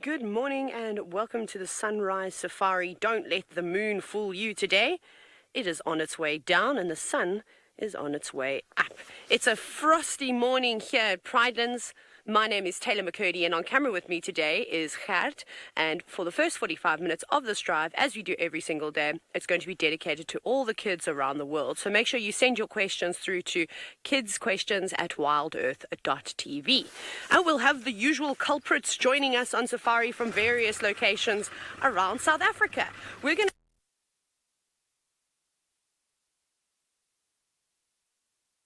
Good morning and welcome to the Sunrise Safari. Don't let the moon fool you today. It is on its way down and the sun is on its way up. It's a frosty morning here at Pridelands. My name is Taylor McCurdy and on camera with me today is Gert. And for the first 45 minutes of this drive, as we do every single day, it's going to be dedicated to all the kids around the world. So make sure you send your questions through to kidsquestions@wildearth.tv. And we'll have the usual culprits joining us on safari from various locations around South Africa. We're going to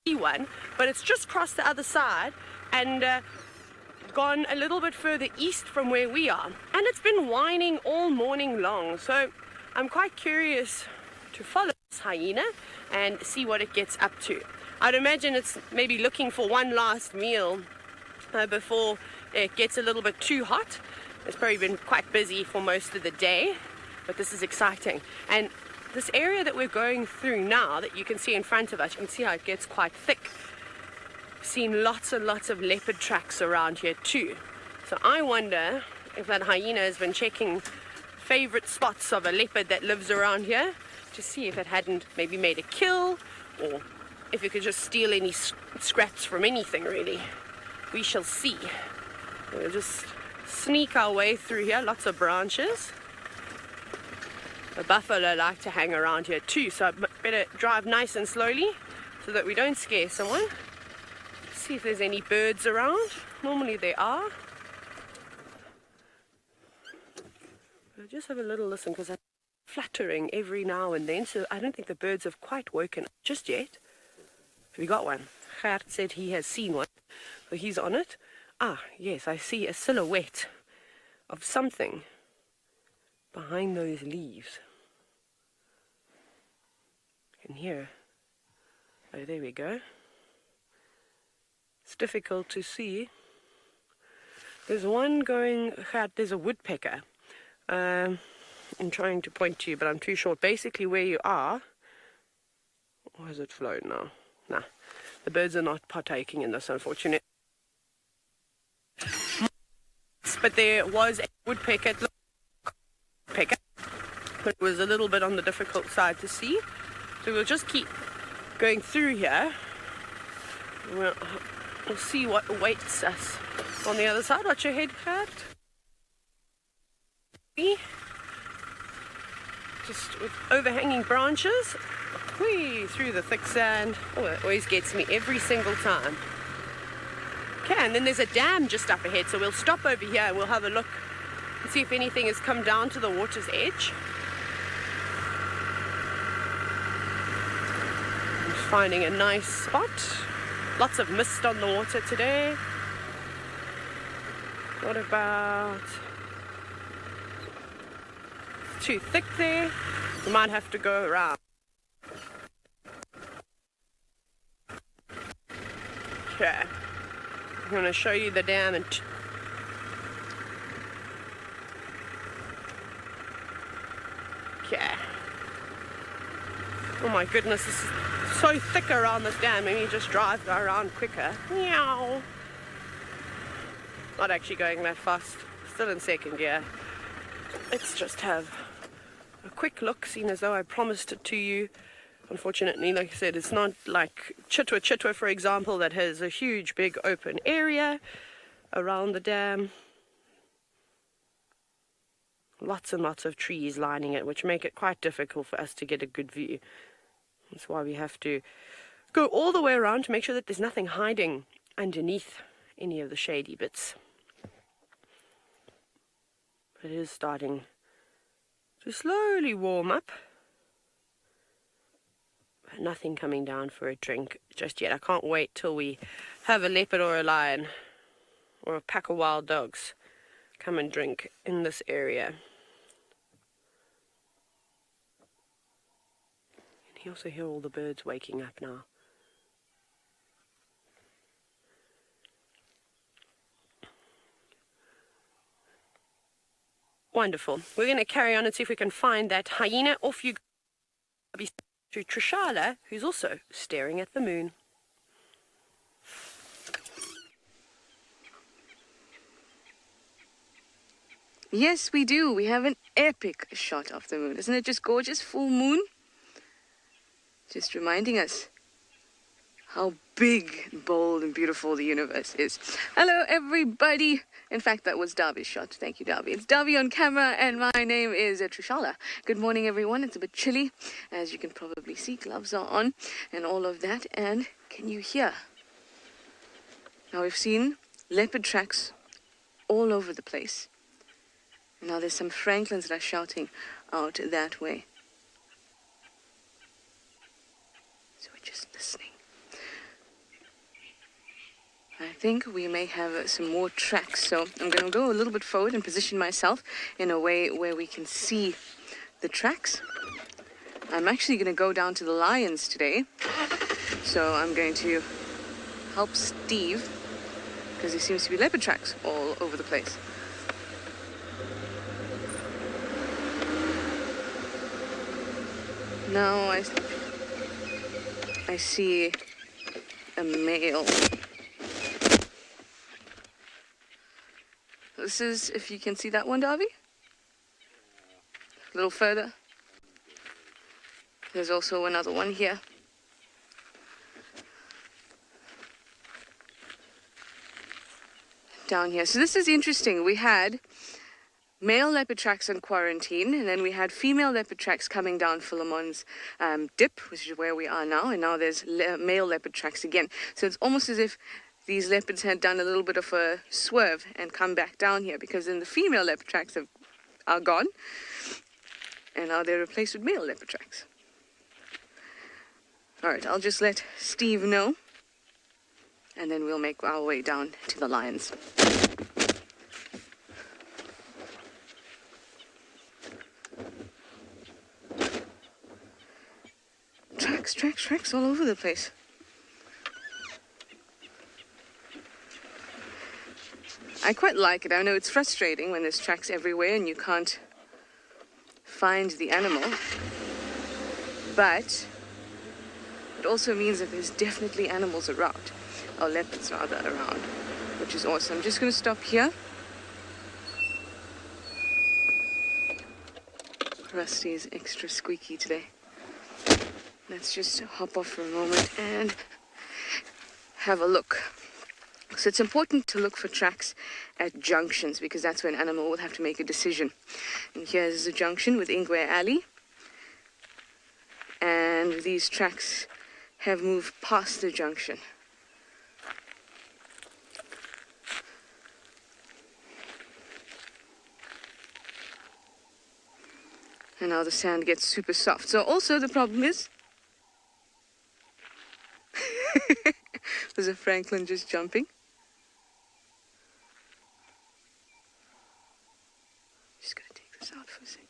see one, but it's just crossed the other side and gone a little bit further east from where we are, and it's been whining all morning long, so I'm quite curious to follow this hyena and see what it gets up to. I'd imagine it's maybe looking for one last meal before it gets a little bit too hot. It's probably been quite busy for most of the day, but this is exciting. And this area that we're going through now that you can see in front of us, you can see how it gets quite thick. Seen lots and lots of leopard tracks around here too. So I wonder if that hyena has been checking favorite spots of a leopard that lives around here to see if it hadn't maybe made a kill or if it could just steal any scraps from anything really. We shall see. We'll just sneak our way through here, lots of branches. The buffalo like to hang around here too, so I better drive nice and slowly so that we don't scare someone. See if there's any birds around. Normally there are. I'll just have a little listen because I'm fluttering every now and then, so I don't think the birds have quite woken up just yet. Have you got one? Gert said he has seen one, so he's on it. Ah, yes, I see a silhouette of something behind those leaves. You can hear. Oh, there we go. It's difficult to see. There's one going, there's a woodpecker. I'm trying to point to you, but I'm too short. Basically where you are, or has it flown now? Nah, the birds are not partaking in this, unfortunately. But there was a woodpecker, but it was a little bit on the difficult side to see. So we'll just keep going through here. We'll see what awaits us on the other side. Watch your head, Gert. Just with overhanging branches, whee, through the thick sand. Oh, it always gets me every single time. Okay, and then there's a dam just up ahead, so we'll stop over here and we'll have a look and see if anything has come down to the water's edge. I'm finding a nice spot. Lots of mist on the water today. What about... It's too thick there. We might have to go around. Okay. I'm going to show you the dam and... Okay. Oh my goodness, this is so thick around this dam. Maybe you just drive around quicker. Meow. Not actually going that fast. Still in second gear. Let's just have a quick look, seeing as though I promised it to you. Unfortunately, like I said, it's not like Chitwa, for example, that has a huge big open area around the dam. Lots and lots of trees lining it, which make it quite difficult for us to get a good view. That's why we have to go all the way around to make sure that there's nothing hiding underneath any of the shady bits. It is starting to slowly warm up. But nothing coming down for a drink just yet. I can't wait till we have a leopard or a lion or a pack of wild dogs come and drink in this area. You also hear all the birds waking up now. Wonderful. We're going to carry on and see if we can find that hyena. Off you go to Tswalu, who's also staring at the moon. Yes, we do. We have an epic shot of the moon. Isn't it just gorgeous? Full moon. Just reminding us how big, bold, and beautiful the universe is. Hello, everybody. In fact, that was Darby's shot. Thank you, Darby. It's Darby on camera, and my name is Trishala. Good morning, everyone. It's a bit chilly, as you can probably see. Gloves are on, and all of that. And can you hear? Now, we've seen leopard tracks all over the place. And now there's some francolins that are shouting out that way. So we're just listening. I think we may have some more tracks, so I'm going to go a little bit forward and position myself in a way where we can see the tracks. I'm actually going to go down to the lions today, so I'm going to help Steve, because there seems to be leopard tracks all over the place. Now I see a male. This is, if you can see that one, Darby. A little further. There's also another one here. Down here. So this is interesting. We had male leopard tracks in quarantine, and then we had female leopard tracks coming down Philemon's dip, which is where we are now, and now there's male leopard tracks again. So it's almost as if these leopards had done a little bit of a swerve and come back down here, because then the female leopard tracks are gone, and now they're replaced with male leopard tracks. All right, I'll just let Steve know, and then we'll make our way down to the lions. Tracks all over the place. I quite like it. I know it's frustrating when there's tracks everywhere and you can't find the animal, but it also means that there's definitely animals around, or leopards rather, around, which is awesome. I'm just going to stop here. Rusty is extra squeaky today. Let's just hop off for a moment and have a look. So it's important to look for tracks at junctions, because that's where an animal will have to make a decision. And here's a junction with Ingwe Alley. And these tracks have moved past the junction. And now the sand gets super soft. So also the problem is there's a francolin just jumping. Just gonna take this out for a second.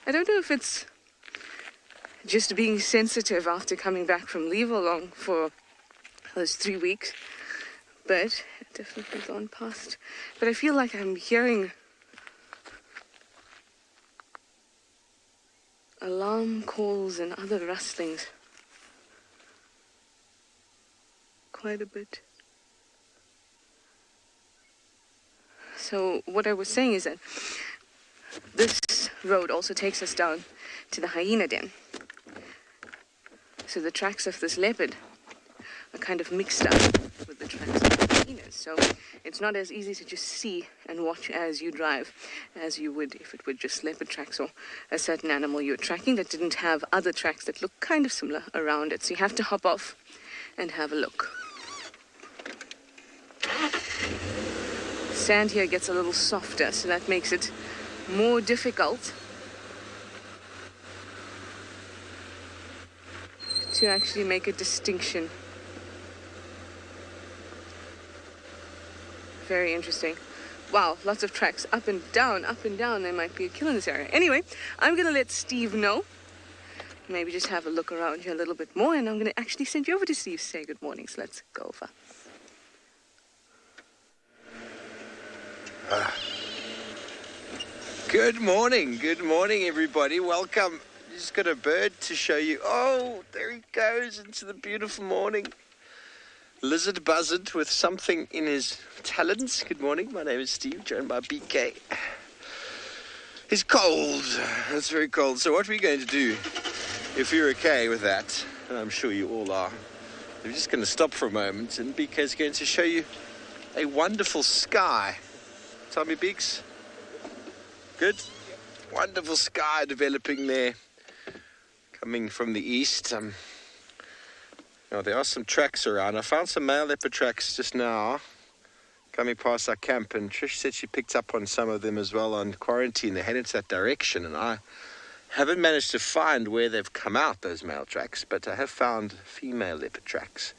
I don't know if it's just being sensitive after coming back from leave along for those 3 weeks, but definitely gone past. But I feel like I'm hearing alarm calls and other rustlings quite a bit. So what I was saying is that this road also takes us down to the hyena den. So the tracks of this leopard are kind of mixed up with the tracks of the hyenas. So it's not as easy to just see and watch as you drive as you would if it were just leopard tracks or a certain animal you're tracking that didn't have other tracks that look kind of similar around it. So you have to hop off and have a look. Sand here gets a little softer, so that makes it more difficult to actually make a distinction. Very interesting. Wow, lots of tracks up and down, up and down. There might be a kill in this area. Anyway, I'm going to let Steve know. Maybe just have a look around here a little bit more, and I'm going to actually send you over to Steve to say good morning. So let's go over. Good morning everybody. Welcome. Just got a bird to show you. Oh, there he goes into the beautiful morning. Lizard buzzard with something in his talons. Good morning, my name is Steve, joined by BK. It's cold, it's very cold. So what we're going to do, if you're okay with that, and I'm sure you all are, we're just going to stop for a moment and BK's going to show you a wonderful sky. Tell me, Beaks. Good. Wonderful sky developing there, coming from the east. Now there are some tracks around. I found some male leopard tracks just now, coming past our camp, and Trish said she picked up on some of them as well on quarantine. They headed that direction, and I haven't managed to find where they've come out, those male tracks, but I have found female leopard tracks.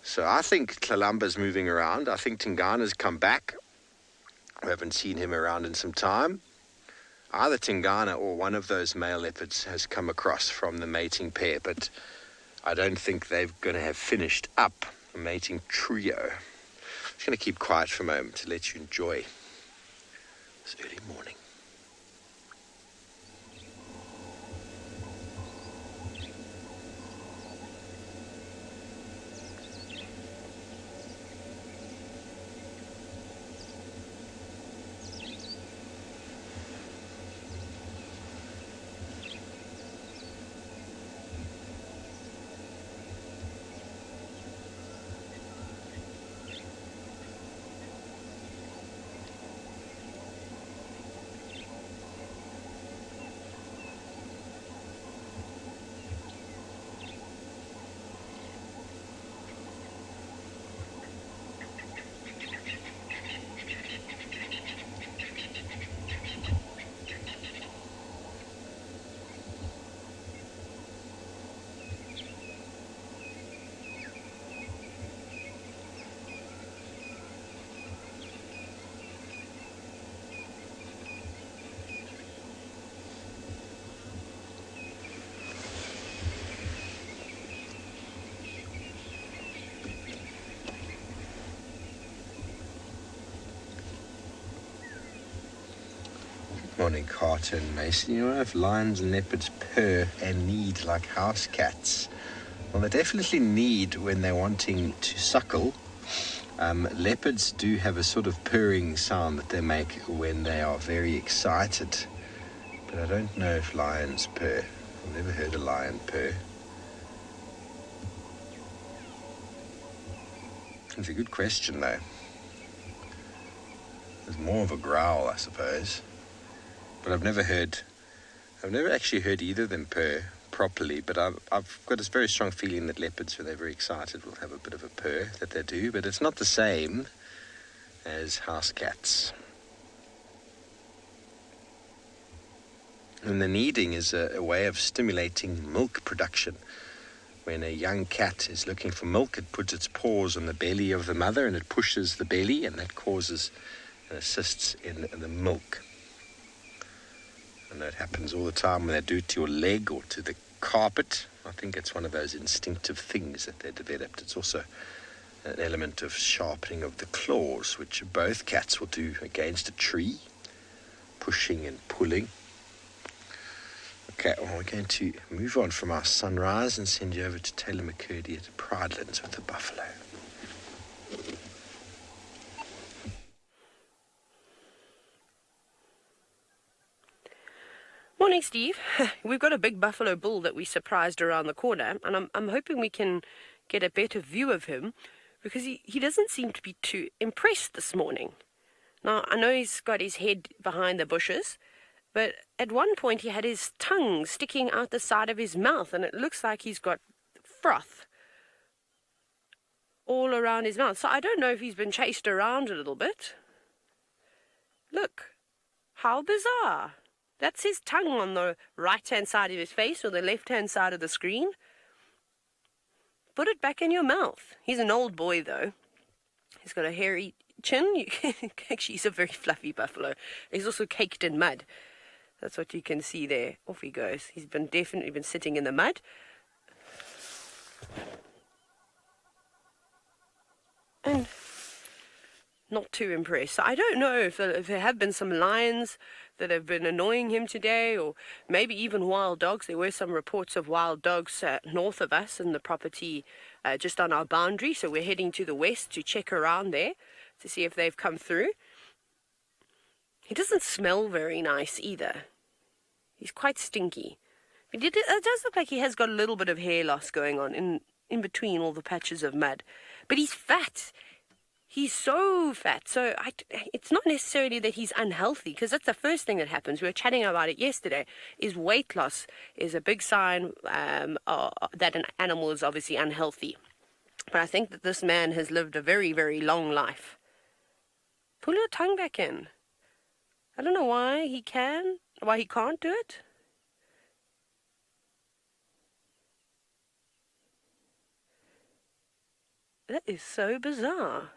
So I think Tlalamba's moving around. I think Tingana's come back. We haven't seen him around in some time. Either Tingana or one of those male leopards has come across from the mating pair, but I don't think they're going to have finished up the mating trio. I'm just going to keep quiet for a moment to let you enjoy this early morning. Morning, Carter and Mason. You know, if lions and leopards purr and need like house cats, well, they definitely need when they're wanting to suckle. Leopards do have a sort of purring sound that they make when they are very excited, but I don't know if lions purr. I've never heard a lion purr. It's a good question, though. There's more of a growl, I suppose. But I've never actually heard either of them purr properly, but I've got a very strong feeling that leopards, when they're very excited, will have a bit of a purr that they do, but it's not the same as house cats. And the kneading is a way of stimulating milk production. When a young cat is looking for milk, it puts its paws on the belly of the mother and it pushes the belly, and that causes and assists in the milk. And that happens all the time when they do it to your leg or to the carpet. I think it's one of those instinctive things that they developed. It's also an element of sharpening of the claws, which both cats will do against a tree, pushing and pulling. Okay, well, we're going to move on from our sunrise and send you over to Taylor McCurdy at Pridelands with the buffalo. Morning, Steve. We've got a big buffalo bull that we surprised around the corner, and I'm hoping we can get a better view of him, because he doesn't seem to be too impressed this morning. Now, I know he's got his head behind the bushes, but at one point he had his tongue sticking out the side of his mouth, and it looks like he's got froth all around his mouth. So I don't know if he's been chased around a little bit. Look, how bizarre. That's his tongue on the right-hand side of his face or the left-hand side of the screen. Put it back in your mouth. He's an old boy, though. He's got a hairy chin. Actually, he's a very fluffy buffalo. He's also caked in mud. That's what you can see there. Off he goes. He's definitely been sitting in the mud. And not too impressed. So I don't know if there have been some lions that have been annoying him today, or maybe even wild dogs. There were some reports of wild dogs north of us in the property just on our boundary, so we're heading to the west to check around there to see if they've come through. He doesn't smell very nice either. He's quite stinky. It does look like he has got a little bit of hair loss going on in between all the patches of mud. But he's fat. He's so fat. So it's not necessarily that he's unhealthy, because that's the first thing that happens. We were chatting about it yesterday, is weight loss is a big sign that an animal is obviously unhealthy. But I think that this man has lived a very, very long life. Pull your tongue back in. I don't know why he can't do it. That is so bizarre.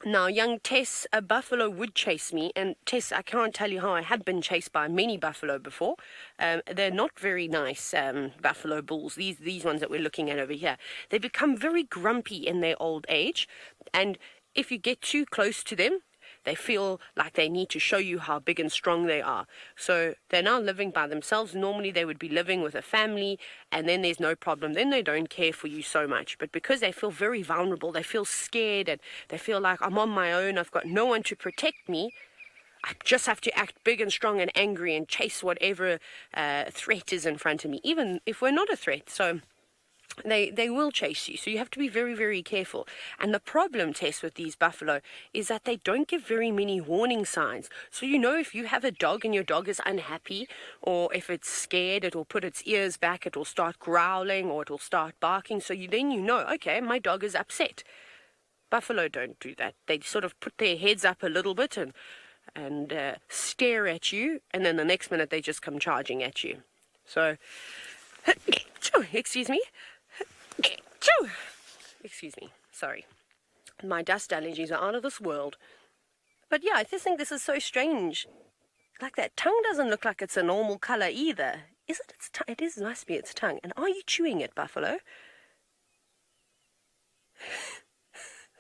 Now, young Tess, a buffalo would chase me, and Tess, I can't tell you how I have been chased by many buffalo before. They're not very nice buffalo bulls, these ones that we're looking at over here. They become very grumpy in their old age, and if you get too close to them, they feel like they need to show you how big and strong they are. So they're now living by themselves. Normally they would be living with a family, and then there's no problem. Then they don't care for you so much. But because they feel very vulnerable, they feel scared, and they feel like I'm on my own, I've got no one to protect me, I just have to act big and strong and angry and chase whatever threat is in front of me, even if we're not a threat. So they will chase you, so you have to be very, very careful. And the problem, Tess, with these buffalo is that they don't give very many warning signs. So if you have a dog and your dog is unhappy, or if it's scared, it will put its ears back, it will start growling, or it will start barking. So then okay, my dog is upset. Buffalo don't do that. They sort of put their heads up a little bit and stare at you, and then the next minute they just come charging at you. So excuse me. Excuse me, sorry. My dust allergies are out of this world. But yeah, I just think this is so strange. Like, that tongue doesn't look like it's a normal color either. Is it? It must be its tongue. And are you chewing it, buffalo?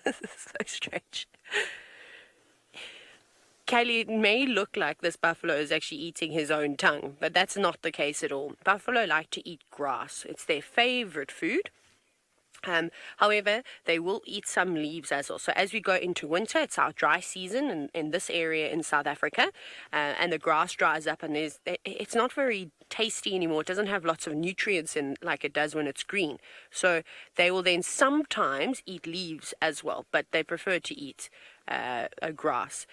This is so strange. Kaylee, it may look like this buffalo is actually eating his own tongue, but that's not the case at all. Buffalo like to eat grass. It's their favorite food. However, they will eat some leaves as well. So as we go into winter, it's our dry season in this area in South Africa, and the grass dries up, and it's not very tasty anymore. It doesn't have lots of nutrients in like it does when it's green. So they will then sometimes eat leaves as well, but they prefer to eat grass.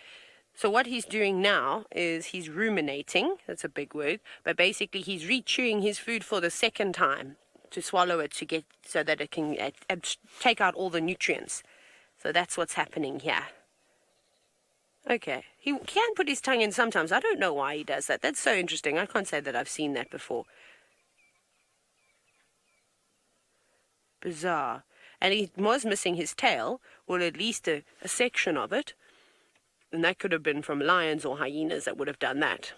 So what he's doing now is he's ruminating. That's a big word, but basically he's re-chewing his food for the second time to swallow it so that it can take out all the nutrients. So that's what's happening here. Okay, he can put his tongue in sometimes. I don't know why he does that. That's so interesting. I can't say that I've seen that before. Bizarre. And he was missing his tail, or at least a section of it. And that could have been from lions or hyenas that would have done that.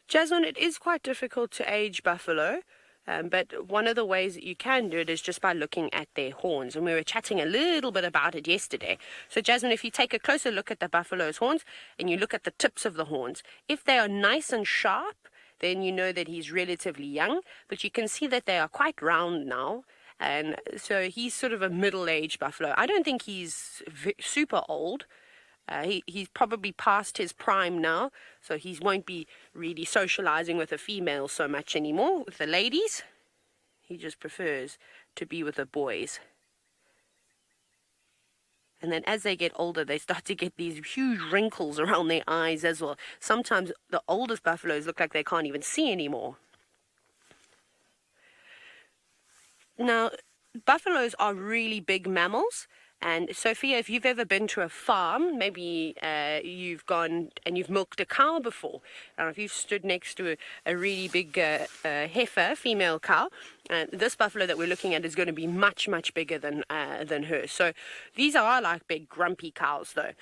Jasmine, it is quite difficult to age buffalo, but one of the ways that you can do it is just by looking at their horns. And we were chatting a little bit about it yesterday. So, Jasmine, if you take a closer look at the buffalo's horns and you look at the tips of the horns, if they are nice and sharp, then you know that he's relatively young. But you can see that they are quite round now. And so he's sort of a middle-aged buffalo. I don't think he's super old. He's probably past his prime now, so he won't be really socializing with the females so much anymore, with the ladies. He just prefers to be with the boys. And then as they get older, they start to get these huge wrinkles around their eyes as well. Sometimes the oldest buffaloes look like they can't even see anymore. Now, buffaloes are really big mammals, And Sophia, if you've ever been to a farm, maybe you've gone and you've milked a cow before. If you've stood next to a really big heifer, female cow, this buffalo that we're looking at is going to be much, much bigger than her. So these are like big grumpy cows though.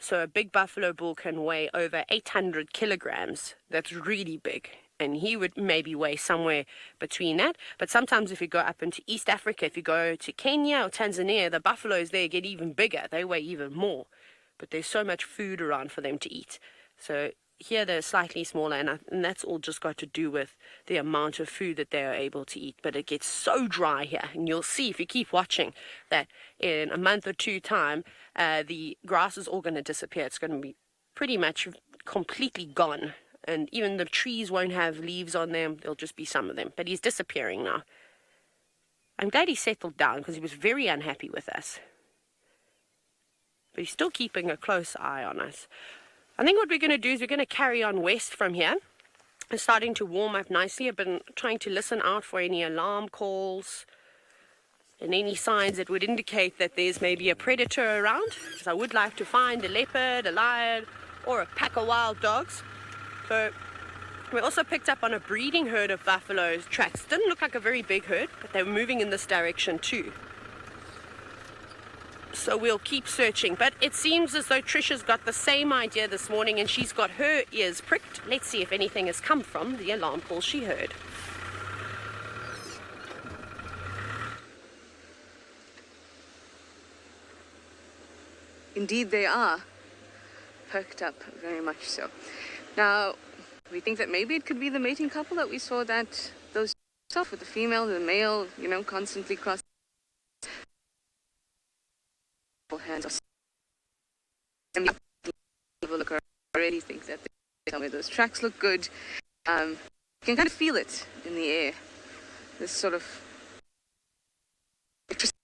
So a big buffalo bull can weigh over 800 kilograms. That's really big. And he would maybe weigh somewhere between that. But sometimes if you go up into East Africa, if you go to Kenya or Tanzania, the buffaloes there get even bigger. They weigh even more. But there's so much food around for them to eat. So here they're slightly smaller, and that's all just got to do with the amount of food that they are able to eat. But it gets so dry here. And you'll see if you keep watching that in a month or two time, the grass is all going to disappear. It's going to be pretty much completely gone. And even the trees won't have leaves on them. There'll just be some of them. But he's disappearing now. I'm glad he settled down because he was very unhappy with us. But he's still keeping a close eye on us. I think what we're going to do is we're going to carry on west from here. It's starting to warm up nicely. I've been trying to listen out for any alarm calls and any signs that would indicate that there's maybe a predator around. Because I would like to find a leopard, a lion, or a pack of wild dogs. So we also picked up on a breeding herd of buffaloes tracks. Didn't look like a very big herd, but they were moving in this direction too. So we'll keep searching. But it seems as though Trisha's got the same idea this morning and she's got her ears pricked. Let's see if anything has come from the alarm call she heard. Indeed they are. Perked up, very much so. Now, we think that maybe it could be the mating couple that we saw those stuff with the female and the male, constantly cross hands. And we look already think that some of those tracks look good. You can kind of feel it in the air. This sort of electricity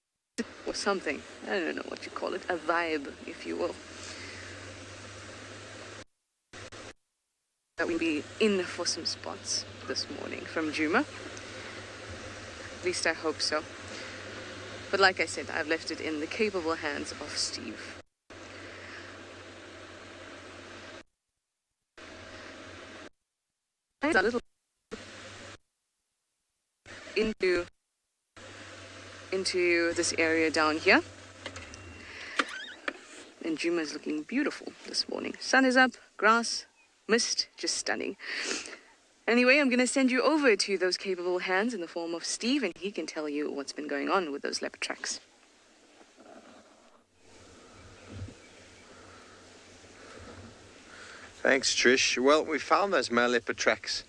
or something. I don't know what you call it. A vibe, if you will. That we'll be in for some spots this morning from Djuma. At least I hope so. But like I said, I've left it in the capable hands of Steve. A little into this area down here. And Djuma is looking beautiful this morning. Sun is up, grass, mist, just stunning. Anyway, I'm going to send you over to those capable hands in the form of Steve, and he can tell you what's been going on with those leopard tracks. Thanks, Trish. Well, we found those male leopard tracks.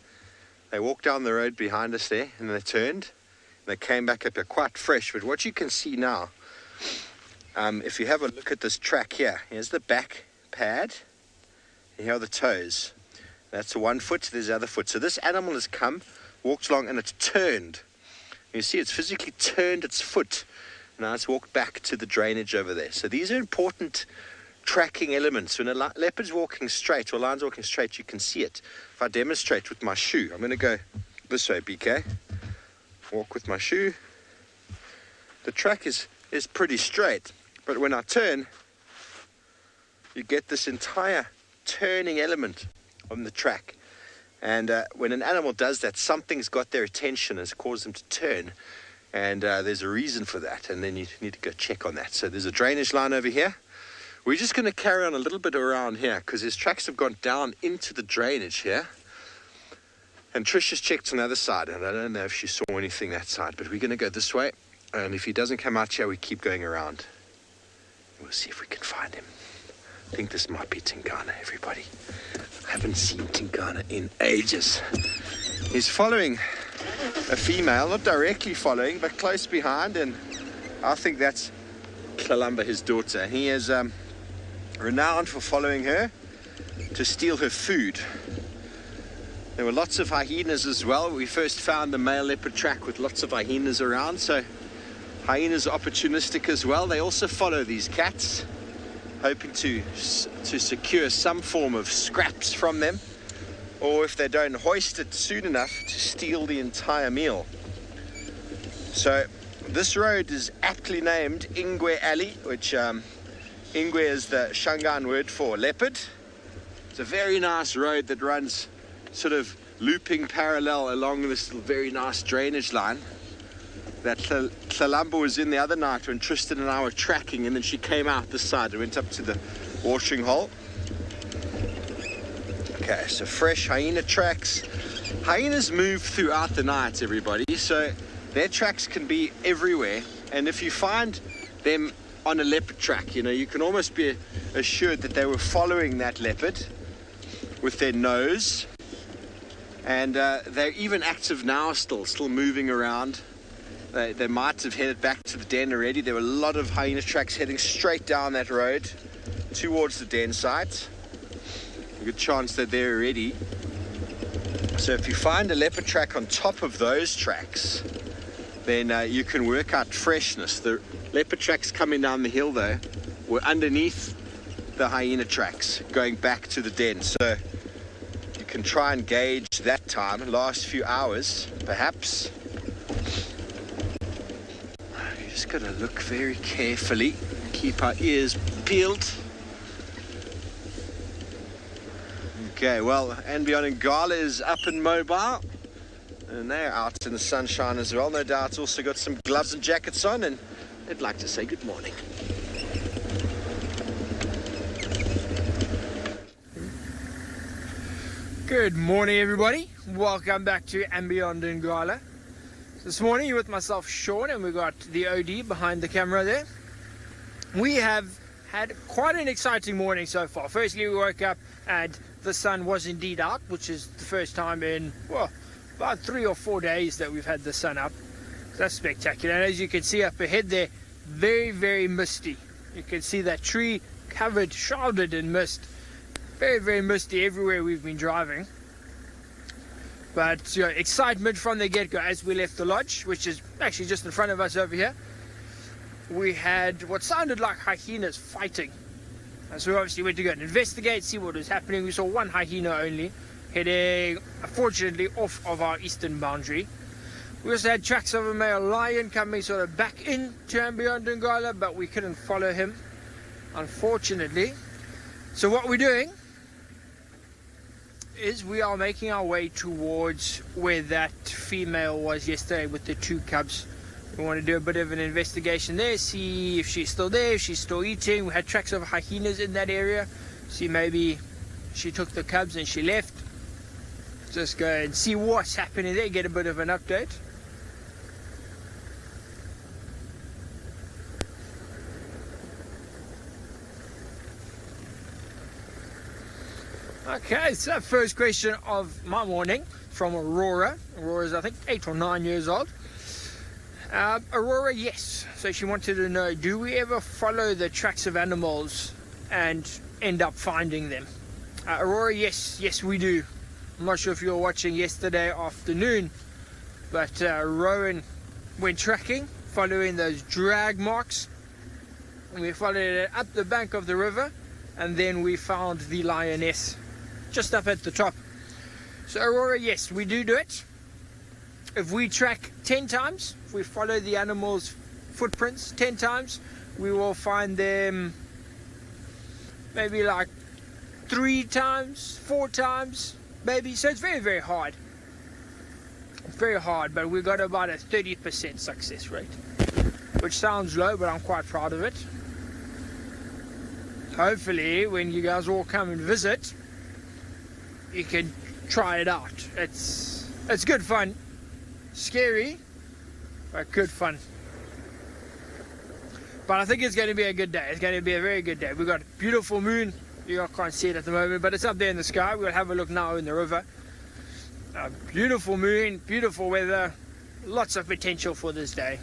They walked down the road behind us there, and they turned. They came back up. They're quite fresh, but what you can see now, if you have a look at this track here, here's the back pad. Here are the toes. That's the one foot, there's the other foot. So this animal has come, walked along, and it's turned. You see, it's physically turned its foot. Now it's walked back to the drainage over there. So these are important tracking elements. When a leopard's walking straight or a lion's walking straight, you can see it. If I demonstrate with my shoe, I'm going to go this way, BK. Walk with my shoe. The track is pretty straight. But when I turn, you get this entire turning element on the track. And when an animal does that, something's got their attention and has caused them to turn. And there's a reason for that. And then you need to go check on that. So there's a drainage line over here. We're just going to carry on a little bit around here because his tracks have gone down into the drainage here. And Trish has checked on the other side. And I don't know if she saw anything that side. But we're going to go this way. And if he doesn't come out here, we keep going around. We'll see if we can find him. I think this might be Tingana, everybody. I haven't seen Tingana in ages. He's following a female, not directly following, but close behind, and I think that's Kalamba, his daughter. He is renowned for following her to steal her food. There were lots of hyenas as well. We first found the male leopard track with lots of hyenas around, so hyenas are opportunistic as well. They also follow these cats, hoping to secure some form of scraps from them, or if they don't hoist it soon enough, to steal the entire meal. So This road is aptly named Ingwe Alley, which Ingwe is the Shangaan word for leopard. It's a very nice road that runs sort of looping parallel along this very nice drainage line that Tlalamba was in the other night when Tristan and I were tracking, and then she came out this side and went up to the watering hole. Okay, so fresh hyena tracks. Hyenas move throughout the night, everybody, so their tracks can be everywhere, and if you find them on a leopard track, you know, you can almost be assured that they were following that leopard with their nose, and they're even active now, still moving around. They might have headed back to the den already. There were a lot of hyena tracks heading straight down that road towards the den site. A good chance they're there already. So if you find a leopard track on top of those tracks, then you can work out freshness. The leopard tracks coming down the hill, though, were underneath the hyena tracks going back to the den. So you can try and gauge that time, last few hours, perhaps. You just got to look very carefully, keep our ears peeled. Okay, well, andBeyond and Ngala is up and mobile, and they're out in the sunshine as well. No doubt also got some gloves and jackets on, and they'd like to say good morning. Good morning, everybody. Welcome back to andBeyond and Ngala. This morning you're with myself, Sean, and we've got the OD behind the camera there. We have had quite an exciting morning so far. Firstly, we woke up and the sun was indeed out, which is the first time in, well, about 3 or 4 days that we've had the sun up. So that's spectacular. And as you can see up ahead there, very, very misty. You can see that tree covered, shrouded in mist. Very, very misty everywhere we've been driving. But you know, excitement from the get-go as we left the lodge, which is actually just in front of us over here. We had what sounded like hyenas fighting. And so we obviously went to go and investigate, see what was happening. We saw one hyena only, heading, unfortunately, off of our eastern boundary. We also had tracks of a male lion coming sort of back into andBeyond and Ngala, but we couldn't follow him, unfortunately. So what we're doing is we are making our way towards where that female was yesterday with the 2 cubs. We want to do a bit of an investigation there, see if she's still there, if she's still eating. We had tracks of hyenas in that area. See, maybe she took the cubs and she left. Just go and see what's happening there, get a bit of an update. Okay, so first question of my morning from Aurora. Aurora's, I think, 8 or 9 years old. Aurora, yes. So she wanted to know, do we ever follow the tracks of animals and end up finding them? Aurora, yes we do. I'm not sure if you were watching yesterday afternoon, but Rowan went tracking, following those drag marks. And we followed it up the bank of the river, and then we found the lioness just up at the top. So Aurora, yes, we do it. If we track 10 times, if we follow the animal's footprints 10 times, we will find them maybe like 3 times, 4 times, maybe. So it's very, very hard. It's very hard, but we got about a 30% success rate, which sounds low, but I'm quite proud of it. Hopefully, when you guys all come and visit, you can try it out. It's good fun. Scary, but good fun. But I think it's going to be a good day. It's going to be a very good day. We've got a beautiful moon. You can't see it at the moment, but it's up there in the sky. We'll have a look now in the river. A beautiful moon, beautiful weather, lots of potential for this day.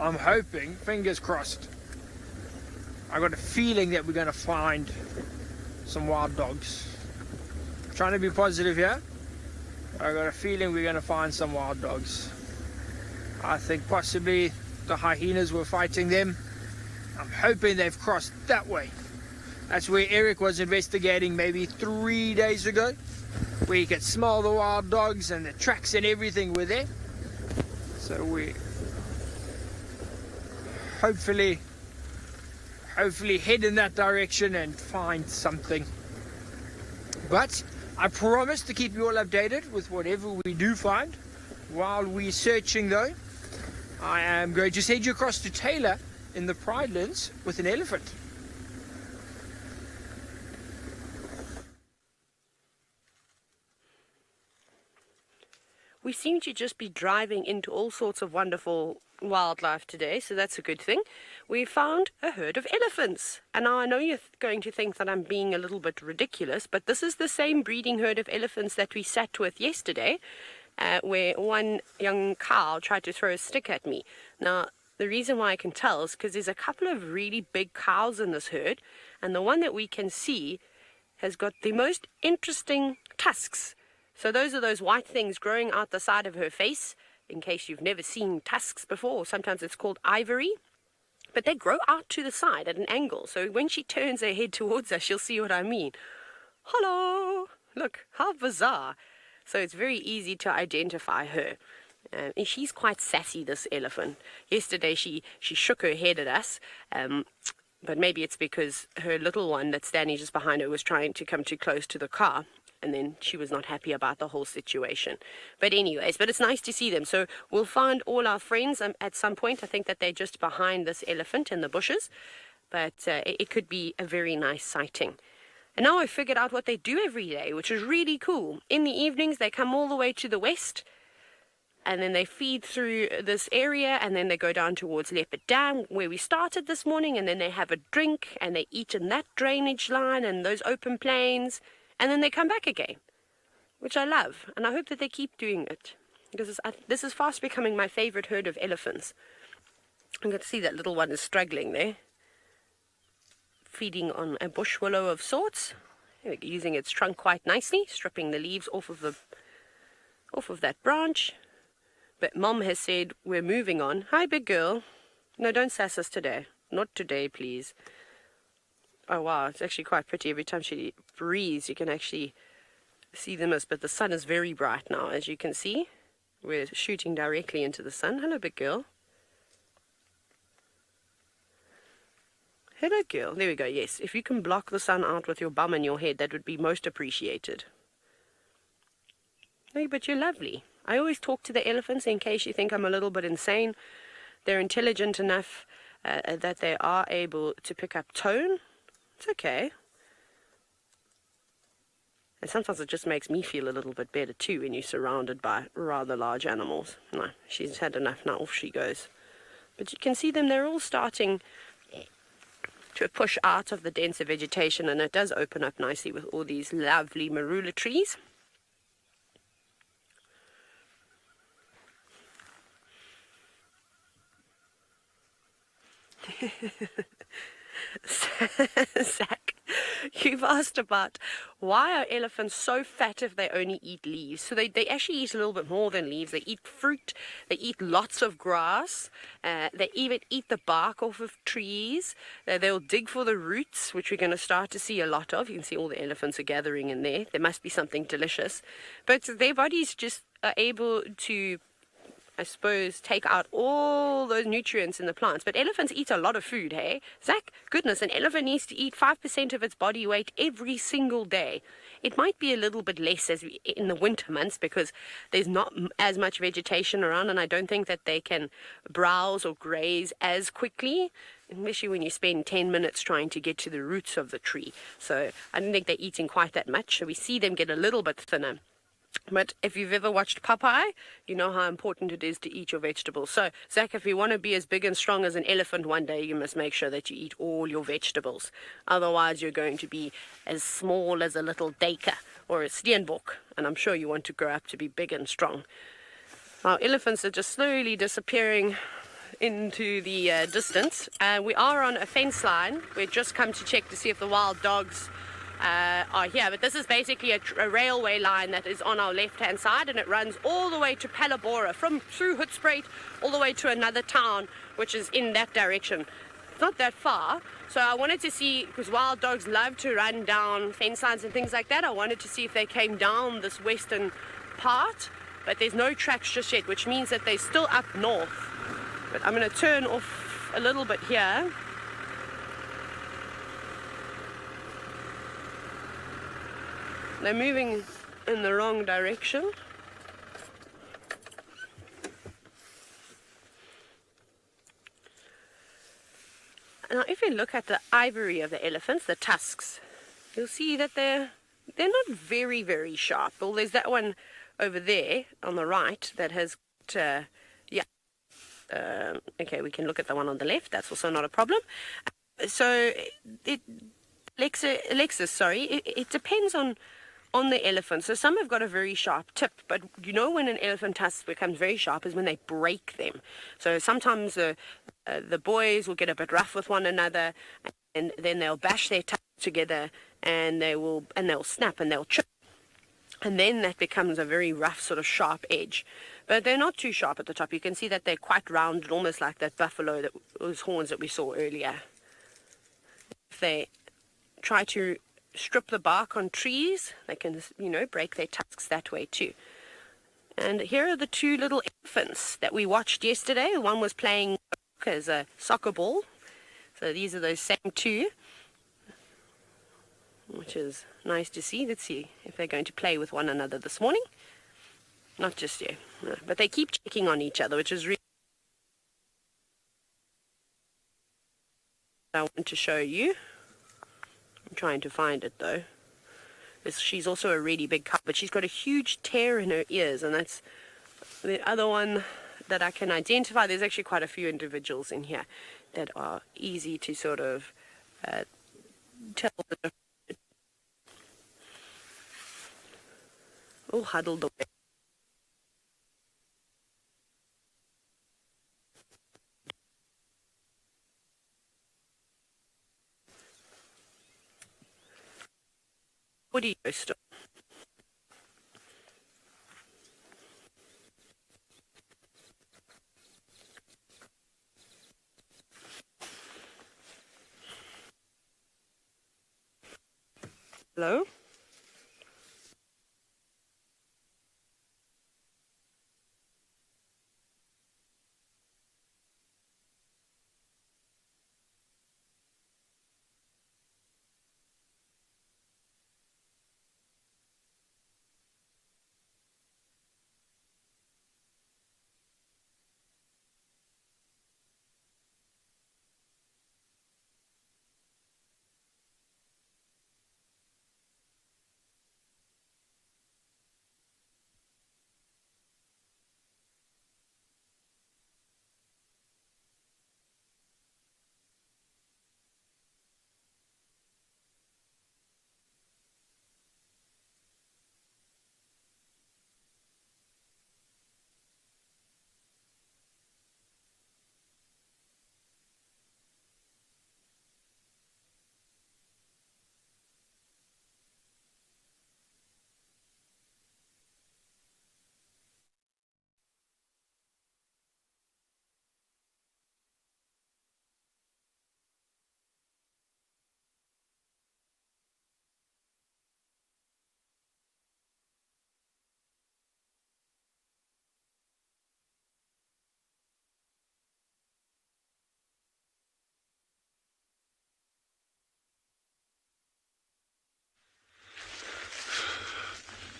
I'm hoping, fingers crossed, I got a feeling that we're going to find some wild dogs. I'm trying to be positive here. I got a feeling we're going to find some wild dogs. I think possibly the hyenas were fighting them. I'm hoping they've crossed that way. That's where Eric was investigating maybe 3 days ago, where you could smell the wild dogs and the tracks and everything were there. So we hopefully head in that direction and find something. But I promise to keep you all updated with whatever we do find. While we're searching though, I am going to send you across to Taylor in the Pridelands with an elephant. We seem to just be driving into all sorts of wonderful wildlife today, so that's a good thing. We found a herd of elephants. And now I know you're going to think that I'm being a little bit ridiculous, but this is the same breeding herd of elephants that we sat with yesterday, where one young cow tried to throw a stick at me. Now, the reason why I can tell is because there's a couple of really big cows in this herd, and the one that we can see has got the most interesting tusks. So those are those white things growing out the side of her face, in case you've never seen tusks before. Sometimes it's called ivory, but they grow out to the side at an angle. So when she turns her head towards us, she'll see what I mean. Hello! Look, how bizarre. So it's very easy to identify her. And she's quite sassy, this elephant. Yesterday she shook her head at us, but maybe it's because her little one that's standing just behind her was trying to come too close to the car. And then she was not happy about the whole situation. But anyways, but it's nice to see them. So we'll find all our friends at some point. I think that they're just behind this elephant in the bushes. But it could be a very nice sighting. And now I've figured out what they do every day, which is really cool. In the evenings, they come all the way to the west. And then they feed through this area. And then they go down towards Leopard Dam, where we started this morning. And then they have a drink. And they eat in that drainage line and those open plains. And then they come back again, which I love. And I hope that they keep doing it, because this is fast becoming my favorite herd of elephants. I'm going to see that little one is struggling there, feeding on a bush willow of sorts, using its trunk quite nicely, stripping the leaves off of that branch. But Mom has said we're moving on. Hi, big girl. No, don't sass us today. Not today, please. Oh wow, it's actually quite pretty. Every time she breathes, you can actually see the mist. But the sun is very bright now, as you can see. We're shooting directly into the sun. Hello, big girl. Hello, girl. There we go, yes. If you can block the sun out with your bum and your head, that would be most appreciated. Hey, but you're lovely. I always talk to the elephants in case you think I'm a little bit insane. They're intelligent enough that they are able to pick up tone. It's okay. And sometimes it just makes me feel a little bit better too when you're surrounded by rather large animals. No, she's had enough now, off she goes. But you can see them, they're all starting to push out of the denser vegetation, and it does open up nicely with all these lovely marula trees. Zach, you've asked about why are elephants so fat if they only eat leaves. So they actually eat a little bit more than leaves. They eat fruit, they eat lots of grass, they even eat the bark off of trees. They'll dig for the roots, which we're going to start to see a lot of. You can see all the elephants are gathering in there. There must be something delicious. But their bodies just are able to, I suppose, take out all those nutrients in the plants. But elephants eat a lot of food, hey? Zach, goodness, an elephant needs to eat 5% of its body weight every single day. It might be a little bit less in the winter months because there's not as much vegetation around, and I don't think that they can browse or graze as quickly, especially when you spend 10 minutes trying to get to the roots of the tree. So I don't think they're eating quite that much. So we see them get a little bit thinner. But if you've ever watched Popeye, you know how important it is to eat your vegetables. So, Zach, if you want to be as big and strong as an elephant one day, you must make sure that you eat all your vegetables. Otherwise, you're going to be as small as a little duiker or a steenbok. And I'm sure you want to grow up to be big and strong. Our elephants are just slowly disappearing into the distance. We are on a fence line. We've just come to check to see if the wild dogs are here, but this is basically a railway line that is on our left hand side, and it runs all the way to Palabora, through Hoedspruit all the way to another town which is in that direction. It's not that far, so I wanted to see, because wild dogs love to run down fence lines and things like that, I wanted to see if they came down this western part but there's no tracks just yet, which means that they're still up north. But I'm going to turn off a little bit here. They're moving in the wrong direction. Now, if you look at the ivory of the elephants, the tusks, you'll see that they're not very, very sharp. Well, there's that one over there on the right that has, okay, we can look at the one on the left. That's also not a problem. So, Alexis, it depends on the elephant. So some have got a very sharp tip, but you know when an elephant tusk becomes very sharp is when they break them. So sometimes the boys will get a bit rough with one another, and then they'll bash their tusks together, and they'll snap and they'll chip, and then that becomes a very rough sort of sharp edge. But they're not too sharp at the top. You can see that they're quite rounded, almost like that buffalo, those horns that we saw earlier. If they try to strip the bark on trees, they can, break their tusks that way too. And here are the two little elephants that we watched yesterday. One was playing as a soccer ball. So these are those same two, which is nice to see. Let's see if they're going to play with one another this morning. Not just yet, no, but they keep checking on each other, which is really I want to show you. I'm trying to find it though. She's also a really big cow, but she's got a huge tear in her ears, and that's the other one that I can identify. There's actually quite a few individuals in here that are easy to sort of tell the difference. All huddled away. Audio still. Hello?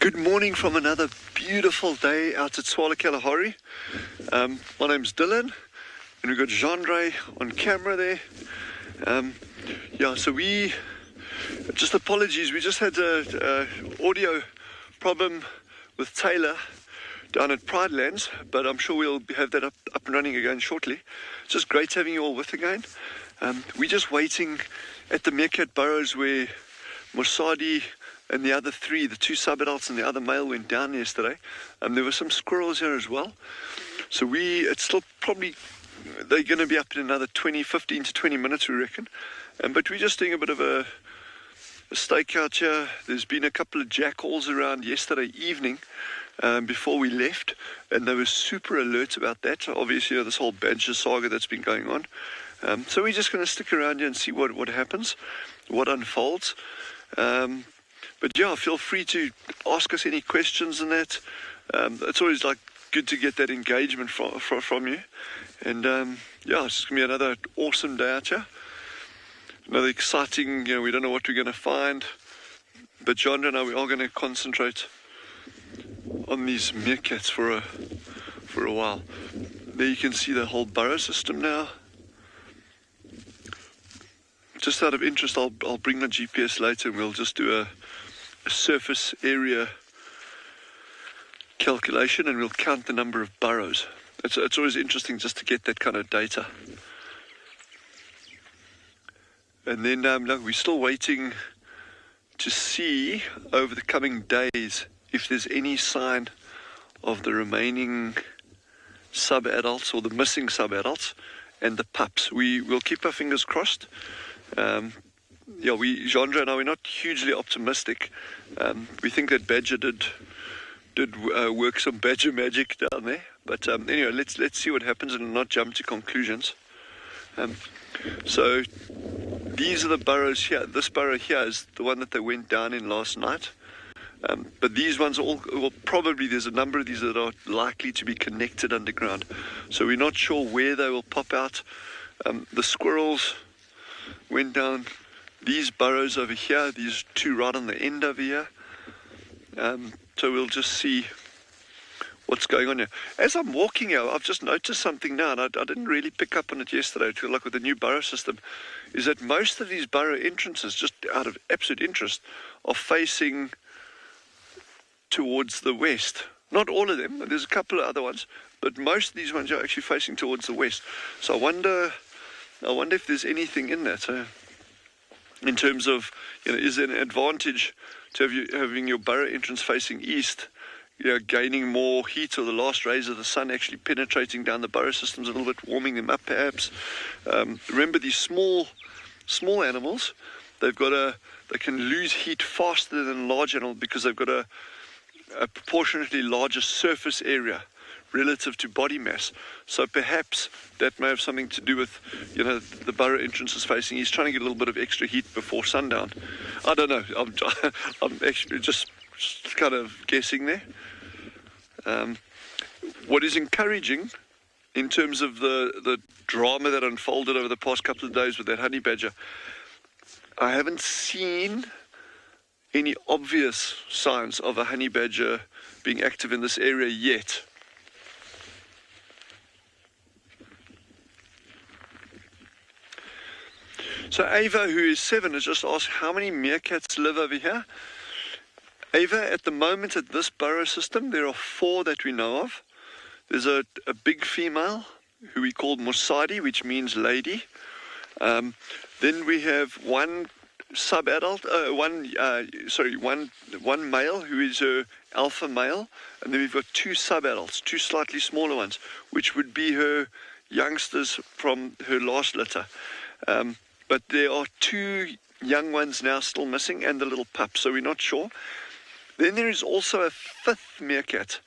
Good morning from another beautiful day out at Tswalu Kalahari. My name's Dylan, and we've got Jean-Ray on camera there. So just apologies, we just had a audio problem with Taylor down at Pride Lands, but I'm sure we'll have that up and running again shortly. It's just great having you all with again. We're just waiting at the Meerkat burrows where Mosadi and the other three, the two sub-adults and the other male, went down yesterday. There were some squirrels here as well. So it's still probably, they're going to be up in another 15 to 20 minutes, we reckon. But we're just doing a bit of a stakeout here. There's been a couple of jackals around yesterday evening before we left, and they were super alert about that. Obviously, this whole badger saga that's been going on. So we're just going to stick around here and see what happens, what unfolds. But yeah, feel free to ask us any questions and that. it's always like good to get that engagement from you. And yeah, it's going to be another awesome day out here. Another exciting, we don't know what we're going to find, but John and I, we are going to concentrate on these meerkats for a while. There you can see the whole burrow system now. Just out of interest, I'll bring my GPS later and we'll just do a surface area calculation and we'll count the number of burrows. It's always interesting just to get that kind of data. And then look, we're still waiting to see over the coming days if there's any sign of the remaining sub-adults or the missing sub-adults and the pups. We will keep our fingers crossed. Yeah, Jandra and I, we're not hugely optimistic. We think that Badger did work some Badger magic down there. But anyway, let's see what happens and not jump to conclusions. So these are the burrows here. This burrow here is the one that they went down in last night. But these ones are probably there's a number of these that are likely to be connected underground. So we're not sure where they will pop out. The squirrels went down these burrows over here, these two right on the end over here. So we'll just see what's going on here. As I'm walking here, I've just noticed something now, and I didn't really pick up on it yesterday, like with the new burrow system, is that most of these burrow entrances, just out of absolute interest, are facing towards the west. Not all of them, there's a couple of other ones, but most of these ones are actually facing towards the west. So I wonder if there's anything in that. In terms of, is there an advantage to having your burrow entrance facing east, gaining more heat, or the last rays of the sun actually penetrating down the burrow systems a little bit, warming them up perhaps. Remember, these small animals, they can lose heat faster than large animals because they've got a proportionately larger surface area relative to body mass. So perhaps that may have something to do with, the burrow entrances facing east, trying to get a little bit of extra heat before sundown. I don't know. I'm actually just kind of guessing there. What is encouraging in terms of the drama that unfolded over the past couple of days with that honey badger, I haven't seen any obvious signs of a honey badger being active in this area yet. So Ava, who is 7, has just asked how many meerkats live over here. Ava, at the moment at this burrow system, there are 4 that we know of. There's a big female who we call Mosadi, which means lady. Then we have one sub-adult, one male who is her alpha male, and then we've got 2 sub-adults, 2 slightly smaller ones, which would be her youngsters from her last litter. But there are 2 young ones now still missing and the little pup, so we're not sure. Then there is also a 5th meerkat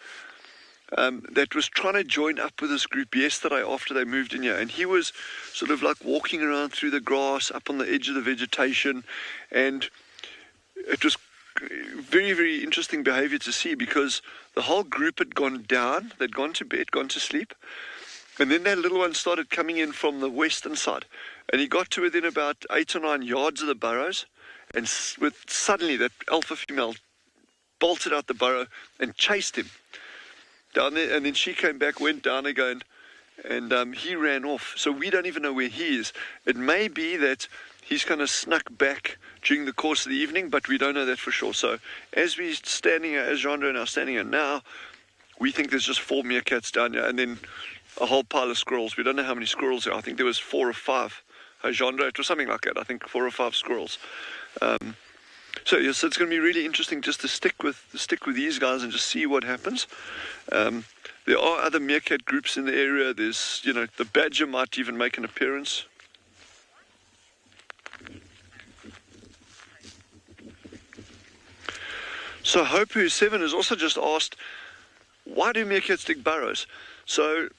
that was trying to join up with this group yesterday after they moved in here, and he was sort of like walking around through the grass up on the edge of the vegetation, and it was very, very interesting behavior to see because the whole group had gone down, they'd gone to bed, gone to sleep, and then that little one started coming in from the western side, and he got to within about 8 or 9 yards of the burrows, and suddenly that alpha female bolted out the burrow and chased him down there, and then she came back, went down again, and he ran off. So we don't even know where he is. It may be that he's kind of snuck back during the course of the evening, but we don't know that for sure. So as we're standing here, as Jandra and I are standing here now, we think there's just 4 meerkats down here, and then a whole pile of squirrels. We don't know how many squirrels there are. I think there was 4 or 5. Jandra, it was something like that. I think 4 or 5 squirrels. So yes, it's going to be really interesting just to stick with these guys and just see what happens. There are other meerkat groups in the area. There's, the badger might even make an appearance. So Hope, who's 7, has also just asked, why do meerkats dig burrows? So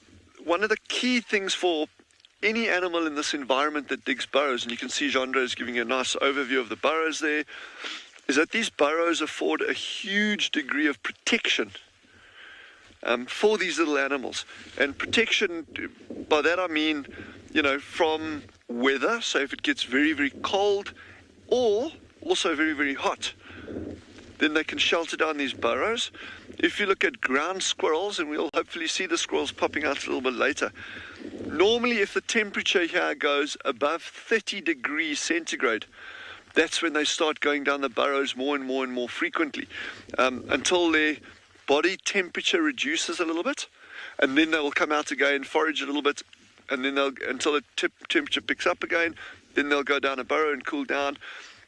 one of the key things for any animal in this environment that digs burrows, and you can see Jandra is giving a nice overview of the burrows there, is that these burrows afford a huge degree of protection for these little animals. And protection, by that I mean, you know, from weather, so if it gets very, very cold, or also very, very hot, then they can shelter down these burrows. If you look at ground squirrels, and we'll hopefully see the squirrels popping out a little bit later, normally if the temperature here goes above 30 degrees centigrade, that's when they start going down the burrows more and more and more frequently, until their body temperature reduces a little bit, and then they will come out again, forage a little bit, and then until the temperature picks up again, then they'll go down a burrow and cool down.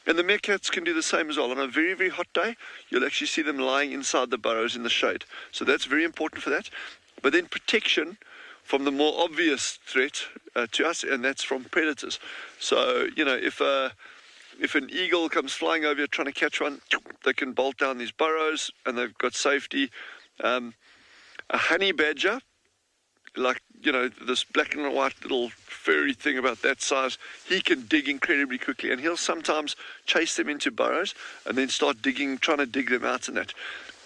And the meerkats can do the same as well. On a very, very hot day, you'll actually see them lying inside the burrows in the shade. So that's very important for that. But then protection from the more obvious threat to us, and that's from predators. So, you know, if an eagle comes flying over here trying to catch one, they can bolt down these burrows and they've got safety. A honey badger, like, you know, this black and white little furry thing about that size, he can dig incredibly quickly, and he'll sometimes chase them into burrows and then start digging, trying to dig them out and that.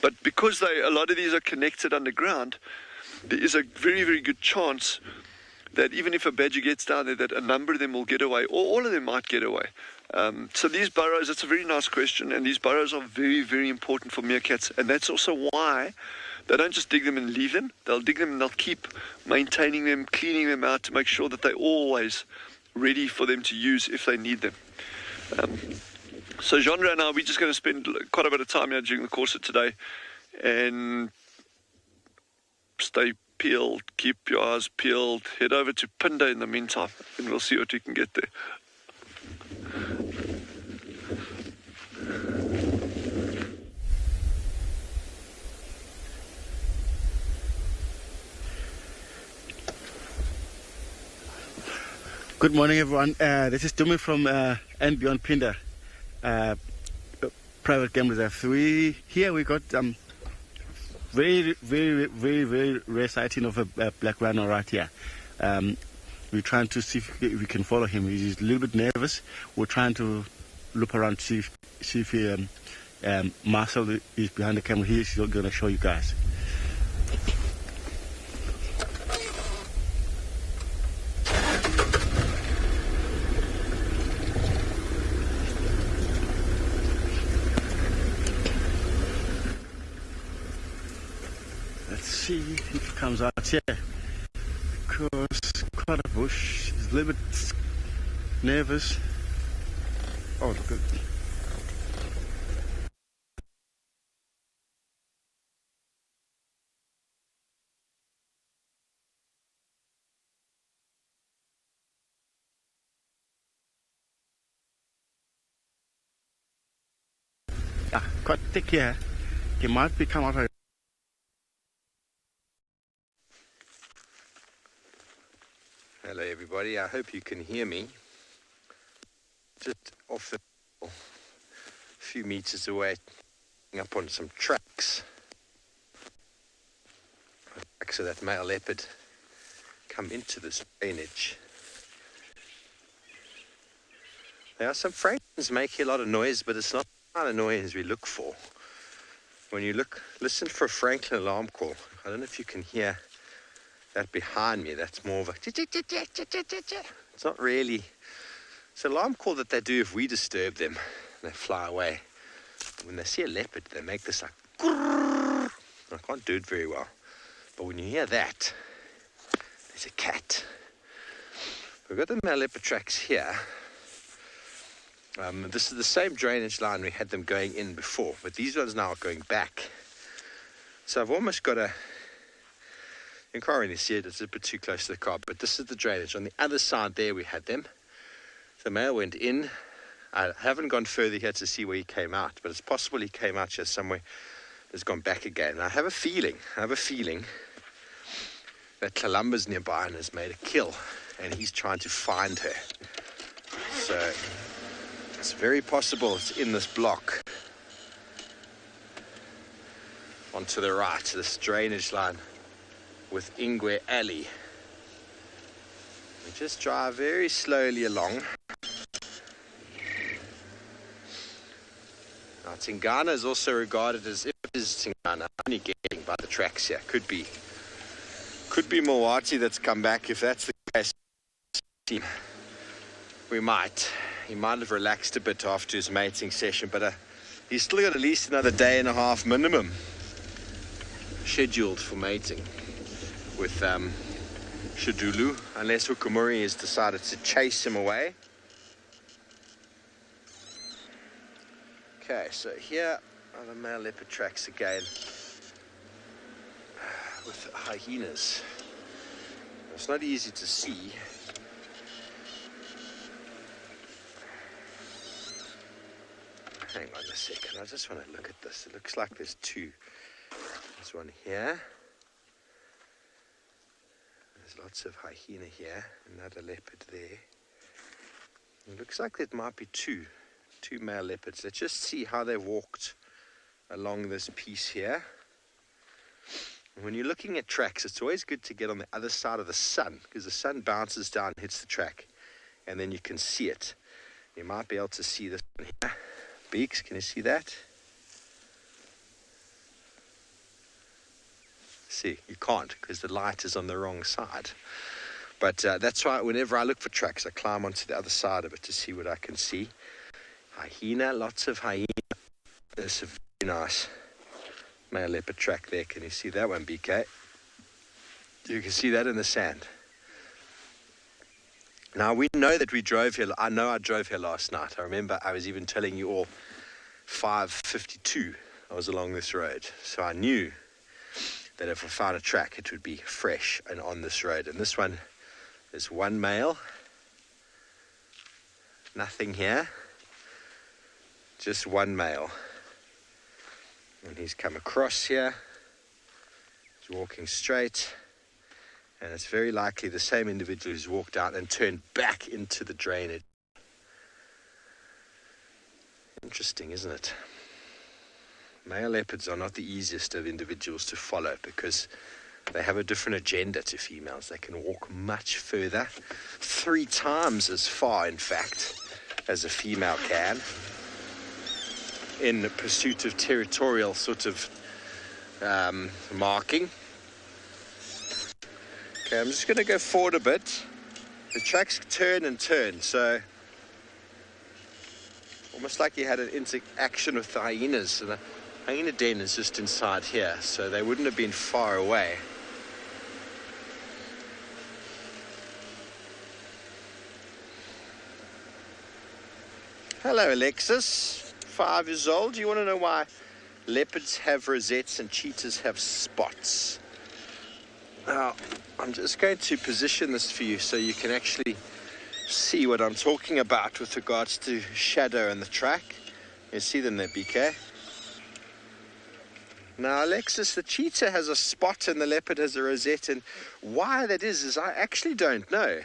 But because a lot of these are connected underground, there is a very, very good chance that even if a badger gets down there, that a number of them will get away, or all of them might get away. So these burrows, it's a very nice question, and these burrows are very, very important for meerkats, and that's also why they don't just dig them and leave them. They'll dig them and they'll keep maintaining them, cleaning them out to make sure that they're always ready for them to use if they need them. So Genre and I, we're just going to spend quite a bit of time here during the course of today, and stay peeled, keep your eyes peeled, head over to Phinda in the meantime, and we'll see what we can get there. Good morning, everyone. This is Djuma from andBeyond Phinda Private Game Reserve. Here we got very, very, very, very rare sighting of a black rhino right here. We're trying to see if we can follow him. He's a little bit nervous. We're trying to look around to see if he, Marcel is behind the camera. He's going to show you guys. See if he comes out here, because quite a bush. He's a little bit nervous. Oh, look at quite thick here. He might be come out. Hello everybody, I hope you can hear me. Just off a few meters away, up on some tracks. So that male leopard come into this drainage. There are some franklins making a lot of noise, but it's not the kind of noise we look for. When you listen for a franklin alarm call, I don't know if you can hear that behind me. That's more of a it's not really, it's an alarm call that they do if we disturb them. They fly away. When they see a leopard, they make this like grrr. I can't do it very well, but when you hear that, there's a cat. We've got the male leopard tracks here. This is the same drainage line we had them going in before, but these ones now are going back. So I've almost got you can't really see it, it's a bit too close to the car, but this is the drainage. On the other side there we had them. The male went in. I haven't gone further here to see where he came out, but it's possible he came out here somewhere, has gone back again. And I have a feeling that Columba's nearby and has made a kill, and he's trying to find her. So it's very possible it's in this block. Onto the right, this drainage line with Ingwe Alley. We just drive very slowly along. Now, Tingana is also regarded as, if it is Tingana, I'm only getting, but by the tracks here. Could be Mawati that's come back. If that's the case, he might have relaxed a bit after his mating session, but he's still got at least another day and a half minimum scheduled for mating with Shadulu, unless Hukumuri has decided to chase him away. Okay, so here are the male leopard tracks again with hyenas. It's not easy to see. Hang on a second, I just want to look at this. It looks like there's two. There's one here. There's lots of hyena here. Another leopard there. It looks like there might be two male leopards. Let's just see how they walked along this piece here. And when you're looking at tracks, it's always good to get on the other side of the sun, because the sun bounces down, hits the track, and then you can see it. You might be able to see this one here. Beaks, can you see that? See, you can't, because the light is on the wrong side. But that's why whenever I look for tracks, I climb onto the other side of it to see what I can see. Hyena, lots of hyena. There's a very nice male leopard track there. Can you see that one, BK? You can see that in the sand. Now, we know that we drove here. I know I drove here last night. I remember I was even telling you all 5:52 I was along this road. So I knew that if I found a track, it would be fresh and on this road. And this one is one male. Nothing here. Just one male. And he's come across here. He's walking straight. And it's very likely the same individual who's walked out and turned back into the drainage. Interesting, isn't it? Male leopards are not the easiest of individuals to follow because they have a different agenda to females. They can walk much further, 3 times as far, in fact, as a female can, in pursuit of territorial sort of marking. Okay, I'm just going to go forward a bit. The tracks turn and turn, so almost like you had an interaction with the hyenas. And the hyena den is just inside here, so they wouldn't have been far away. Hello, Alexis. 5 years old. Do you want to know why leopards have rosettes and cheetahs have spots? Now, I'm just going to position this for you so you can actually see what I'm talking about with regards to shadow and the track. You see them there, BK? Now, Alexis, the cheetah has a spot and the leopard has a rosette, and why that is I actually don't know.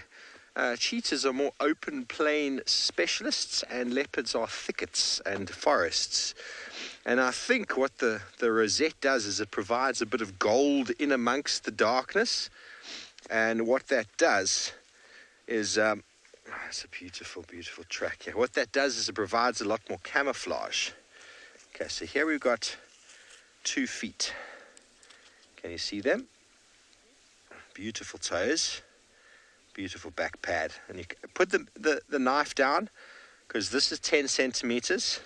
Cheetahs are more open plain specialists and leopards are thickets and forests. And I think what the rosette does is it provides a bit of gold in amongst the darkness. And what that does is, it's a beautiful, beautiful track here. What that does is it provides a lot more camouflage. Okay, so here we've got 2 feet. Can you see them? Beautiful toes. Beautiful back pad. And you put the knife down, because this is 10 centimeters.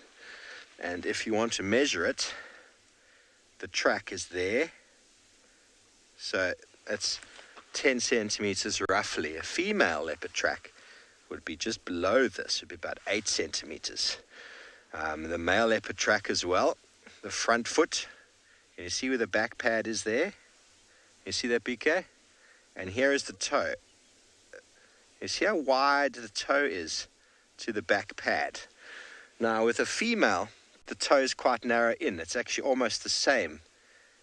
And if you want to measure it, the track is there. So it's 10 centimeters roughly. A female leopard track would be just below this. It would be about 8 centimeters. The male leopard track as well. The front foot. Can you see where the back pad is there? You see that, BK? And here is the toe. You see how wide the toe is to the back pad. Now, with a female, the toe is quite narrow in. It's actually almost the same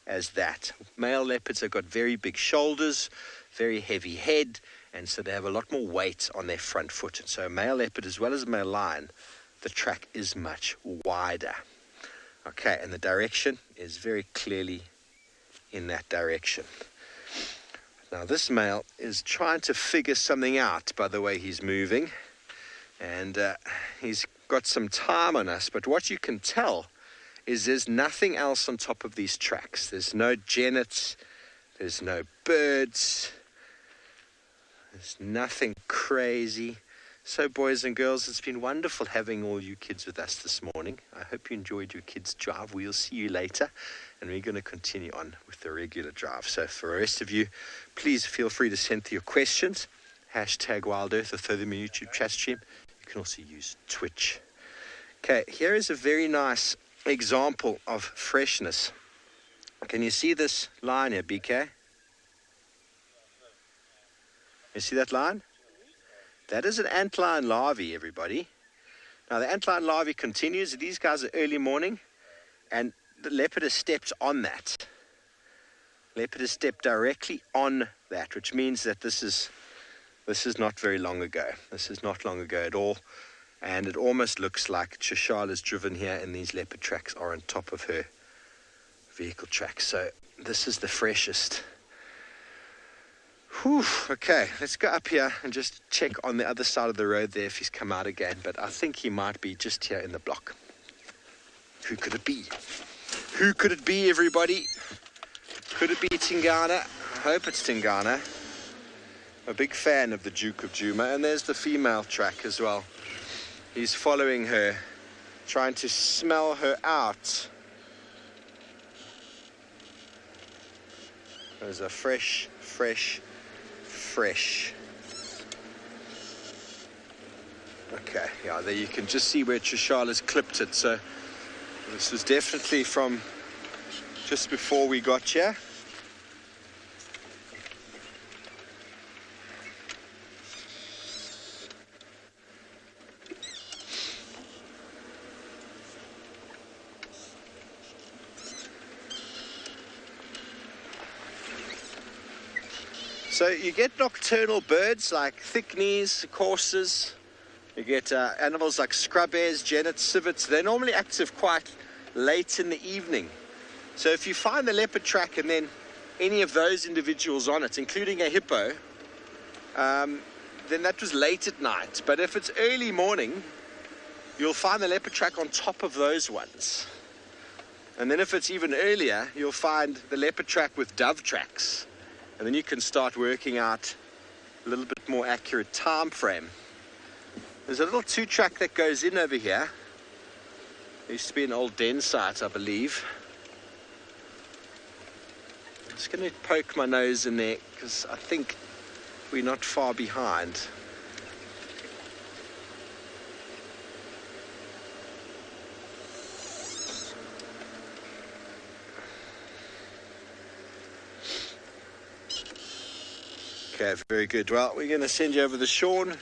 as that. Male leopards have got very big shoulders, very heavy head, and so they have a lot more weight on their front foot. And so a male leopard as well as a male lion, the track is much wider. Okay, and the direction is very clearly in that direction. Now this male is trying to figure something out by the way he's moving, and he's got some time on us, but what you can tell is there's nothing else on top of these tracks. There's no genets, there's no birds, there's nothing crazy. So boys and girls, it's been wonderful having all you kids with us this morning. I hope you enjoyed your kids' drive. We'll see you later, and we're going to continue on with the regular drive. So for the rest of you, please feel free to send through your questions. Hashtag WildEarth or throw them in YouTube chat stream. You can also use Twitch. Okay, here is a very nice example of freshness. Can you see this line here, BK? You see that line? That is an antlion larvae, everybody. Now, the antlion larvae continues. These guys are early morning, and the leopard has stepped on that. Leopard has stepped directly on that, which means that this is not very long ago. This is not long ago at all, and it almost looks like Tswalu's driven here, and these leopard tracks are on top of her vehicle tracks. So this is the freshest. Whew, okay, let's go up here and just check on the other side of the road there if he's come out again. But I think he might be just here in the block. Who could it be? Who could it be, everybody? Could it be Tingana? I hope it's Tingana. A big fan of the Duke of Djuma. And there's the female track as well. He's following her, trying to smell her out. There's a fresh. Okay, yeah, there you can just see where Tswalu's clipped it. So this was definitely from just before we got here. So you get nocturnal birds like thick-knees, coursers. You get animals like scrub hares, genets, civets. They're normally active quite late in the evening. So if you find the leopard track and then any of those individuals on it, including a hippo, then that was late at night. But if it's early morning, you'll find the leopard track on top of those ones. And then if it's even earlier, you'll find the leopard track with dove tracks. And then you can start working out a little bit more accurate time frame. There's a little 2-track that goes in over here. There used to be an old den site, I believe. I'm just going to poke my nose in there because I think we're not far behind. Okay, very good. Well, we're going to send you over to Sean,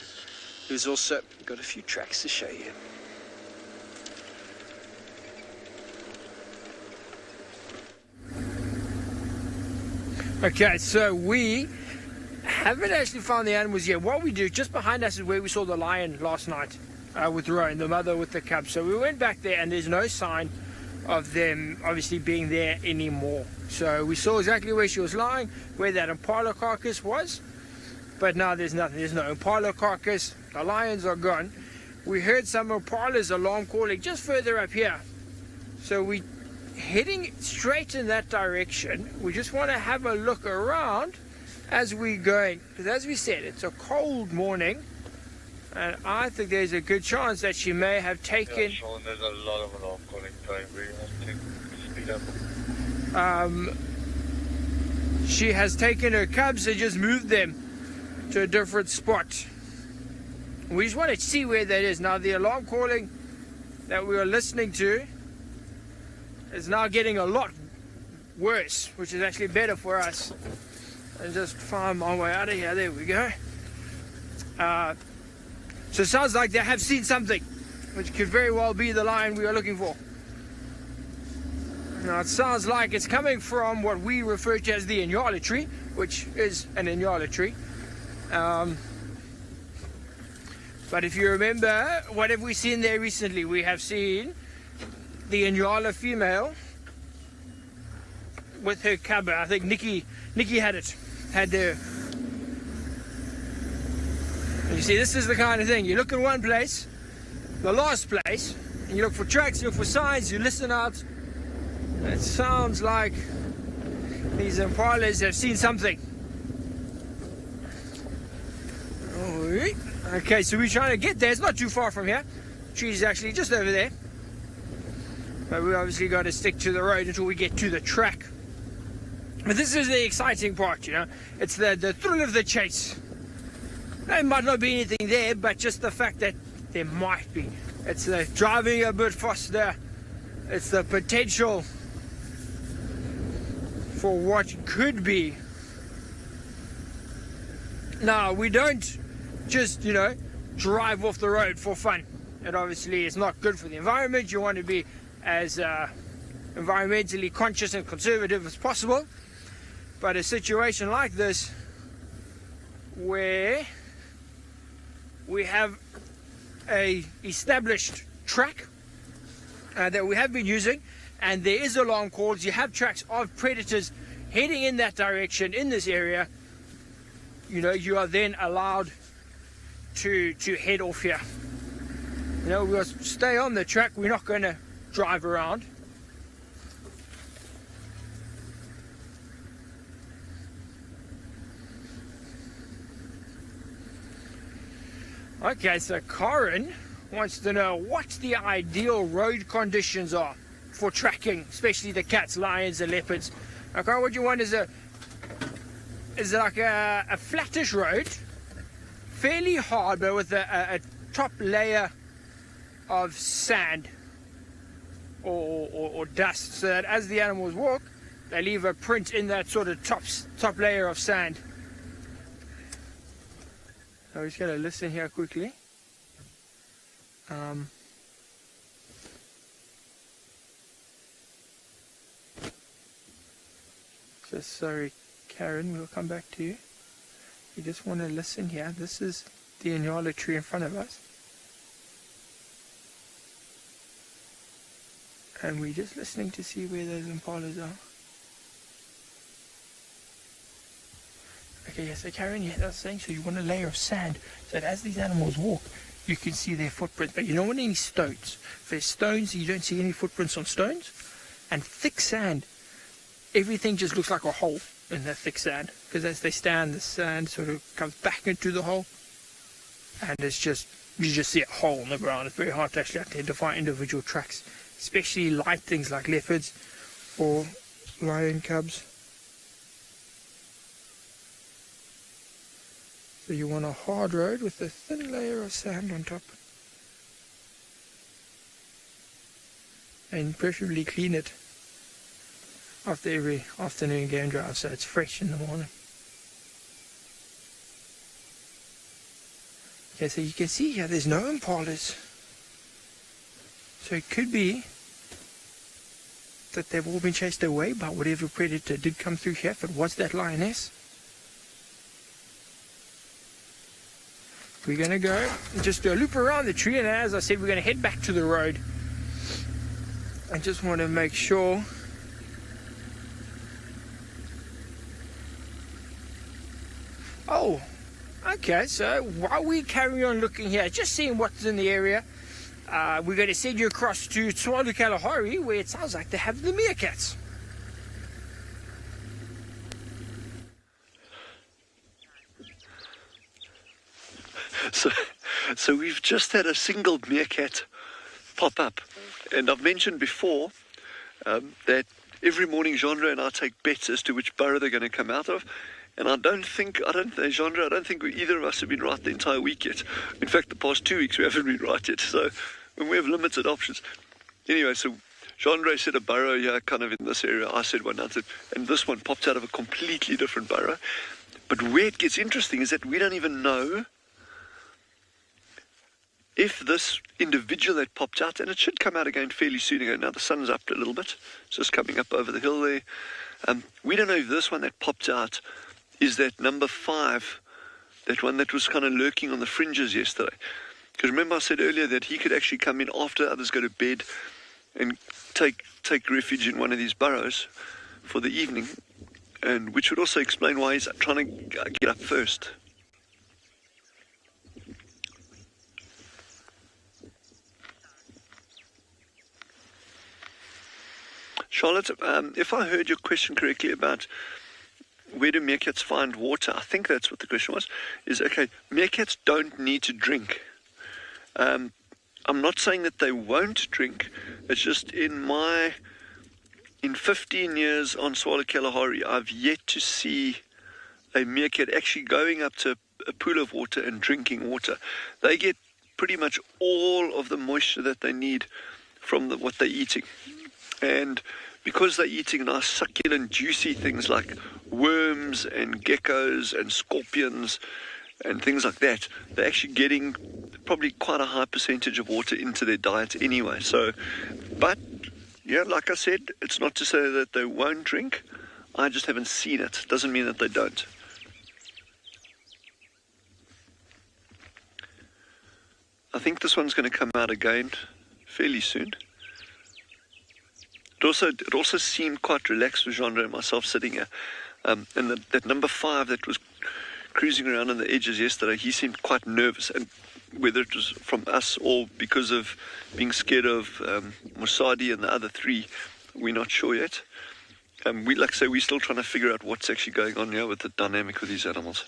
who's also got a few tracks to show you. Okay, so we haven't actually found the animals yet. What we do, just behind us is where we saw the lion last night with Rowan, the mother with the cubs. So we went back there and there's no sign of them obviously being there anymore. So we saw exactly where she was lying, where that impala carcass was. But now there's nothing. There's no impala carcass. The lions are gone. We heard some impala's alarm calling just further up here. So we heading straight in that direction. We just want to have a look around as we're going. Because as we said, it's a cold morning. And I think there's a good chance that she may have taken... Yeah, Sean, there's a lot of alarm calling time. We have to speed up. She has taken her cubs and just moved them to a different spot. We just want to see where that is. Now the alarm calling that we were listening to is now getting a lot worse, which is actually better for us. And just find my way out of here. There we go. So it sounds like they have seen something, which could very well be the lion we are looking for. Now it sounds like it's coming from what we refer to as the Ngala tree, which is an Ngala tree. But if you remember, what have we seen there recently? We have seen the Ngala female with her cub. I think Nikki had her. And you see, this is the kind of thing. You look in one place, the last place, You look for tracks, you look for signs, you listen out. It sounds like these impalas have seen something. Okay, so we're trying to get there. It's not too far from here. The tree's actually just over there. But we obviously got to stick to the road until we get to the track. But this is the exciting part, you know. It's the thrill of the chase. There might not be anything there, but just the fact that there might be. It's the driving a bit faster. It's the potential for what could be. Now, we don't just, you know, drive off the road for fun. It obviously is not good for the environment. You want to be as environmentally conscious and conservative as possible. But a situation like this, where we have a established track that we have been using, and there is alarm calls, you have tracks of predators heading in that direction in this area, you know, you are then allowed to head off here. You know, we'll stay on the track, we're not going to drive around. Okay, so Corin wants to know what the ideal road conditions are for tracking, especially the cats, lions, and leopards. Okay, what you want is like a flattish road, fairly hard, but with a top layer of sand or dust, so that as the animals walk, they leave a print in that sort of top layer of sand. So we're just going to listen here quickly. Just sorry, Karen, we'll come back to you. You just want to listen here. This is the Ngala tree in front of us. And we're just listening to see where those impalas are. Okay, yeah, so Karen, yeah, that's saying, so you want a layer of sand so that as these animals walk, you can see their footprints, but you don't want any stones. If there's stones, you don't see any footprints on stones. And thick sand, everything just looks like a hole in that thick sand, because as they stand, the sand sort of comes back into the hole, and it's just, you just see a hole in the ground. It's very hard to actually identify individual tracks, especially light things like leopards or lion cubs. So you want a hard road with a thin layer of sand on top. And preferably clean it after every afternoon game drive so it's fresh in the morning. Okay, so you can see here there's no impalas. So it could be that they've all been chased away by whatever predator did come through here, if it was that lioness. We're going to go and just do a loop around the tree, and as I said, we're going to head back to the road. I just want to make sure okay, so while we carry on looking here, just seeing what's in the area, we're going to send you across to Tswalu Kalahari, where it sounds like they have the meerkats. So we've just had a single meerkat pop up, and I've mentioned before that every morning Genre and I take bets as to which burrow they're going to come out of, and I don't think either of us have been right the entire week yet. In fact, the past 2 weeks we haven't been right yet, so we have limited options. Anyway, so Genre said a burrow here, kind of in this area. I said one, and this one popped out of a completely different burrow. But where it gets interesting is that we don't even know if this individual that popped out, and it should come out again fairly soon ago. Now the sun's up a little bit, it's just coming up over the hill there. We don't know if this one that popped out is that number 5, that one that was kind of lurking on the fringes yesterday. Because remember I said earlier that he could actually come in after others go to bed and take refuge in one of these burrows for the evening, and which would also explain why he's trying to get up first. Charlotte, if I heard your question correctly about where do meerkats find water, I think that's what the question was, is, okay, meerkats don't need to drink. I'm not saying that they won't drink, it's just in 15 years on Tswalu Kalahari, I've yet to see a meerkat actually going up to a pool of water and drinking water. They get pretty much all of the moisture that they need from what they're eating. And because they're eating nice succulent juicy things like worms and geckos and scorpions and things like that, they're actually getting probably quite a high percentage of water into their diet anyway. So, but yeah, like I said, it's not to say that they won't drink. I just haven't seen it. Doesn't mean that they don't. I think this one's going to come out again fairly soon. It also seemed quite relaxed with Jean and myself sitting here. And that number 5 that was cruising around on the edges yesterday, he seemed quite nervous. And whether it was from us or because of being scared of Musadi and the other 3, we're not sure yet. Like I say, we're still trying to figure out what's actually going on here with the dynamic with these animals.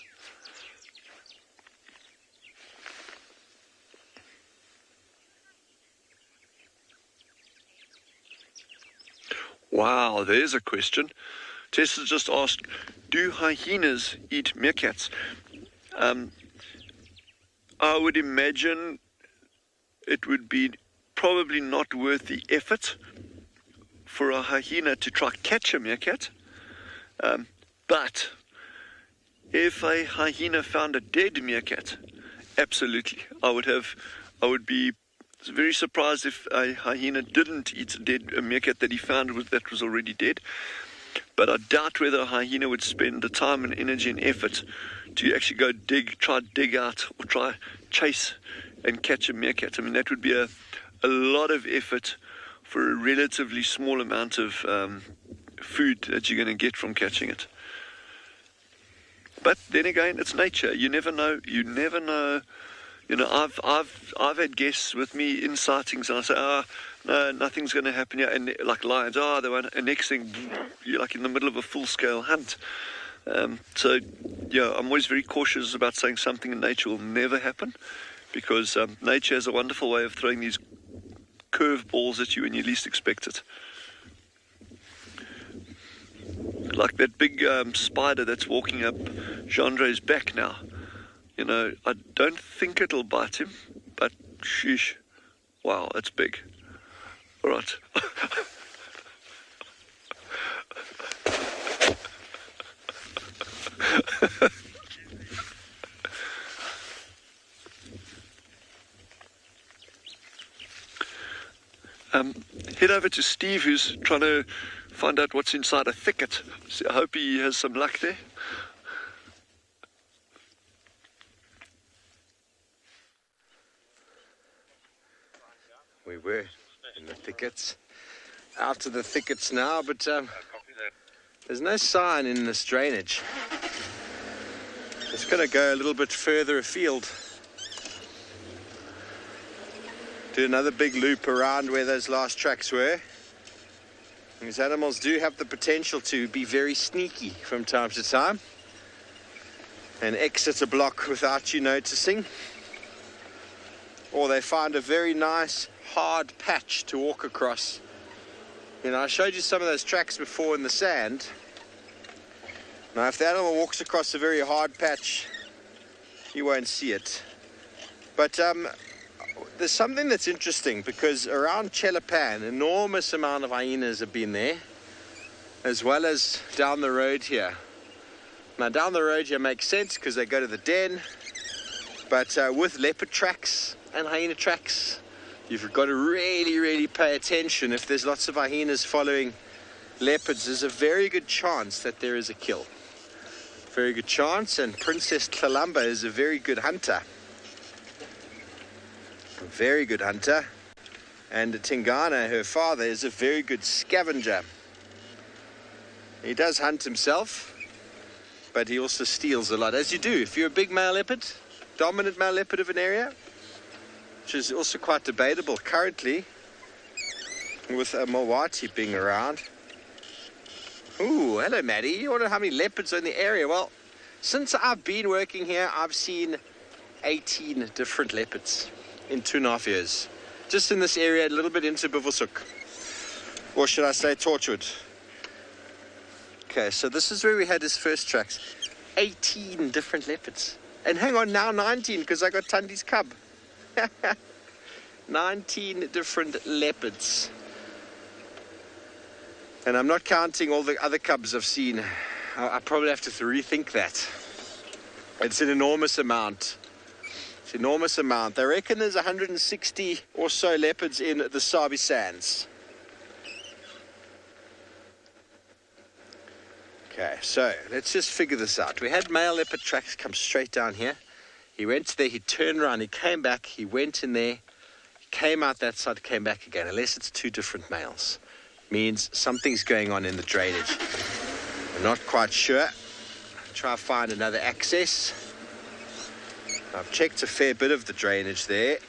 Wow, there's a question. Tess has just asked, do hyenas eat meerkats? I would imagine it would be probably not worth the effort for a hyena to try catch a meerkat. But if a hyena found a dead meerkat, absolutely. I would be very surprised if a hyena didn't eat a meerkat that he found that was already dead. But I doubt whether a hyena would spend the time and energy and effort to actually go try dig out or try chase and catch a meerkat. I mean, that would be a lot of effort for a relatively small amount of food that you're going to get from catching it. But then again, it's nature. You never know. You know, I've had guests with me in sightings, and I say, no, nothing's going to happen here. And like lions, they won't. And next thing, you're like in the middle of a full-scale hunt. So, yeah, I'm always very cautious about saying something in nature will never happen, because nature has a wonderful way of throwing these curveballs at you when you least expect it. Like that big spider that's walking up Gendre's back now. You know, I don't think it'll bite him, but sheesh, wow, it's big. All right. Head over to Steve, who's trying to find out what's inside a thicket. So I hope he has some luck there. We were in the thickets, out of the thickets now, but there's no sign in this drainage. It's going to go a little bit further afield. Do another big loop around where those last tracks were. These animals do have the potential to be very sneaky from time to time and exit a block without you noticing. Or they find a very nice hard patch to walk across. You know, I showed you some of those tracks before in the sand. Now, if the animal walks across a very hard patch, you won't see it. But there's something that's interesting, because around Chelapan, an enormous amount of hyenas have been there, as well as down the road here. Now, down the road here makes sense because they go to the den, but with leopard tracks and hyena tracks, you've got to really, really pay attention. If there's lots of hyenas following leopards, there's a very good chance that there is a kill. Very good chance, and Princess Tlalamba is a very good hunter. A very good hunter. And Tingana, her father, is a very good scavenger. He does hunt himself, but he also steals a lot, as you do. If you're a big male leopard, dominant male leopard of an area, which is also quite debatable currently with a Mawati being around. Ooh, hello, Maddie. You wonder how many leopards are in the area? Well, since I've been working here, I've seen 18 different leopards in 2.5 years. Just in this area, a little bit into Buffelshoek. Or should I say Torchwood? Okay, so this is where we had his first tracks. 18 different leopards. And hang on, now 19, because I got Tundi's cub. 19 different leopards. And I'm not counting all the other cubs I've seen. I probably have to rethink that. It's an enormous amount. It's an enormous amount. They reckon there's 160 or so leopards in the Sabi sands. Okay, so let's just figure this out. We had male leopard tracks come straight down here. He went there, he turned around, he came back, he went in there, he came out that side, came back again. Unless it's two different males, means something's going on in the drainage. I'm not quite sure. Try to find another access. I've checked a fair bit of the drainage there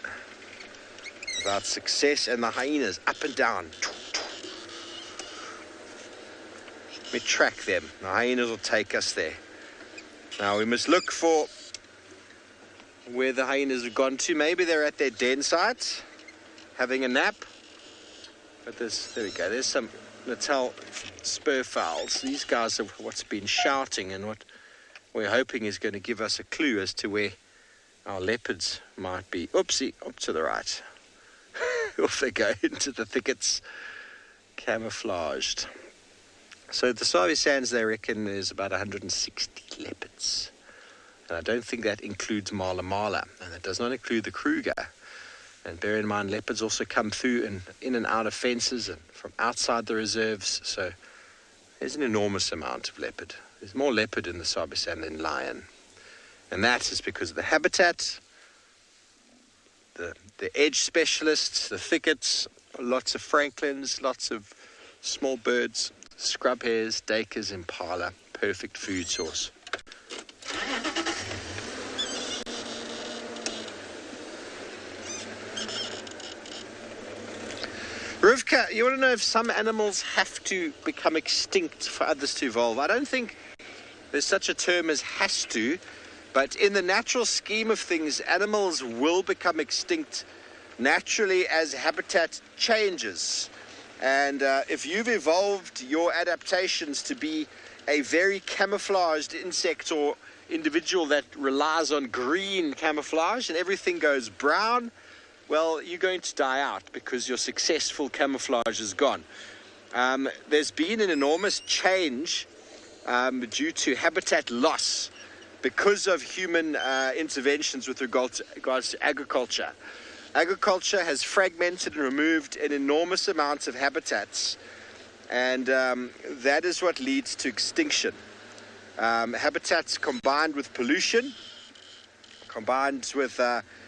without success, and the hyenas up and down. Let me track them. The hyenas will take us there. Now we must look for where the hyenas have gone to. Maybe they're at their den site having a nap. But there we go. There's some Natal spur fowls. These guys are what's been shouting, and what we're hoping is going to give us a clue as to where our leopards might be. Oopsie, up to the right. Off they go into the thickets, camouflaged. So the Sabi sands, they reckon, there's about 160 leopards. And I don't think that includes Mala Mala, and that does not include the Kruger. And bear in mind, leopards also come through and in and out of fences and from outside the reserves. So there's an enormous amount of leopard. There's more leopard in the Sabi sand than lion. And that is because of the habitat, the edge specialists, the thickets, lots of franklins, lots of small birds, scrub hares, duikers, impala, perfect food source. Rivka, you want to know if some animals have to become extinct for others to evolve? I don't think there's such a term as has to, but in the natural scheme of things, animals will become extinct naturally as habitat changes. And if you've evolved your adaptations to be a very camouflaged insect or individual that relies on green camouflage and everything goes brown, well, you're going to die out because your successful camouflage is gone. There's been an enormous change due to habitat loss because of human interventions with regards to agriculture. Agriculture has fragmented and removed an enormous amount of habitats, and that is what leads to extinction. Habitats combined with pollution, combined with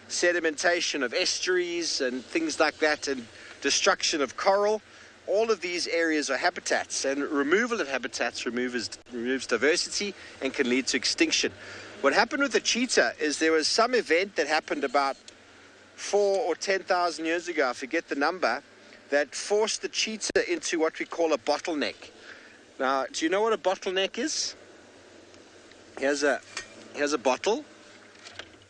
sedimentation of estuaries and things like that, and destruction of coral. All of these areas are habitats, and removal of habitats removes diversity and can lead to extinction. What happened with the cheetah is there was some event that happened about 4,000 or 10,000 years ago, I forget the number, that forced the cheetah into what we call a bottleneck. Now, do you know what a bottleneck is? Here's a bottle.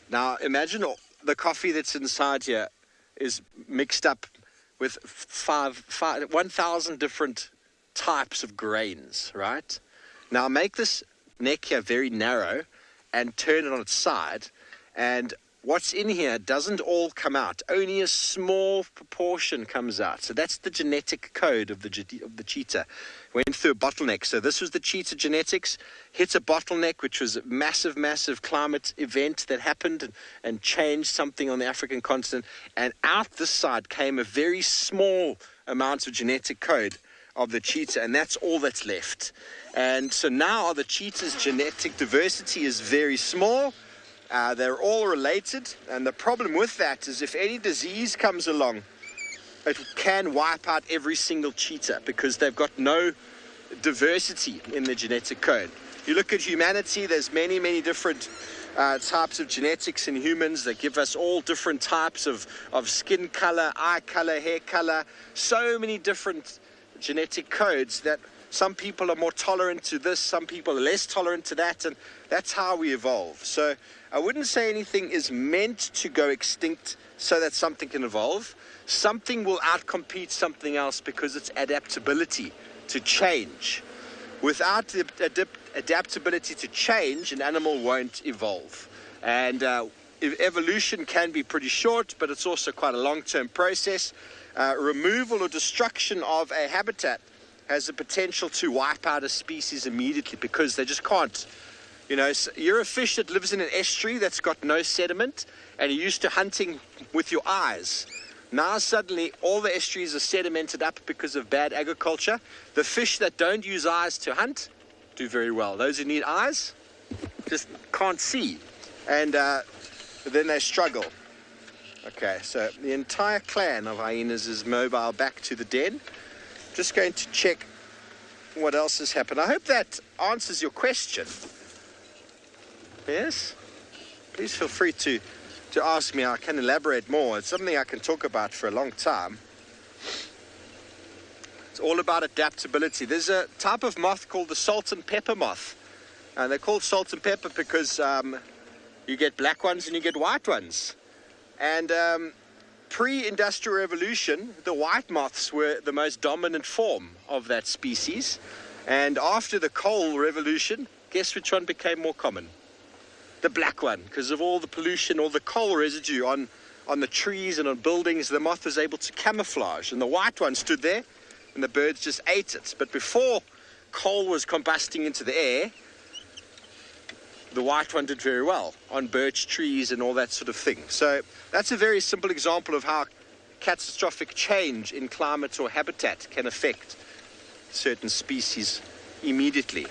Now, imagine the coffee that's inside here is mixed up with 1,000 different types of grains, right? Now make this neck here very narrow and turn it on its side, and what's in here doesn't all come out. Only a small proportion comes out. So that's the genetic code of the cheetah. Went through a bottleneck. So this was the cheetah genetics, hit a bottleneck, which was a massive, massive climate event that happened and changed something on the African continent. And out this side came a very small amount of genetic code of the cheetah, and that's all that's left. And so now the cheetah's genetic diversity is very small. They're all related, and the problem with that is if any disease comes along, it can wipe out every single cheetah because they've got no diversity in the genetic code. You look at humanity, there's many, many different types of genetics in humans that give us all different types of skin color, eye color, hair color, so many different genetic codes that Some people are more tolerant to this, some people are less tolerant to that, and that's how we evolve. So I wouldn't say anything is meant to go extinct so that something can evolve. Something will outcompete something else because it's adaptability to change. Without the adaptability to change, an animal won't evolve. And evolution can be pretty short, but it's also quite a long-term process. Removal or destruction of a habitat has the potential to wipe out a species immediately because they just can't. You know, so you're a fish that lives in an estuary that's got no sediment, and you're used to hunting with your eyes. Now suddenly all the estuaries are sedimented up because of bad agriculture. The fish that don't use eyes to hunt do very well. Those who need eyes just can't see, and then they struggle. Okay, so the entire clan of hyenas is mobile back to the den. Just going to check what else has happened. I hope that answers your question. Yes? Please feel free to ask me. I can elaborate more. It's something I can talk about for a long time. It's all about adaptability. There's a type of moth called the salt and pepper moth. And they're called salt and pepper because you get black ones and you get white ones. And pre-industrial revolution, the white moths were the most dominant form of that species. And after the coal revolution, guess which one became more common? The black one, because of all the pollution, all the coal residue on the trees and on buildings. The moth was able to camouflage, and the white one stood there and the birds just ate it. But before coal was combusting into the air, the white one did very well on birch trees and all that sort of thing. So that's a very simple example of how catastrophic change in climate or habitat can affect certain species immediately.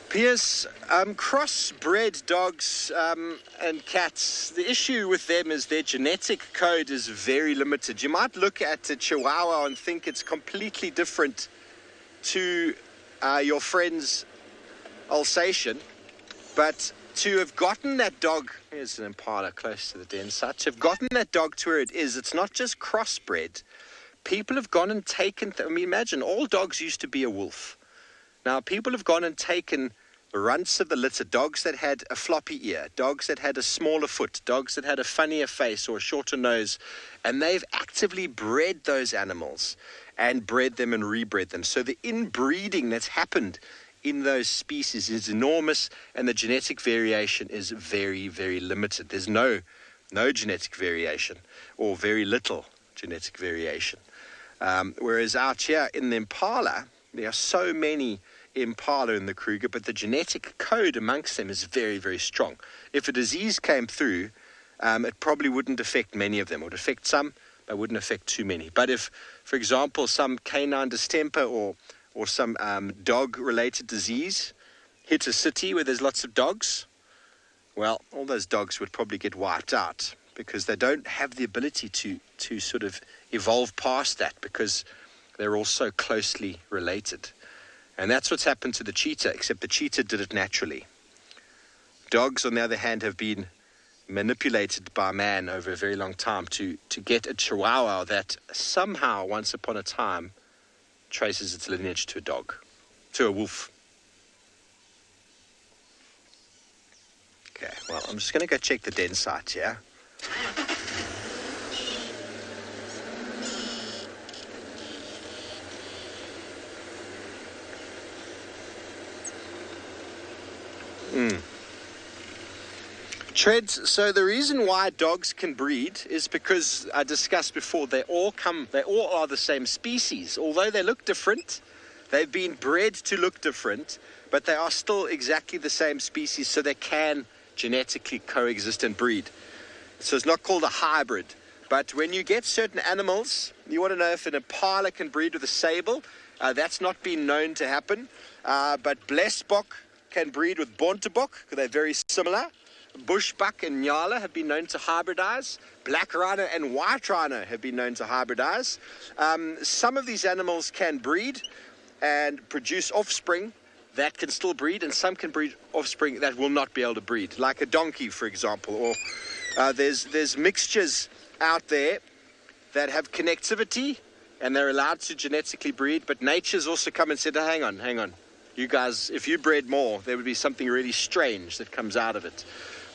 Piers, crossbred dogs and cats, the issue with them is their genetic code is very limited. You might look at a Chihuahua and think it's completely different to your friend's Alsatian, but to have gotten that dog, here's an impala close to the den site, to have gotten that dog to where it is, it's not just crossbred. People have gone and taken, imagine, all dogs used to be a wolf. Now, people have gone and taken runts of the litter, dogs that had a floppy ear, dogs that had a smaller foot, dogs that had a funnier face or a shorter nose, and they've actively bred those animals and bred them and rebred them. So the inbreeding that's happened in those species is enormous, and the genetic variation is very, very limited. There's no genetic variation, or very little genetic variation. Whereas out here in the impala, there are so many impala in the Kruger, but the genetic code amongst them is very, very strong. If a disease came through, it probably wouldn't affect many of them. It would affect some, but wouldn't affect too many. But if, for example, some canine distemper or some dog-related disease hit a city where there's lots of dogs, well, all those dogs would probably get wiped out because they don't have the ability to sort of evolve past that because they're all so closely related. And that's what's happened to the cheetah, except the cheetah did it naturally. Dogs, on the other hand, have been manipulated by man over a very long time to get a Chihuahua that somehow, once upon a time, traces its lineage to a dog, to a wolf. Okay, well, I'm just going to go check the den site, yeah? Treads, so the reason why dogs can breed is because I discussed before, they all are the same species. Although they look different, they've been bred to look different, but they are still exactly the same species, so they can genetically coexist and breed. So it's not called a hybrid. But when you get certain animals, you want to know if an impala can breed with a sable. That's not been known to happen. But blesbok can breed with bontebok, because they're very similar. Bushbuck and Ngala have been known to hybridize. Black rhino and white rhino have been known to hybridize. Some of these animals can breed and produce offspring, that can still breed, and some can breed offspring that will not be able to breed, like a donkey, for example. Or there's mixtures out there that have connectivity, and they're allowed to genetically breed, but nature's also come and said, oh, hang on. You guys, if you bred more, there would be something really strange that comes out of it.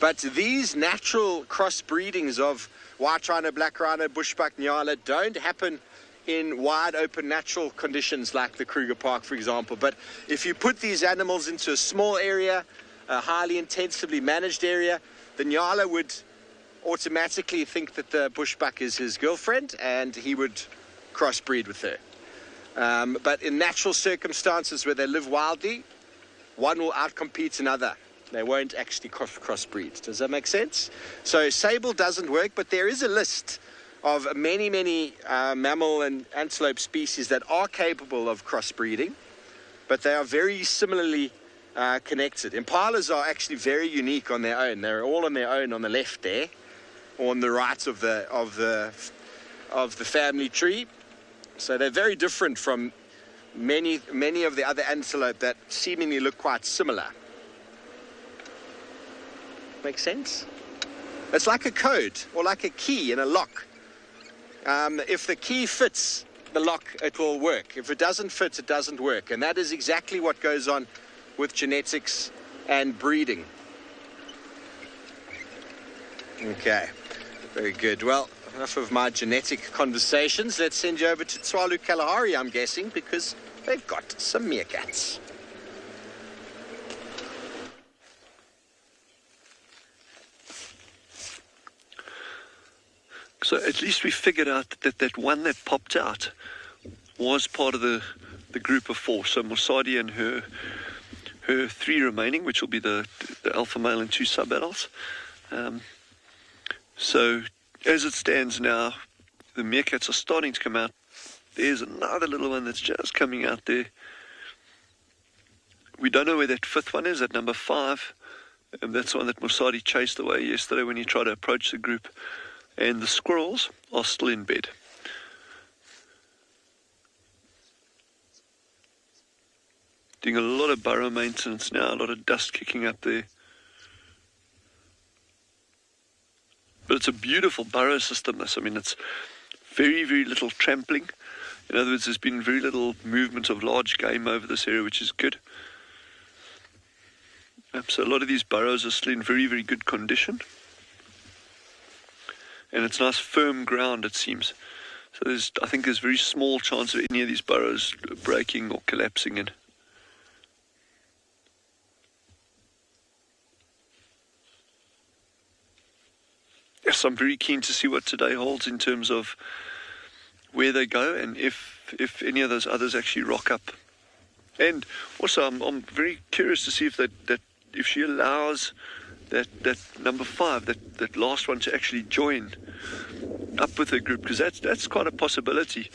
But these natural crossbreedings of white rhino, black rhino, bushbuck, nyala don't happen in wide open natural conditions like the Kruger Park, for example. But if you put these animals into a small area, a highly intensively managed area, the nyala would automatically think that the bushbuck is his girlfriend, and he would crossbreed with her. But in natural circumstances where they live wildly, one will outcompete another. They won't actually crossbreed. Does that make sense? So sable doesn't work, but there is a list of many mammal and antelope species that are capable of crossbreeding, but they are very similarly connected. Impalas are actually very unique on their own. They're all on their own on the left there, or on the right of the family tree. So they're very different from many of the other antelope that seemingly look quite similar. Make sense? It's like a code or like a key in a lock. If the key fits the lock, it will work. If it doesn't fit, it doesn't work. And that is exactly what goes on with genetics and breeding. Okay, very good. Well, enough of my genetic conversations. Let's send you over to Tswalu Kalahari, I'm guessing, because they've got some meerkats. So at least we figured out that one that popped out was part of the group of 4. So Mosadi and her 3 remaining, which will be the alpha male and 2 sub-adults. So as it stands now, the meerkats are starting to come out. There's another little one that's just coming out there. We don't know where that 5th one is, at number 5. And that's the one that Mosadi chased away yesterday when he tried to approach the group. And the squirrels are still in bed. Doing a lot of burrow maintenance now, a lot of dust kicking up there. But it's a beautiful burrow system, this. I mean, it's very little trampling. In other words, there's been very little movement of large game over this area, which is good. So a lot of these burrows are still in very good condition. And it's nice firm ground, it seems. So I think there's very small chance of any of these burrows breaking or collapsing in. Yes, I'm very keen to see what today holds in terms of where they go and if any of those others actually rock up. And also, I'm very curious to see if she allows that number 5, that last one, to actually join up with her group, because that's quite a possibility.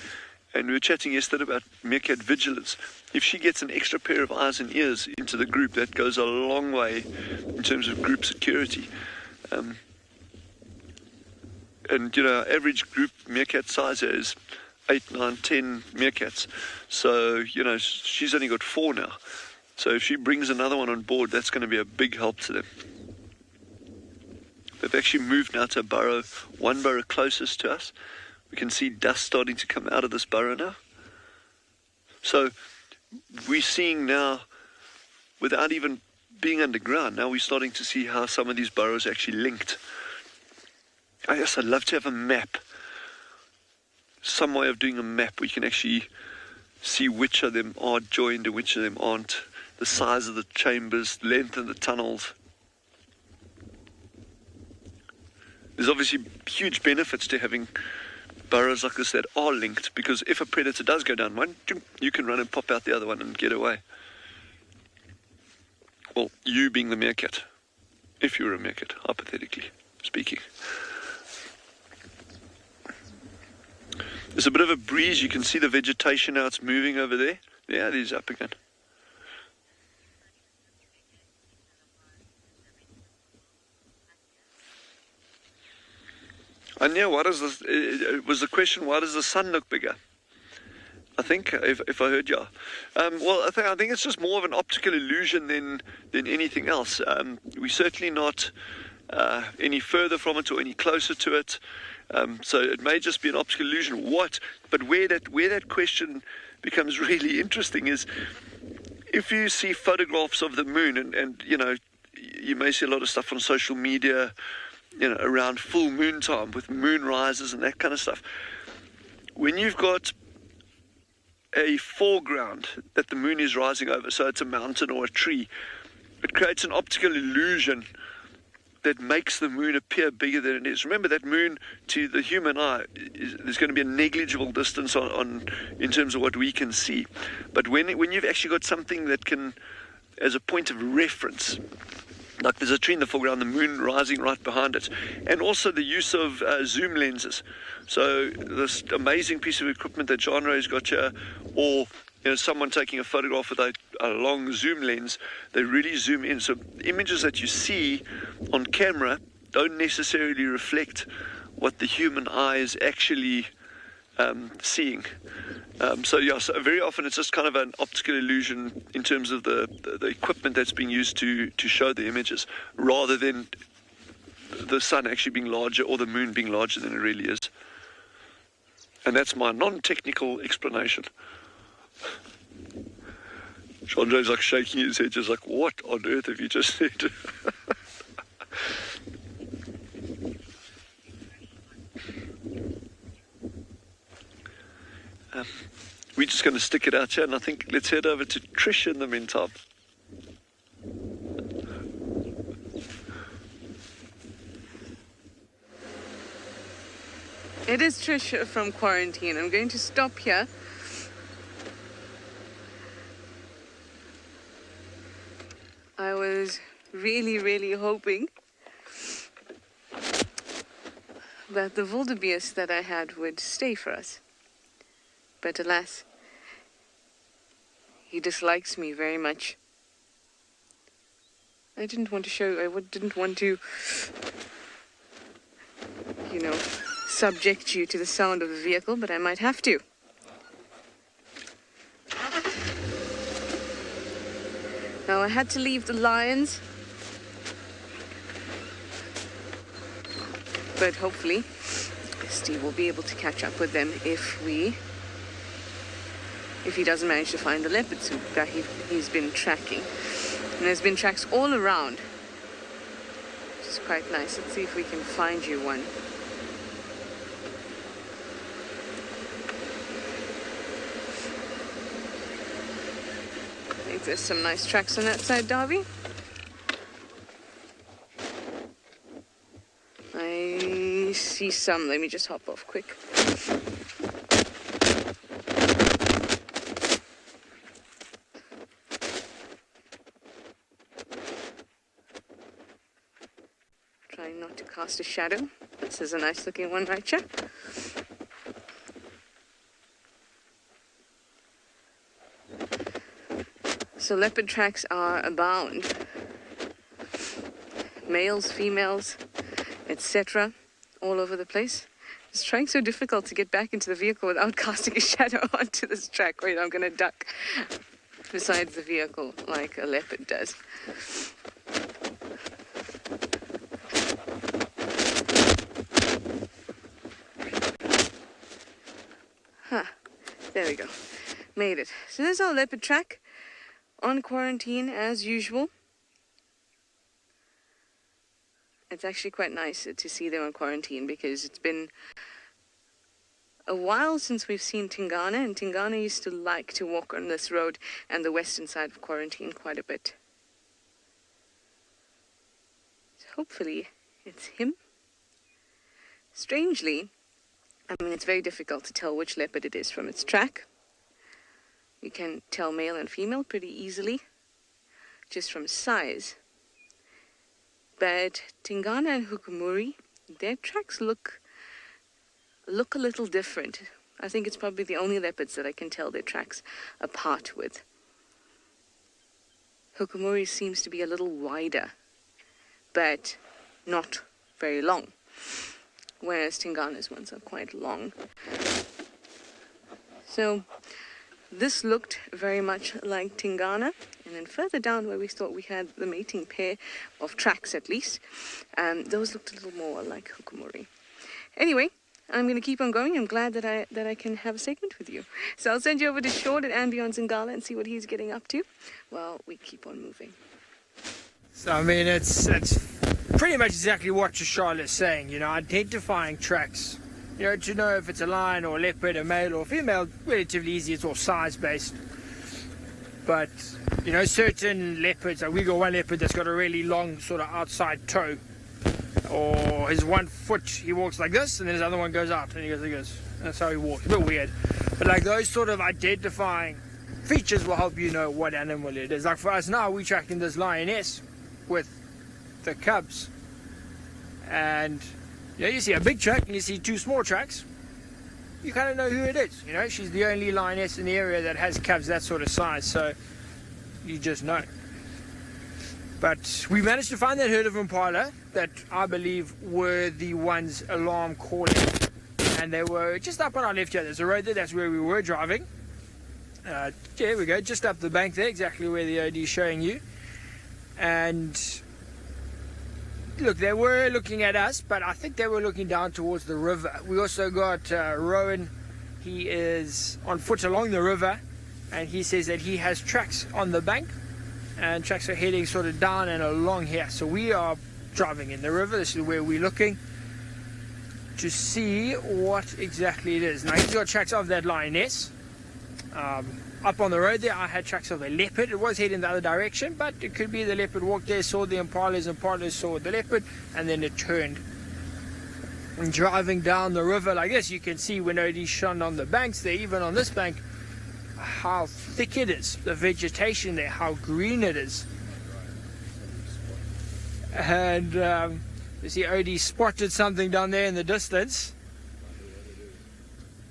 And we were chatting yesterday about meerkat vigilance. If she gets an extra pair of eyes and ears into the group, that goes a long way in terms of group security. And average group meerkat size is 8, 9, 10 meerkats. So she's only got 4 now. So if she brings another one on board, that's going to be a big help to them. They've actually moved now to a burrow, one burrow closest to us. We can see dust starting to come out of this burrow now. So we're seeing now, without even being underground, now we're starting to see how some of these burrows are actually linked. I'd love to have a map, some way of doing a map where you can actually see which of them are joined and which of them aren't, the size of the chambers, length of the tunnels. There's obviously huge benefits to having burrows like this that are linked, because if a predator does go down one, you can run and pop out the other one and get away. Well, you being the meerkat, if you're a meerkat, hypothetically speaking. There's a bit of a breeze. You can see the vegetation now. It's moving over there. Yeah, it is up again. And yeah, was the question, why does the sun look bigger? I think, if I heard you. Well, I think it's just more of an optical illusion than anything else. We're certainly not any further from it or any closer to it. So it may just be an optical illusion. But where that question becomes really interesting is if you see photographs of the moon, and you know, you may see a lot of stuff on social media, you know, around full moon time with moon rises and that kind of stuff. When you've got a foreground that the moon is rising over, so it's a mountain or a tree, it creates an optical illusion that makes the moon appear bigger than it is. Remember, that moon to the human eye, there's going to be a negligible distance on in terms of what we can see. But when you've actually got something that can, as a point of reference, like there's a tree in the foreground, the moon rising right behind it, and also the use of zoom lenses. So this amazing piece of equipment that Genre has got here, or you know, someone taking a photograph with a long zoom lens, they really zoom in. So images that you see on camera don't necessarily reflect what the human eye is actually seeing. So very often it's just kind of an optical illusion in terms of the equipment that's being used to show the images, rather than the sun actually being larger or the moon being larger than it really is. And that's my non-technical explanation. Chandre's like shaking his head, just like, what on earth have you just said? We're just going to stick it out here, and I think let's head over to Trish in the meantime. It is Trish from quarantine. I'm going to stop here. I was really hoping that the wildebeest that I had would stay for us. But alas, he dislikes me very much. I didn't want to, you know, subject you to the sound of the vehicle, but I might have to. Now I had to leave the lions, but hopefully Steve will be able to catch up with them if he doesn't manage to find the leopards that he's been tracking. And there's been tracks all around, which is quite nice. Let's see if we can find you one. I think there's some nice tracks on that side, Darby. I see some. Let me just hop off quick. Trying not to cast a shadow. This is a nice looking one right here. So leopard tracks are abound. Males, females, etc. all over the place. It's trying so difficult to get back into the vehicle without casting a shadow onto this track. Wait, I'm going to duck besides the vehicle like a leopard does. There we go. Made it. So there's our leopard track on quarantine as usual. It's actually quite nice to see them on quarantine because it's been a while since we've seen Tingana, and Tingana used to like to walk on this road and the western side of quarantine quite a bit. So hopefully it's him. Strangely, I mean, it's very difficult to tell which leopard it is from its track. You can tell male and female pretty easily, just from size. But Tingana and Hukumuri, their tracks look a little different. I think it's probably the only leopards that I can tell their tracks apart with. Hukumuri seems to be a little wider, but not very long, whereas Tingana's ones are quite long. So this looked very much like Tingana. And then further down where we thought we had the mating pair of tracks at least, those looked a little more like Hukumuri. Anyway, I'm going to keep on going. I'm glad that I can have a segment with you. So I'll send you over to Short at andBeyond Ngala and see what he's getting up to while we keep on moving. So, I mean, it's pretty much exactly what Charlotte is saying, you know, identifying tracks. You know, to know if it's a lion or a leopard, a male or female, relatively easy. It's all size-based. But, you know, certain leopards, like we got one leopard that's got a really long sort of outside toe. Or his one foot, he walks like this, and then his other one goes out, and he goes like this. That's how he walks. A bit weird. But like those sort of identifying features will help you know what animal it is. Like for us now, we're tracking this lioness with the cubs. And you know, you see a big track and you see two small tracks. You kind of know who it is. You know, she's the only lioness in the area that has cubs that sort of size. So you just know. But we managed to find that herd of impala that I believe were the ones alarm calling. And they were just up on our left here. There's a road there, that's where we were driving. There we go, just up the bank there, exactly where the OD is showing you. And look, they were looking at us, but I think they were looking down towards the river. We also got Rowan. He is on foot along the river, and he says that he has tracks on the bank. And tracks are heading sort of down and along here. So we are driving in the river. This is where we're looking to see what exactly it is. Now he's got tracks of that lioness. Up on the road there I had tracks of a leopard. It was heading the other direction, but it could be the leopard walked there, saw the impalas, impalas saw the leopard, and then it turned. And driving down the river like this, you can see when OD shone on the banks there, even on this bank, how thick it is, the vegetation there, how green it is. And you see OD spotted something down there in the distance.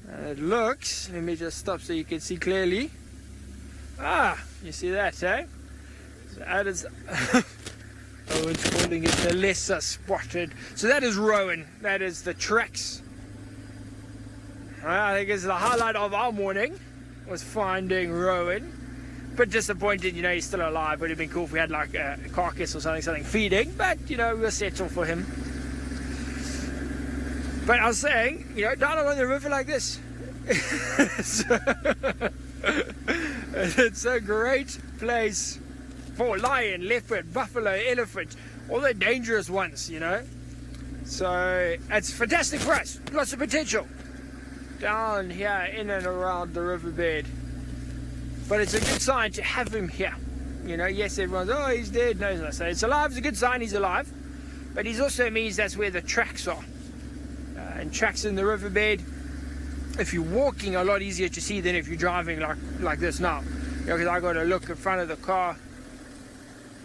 And it looks, let me just stop so you can see clearly. Ah, you see that, eh? So that is, oh, it's calling it the lesser spotted. So that is Rowan, that is the tracks. I think it's the highlight of our morning, was finding Rowan. But disappointed, you know, he's still alive. Would have been cool if we had like a carcass or something feeding, but you know, we'll settle for him. But I was saying, you know, down along the river like this, it's a great place for lion, leopard, buffalo, elephant, all the dangerous ones, you know. So it's fantastic for us, lots of potential down here in and around the riverbed. But it's a good sign to have him here. You know, yes, everyone's, oh, he's dead. No, he's not. So it's alive. It's a good sign he's alive. But it also means that's where the tracks are. And tracks in the riverbed, if you're walking, a lot easier to see than if you're driving like this now. You know, because I got to look in front of the car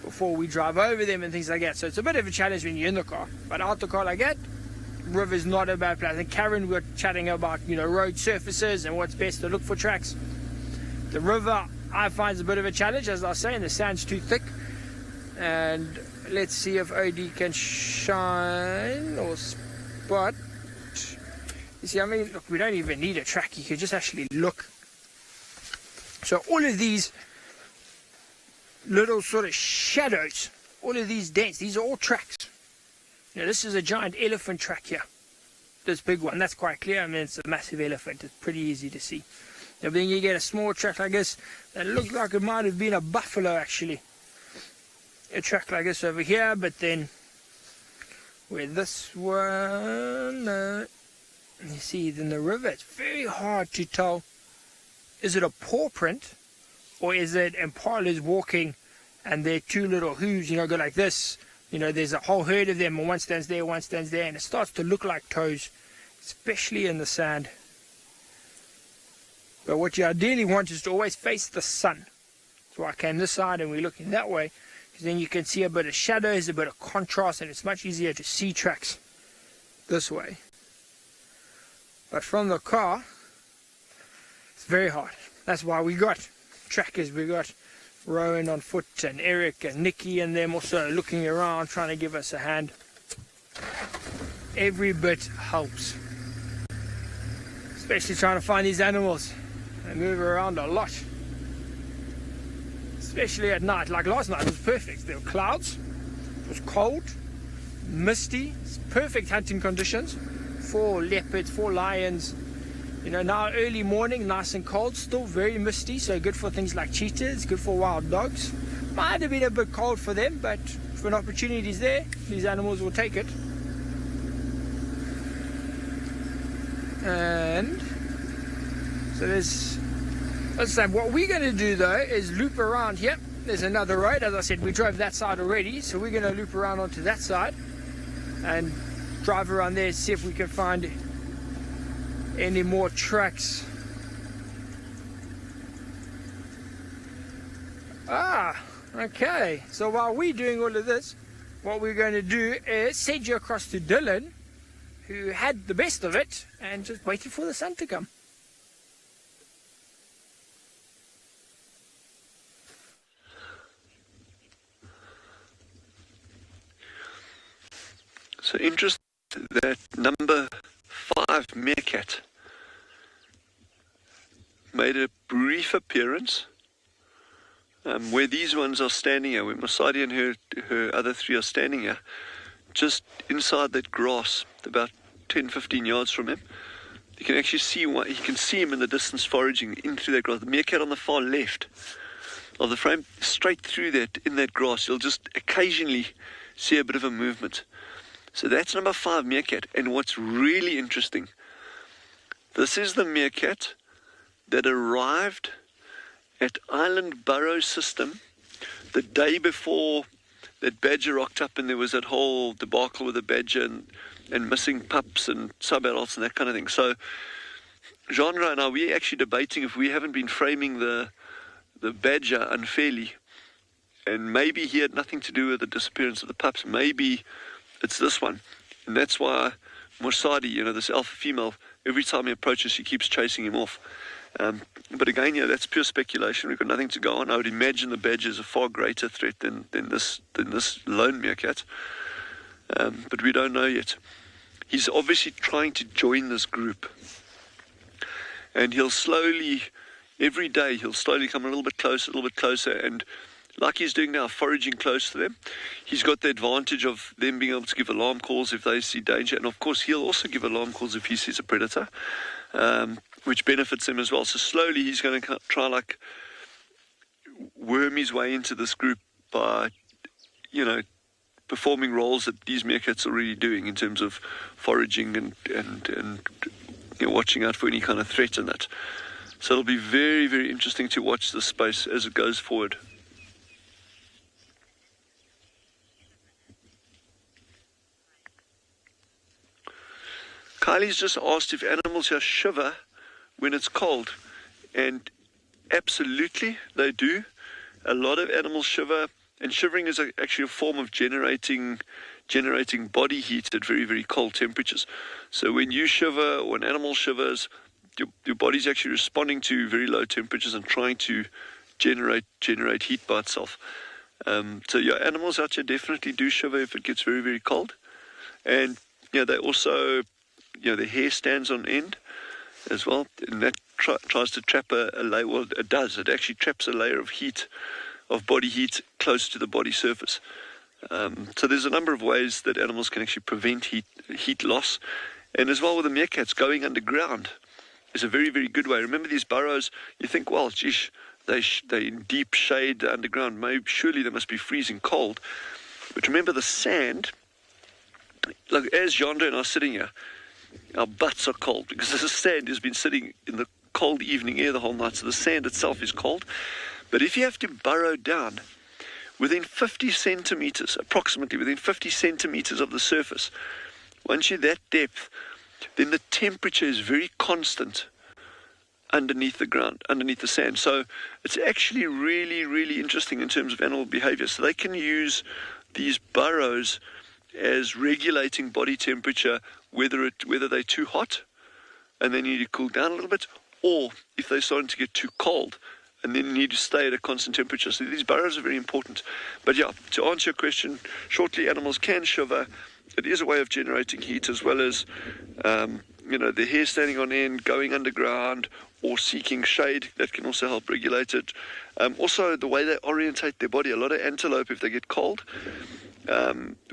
before we drive over them and things like that. So it's a bit of a challenge when you're in the car. But out the car like that, river's not a bad place. I think Karen, we were chatting about, you know, road surfaces and what's best to look for tracks. The river, I find, is a bit of a challenge, as I was saying. The sand's too thick. And let's see if OD can shine or spot. You see, I mean, look, we don't even need a track. You can just actually look. So all of these little sort of shadows, all of these dents, these are all tracks. You know, this is a giant elephant track here. This big one, that's quite clear. I mean, it's a massive elephant. It's pretty easy to see. But then you get a small track like this that looks like it might have been a buffalo, actually. A track like this over here, but then where this one, you see, in the river, it's very hard to tell. Is it a paw print, or is it impalas walking and their two little hooves, you know, go like this? You know, there's a whole herd of them, and one stands there, one stands there, and it starts to look like toes, especially in the sand. But what you ideally want is to always face the sun. So I came this side and we're looking that way, because then you can see a bit of shadows, a bit of contrast, and it's much easier to see tracks this way. But from the car, it's very hard. That's why we got trackers. We got Rowan on foot and Eric and Nikki and them also looking around, trying to give us a hand. Every bit helps, especially trying to find these animals. They move around a lot. Especially at night. Like last night, it was perfect. There were clouds. It was cold, misty. It's perfect hunting conditions for leopards, for lions. You know, now early morning, nice and cold, still very misty, so good for things like cheetahs, good for wild dogs. Might have been a bit cold for them, but if an opportunity is there, these animals will take it. And so what we're going to do though is loop around here. There's another road. As I said, we drove that side already, so we're going to loop around onto that side and drive around there, see if we can find any more tracks. Okay, so while we're doing all of this, what we're going to do is send you across to Dylan, who had the best of it and just waited for the sun to come. So interesting that number 5 Meerkat made a brief appearance where these ones are standing here, where Masadi and her other 3 are standing here, just inside that grass, about 10-15 yards from him. You can actually see he can see him in the distance foraging in through that grass. The Meerkat on the far left of the frame, straight through that, in that grass, you'll just occasionally see a bit of a movement. So that's number 5 Meerkat. And what's really interesting, this is the Meerkat that arrived at Island Burrow System the day before that badger rocked up, and there was that whole debacle with the badger and missing pups and sub-adults and that kind of thing. So Genre and I, we're actually debating if we haven't been framing the badger unfairly, and maybe he had nothing to do with the disappearance of the pups. Maybe it's this one, and that's why Morsadi, you know, this alpha female, every time he approaches, she keeps chasing him off. But again, yeah, that's pure speculation. We've got nothing to go on. I would imagine the badger is a far greater threat than this lone meerkat, but we don't know yet. He's obviously trying to join this group, and he'll slowly, every day, he'll slowly come a little bit closer, and like he's doing now, foraging close to them. He's got the advantage of them being able to give alarm calls if they see danger, and of course he'll also give alarm calls if he sees a predator, which benefits him as well. So slowly he's going to try like worm his way into this group by, you know, performing roles that these meerkats are already doing in terms of foraging and you know, watching out for any kind of threat in that. So it'll be very, very interesting to watch this space as it goes forward. Kylie's just asked if animals here shiver when it's cold, and absolutely they do. A lot of animals shiver, and shivering is actually a form of generating body heat at very, very cold temperatures. So when you shiver or an animal shivers, your body's actually responding to very low temperatures and trying to generate heat by itself. So yeah, animals out here definitely do shiver if it gets very, very cold. And yeah, they also, you know, their hair stands on end as well, and that tries to trap a layer. Well, it does. It actually traps a layer of heat, of body heat, close to the body surface. So there's a number of ways that animals can actually prevent heat loss, and as well with the meerkats, going underground is a very, very good way. Remember these burrows? You think, well, geez, they in deep shade underground. Surely they must be freezing cold. But remember the sand. Like as Yonder and I are sitting here, our butts are cold because the sand has been sitting in the cold evening air the whole night, so the sand itself is cold. But if you have to burrow down within 50 centimeters, approximately within 50 centimeters of the surface, once you're that depth, then the temperature is very constant underneath the ground, underneath the sand. So it's actually really, really interesting in terms of animal behavior. So they can use these burrows as regulating body temperature, whether they're too hot and they need to cool down a little bit, or if they're starting to get too cold and then need to stay at a constant temperature. So these burrows are very important. But yeah, to answer your question shortly, animals can shiver it is a way of generating heat, as well as the hair standing on end, going underground, or seeking shade. That can also help regulate it. Also, the way they orientate their body. A lot of antelope, if they get cold,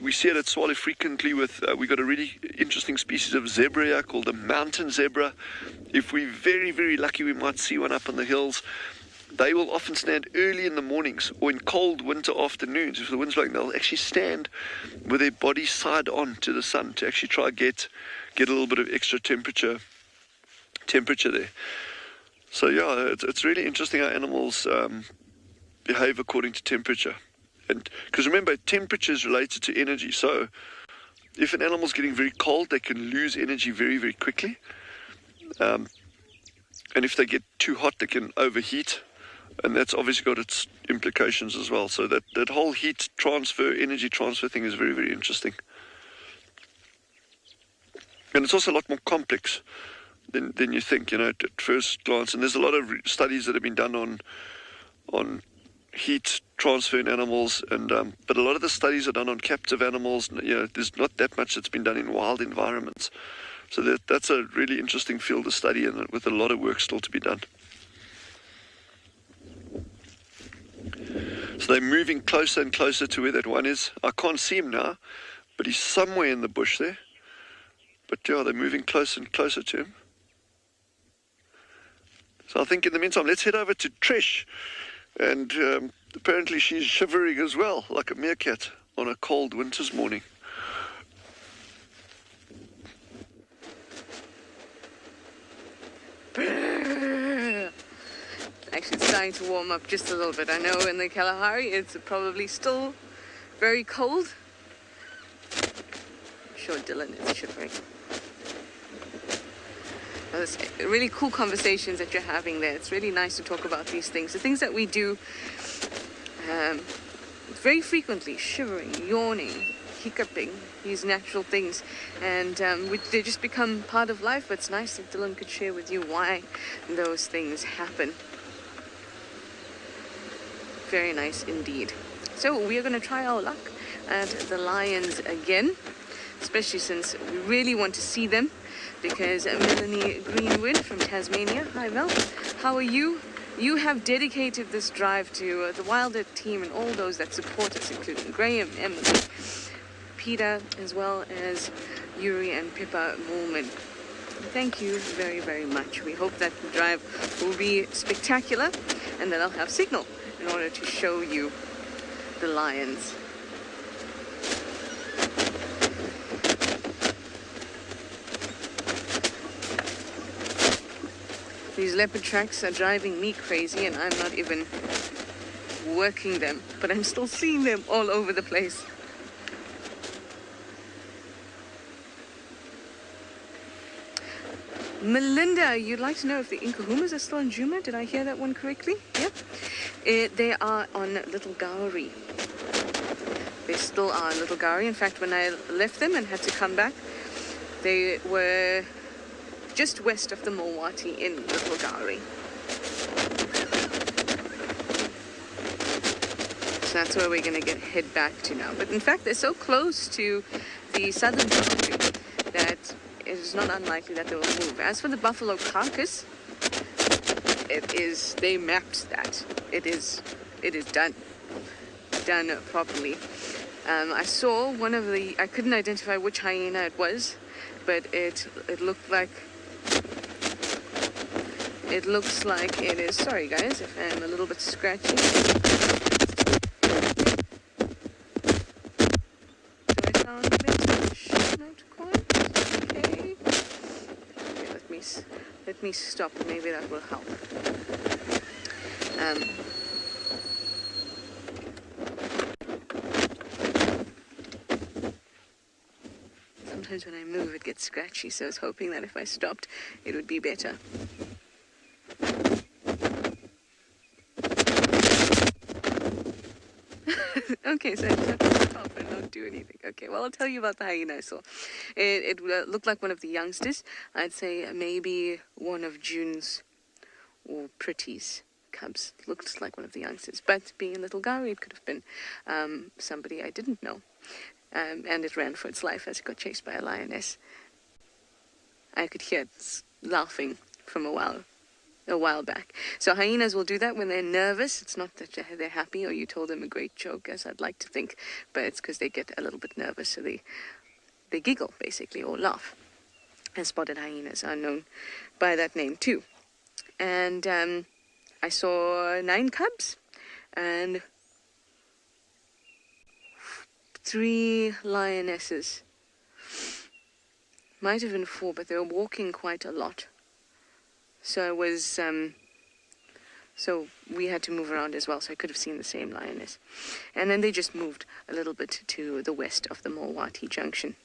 we see it at Tswalu frequently with, we've got a really interesting species of zebra here called the mountain zebra. If we're very, very lucky, we might see one up on the hills. They will often stand early in the mornings or in cold winter afternoons. If the wind's blowing, they'll actually stand with their body side on to the sun to actually try get a little bit of extra temperature there. So yeah, it's really interesting how animals behave according to temperature. And because remember, temperature is related to energy. So if an animal's getting very cold, they can lose energy very, very quickly. And if they get too hot, they can overheat. And that's obviously got its implications as well. So that whole heat transfer, energy transfer thing is very, very interesting. And it's also a lot more complex than you think, at first glance. And there's a lot of studies that have been done on heat transfer in animals, and but a lot of the studies are done on captive animals. There's not that much that's been done in wild environments. So that's a really interesting field to study, and with a lot of work still to be done. So they're moving closer and closer to where that one is. I can't see him now, but he's somewhere in the bush there. But yeah, they're moving closer and closer to him. So I think in the meantime, let's head over to Trish. And apparently she's shivering as well, like a meerkat on a cold winter's morning. Actually, it's starting to warm up just a little bit. I know in the Kalahari it's probably still very cold. I'm sure Dylan is shivering. There's really cool conversations that you're having there. It's really nice to talk about these things. The things that we do very frequently, shivering, yawning, hiccuping, these natural things. And they just become part of life. But it's nice that Dylan could share with you why those things happen. Very nice indeed. So we are going to try our luck at the lions again, especially since we really want to see them. Because Melanie Greenwood from Tasmania, hi Mel, how are you? You have dedicated this drive to the WildEarth team and all those that support us, including Graham, Emily, Peter, as well as Yuri and Pippa Moolman. Thank you very, very much. We hope that the drive will be spectacular and that I'll have signal in order to show you the lions. These leopard tracks are driving me crazy, and I'm not even working them, but I'm still seeing them all over the place. Melinda, you'd like to know if the Inkahumas are still in Djuma? Did I hear that one correctly? Yep. They are on Little Gowrie. They still are on Little Gowrie. In fact, when I left them and had to come back, they were just west of the Mulwati in Little Gowrie. So that's where we're going to head back to now. But in fact, they're so close to the southern boundary that it is not unlikely that they will move. As for the buffalo carcass, they mapped that. It is done properly. I saw one of the, I couldn't identify which hyena it was, but it looks like it is. Sorry guys if I'm a little bit scratchy. Do I sound a bit not quite? Okay. Let me stop. Maybe that will help. Sometimes when I move it gets scratchy, so I was hoping that if I stopped it would be better. Okay, so I just have to stop and not do anything. Okay, well, I'll tell you about the hyena I saw. It looked like one of the youngsters. I'd say maybe one of June's or Pretty's cubs. Looked like one of the youngsters. But being a Little Gowrie, it could have been somebody I didn't know. and it ran for its life as it got chased by a lioness. I could hear it laughing from a while back. So hyenas will do that when they're nervous. It's not that they're happy or you told them a great joke, as I'd like to think, but it's because they get a little bit nervous, so they giggle, basically, or laugh. And spotted hyenas are known by that name, too. And I saw 9 cubs and 3 lionesses. Might have been 4, but they were walking quite a lot. So it was, so we had to move around as well, so I could have seen the same lioness. And then they just moved a little bit to the west of the Mulwati Junction.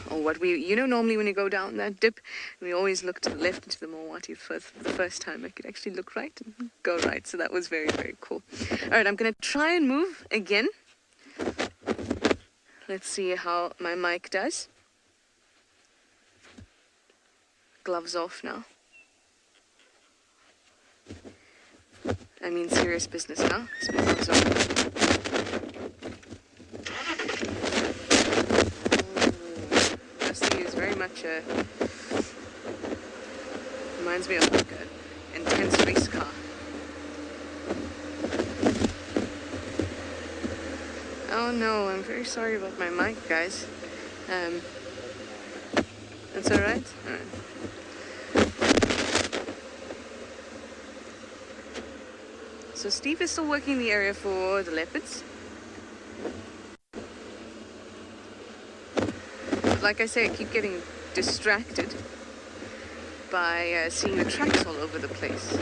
Or what normally when you go down that dip, we always look to the left into the Mulwati. For the first time I could actually look right and go right, so that was very, very cool. All right, I'm going to try and move again. Let's see how my mic does. Gloves off now. I mean serious business now. It's my gloves off. Rusty is very much reminds me of like an intense race car. Oh no, I'm very sorry about my mic, guys. That's alright? Alright. So Steve is still working the area for the leopards. But like I say, I keep getting distracted by seeing the tracks all over the place.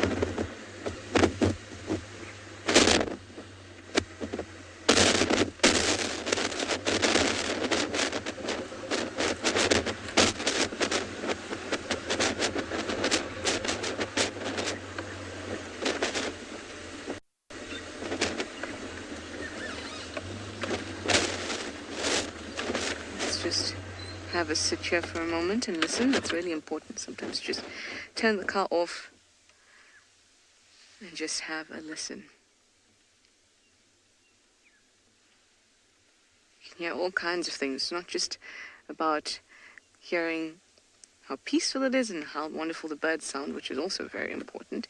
Have a sit here for a moment and listen. That's really important. Sometimes just turn the car off and just have a listen. You can hear all kinds of things. It's not just about hearing how peaceful it is and how wonderful the birds sound, which is also very important,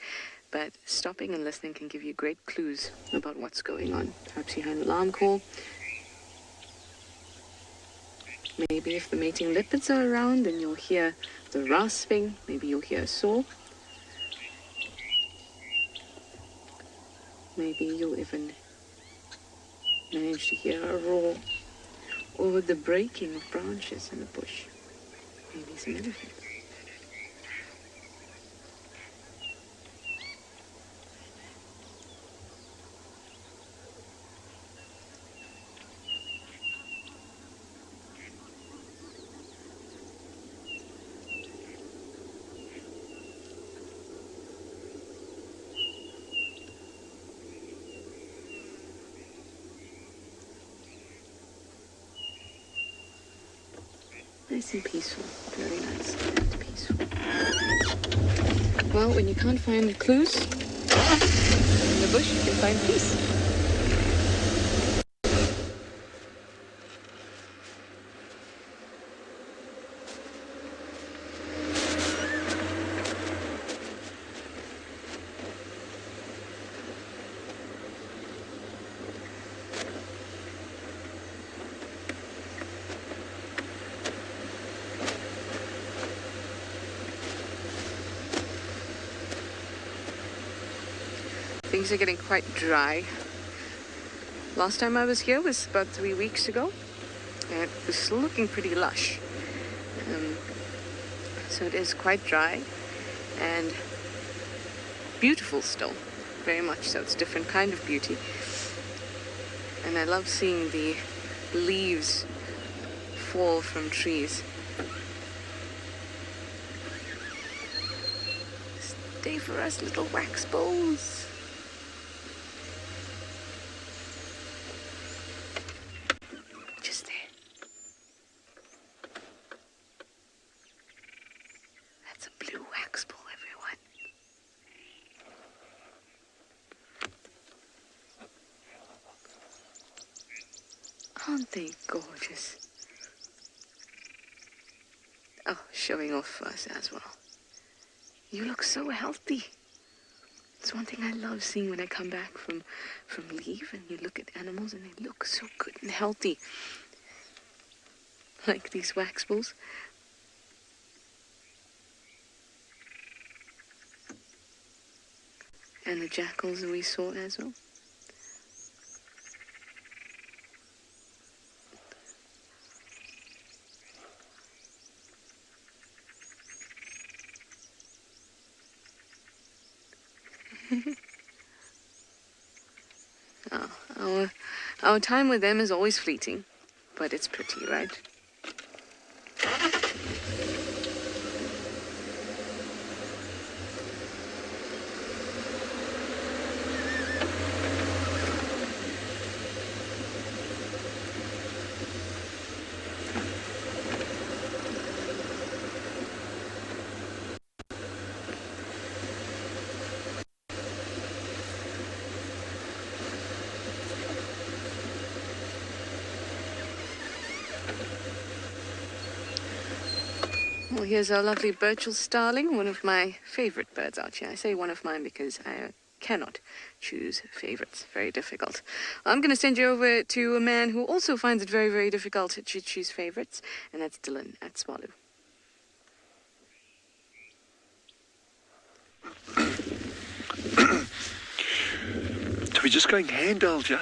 but stopping and listening can give you great clues about what's going on. Perhaps you hear an alarm call. Maybe if the mating leopards are around, then you'll hear the rasping. Maybe you'll hear a saw. Maybe you'll even manage to hear a roar or the breaking of branches in the bush. Maybe some elephants. Nice and peaceful. Very nice and peaceful. Well, when you can't find clues in the bush, you can find peace. Things are getting quite dry. Last time I was here was about 3 weeks ago, and it was still looking pretty lush. So it is quite dry and beautiful still, very much so. It's a different kind of beauty. And I love seeing the leaves fall from trees. Stay for us, little wax balls. Aren't they gorgeous? Oh, showing off for us as well. You look so healthy. It's one thing I love seeing when I come back from leave and you look at animals and they look so good and healthy. Like these wax bulls. And the jackals we saw as well. Our time with them is always fleeting, but it's pretty, right? Well, here's our lovely Burchell starling, one of my favorite birds out here. I say one of mine because I cannot choose favorites. Very difficult. I'm going to send you over to a man who also finds it very, very difficult to choose favorites, and that's Dylan at Tswalu. So we're just going handheld, yeah?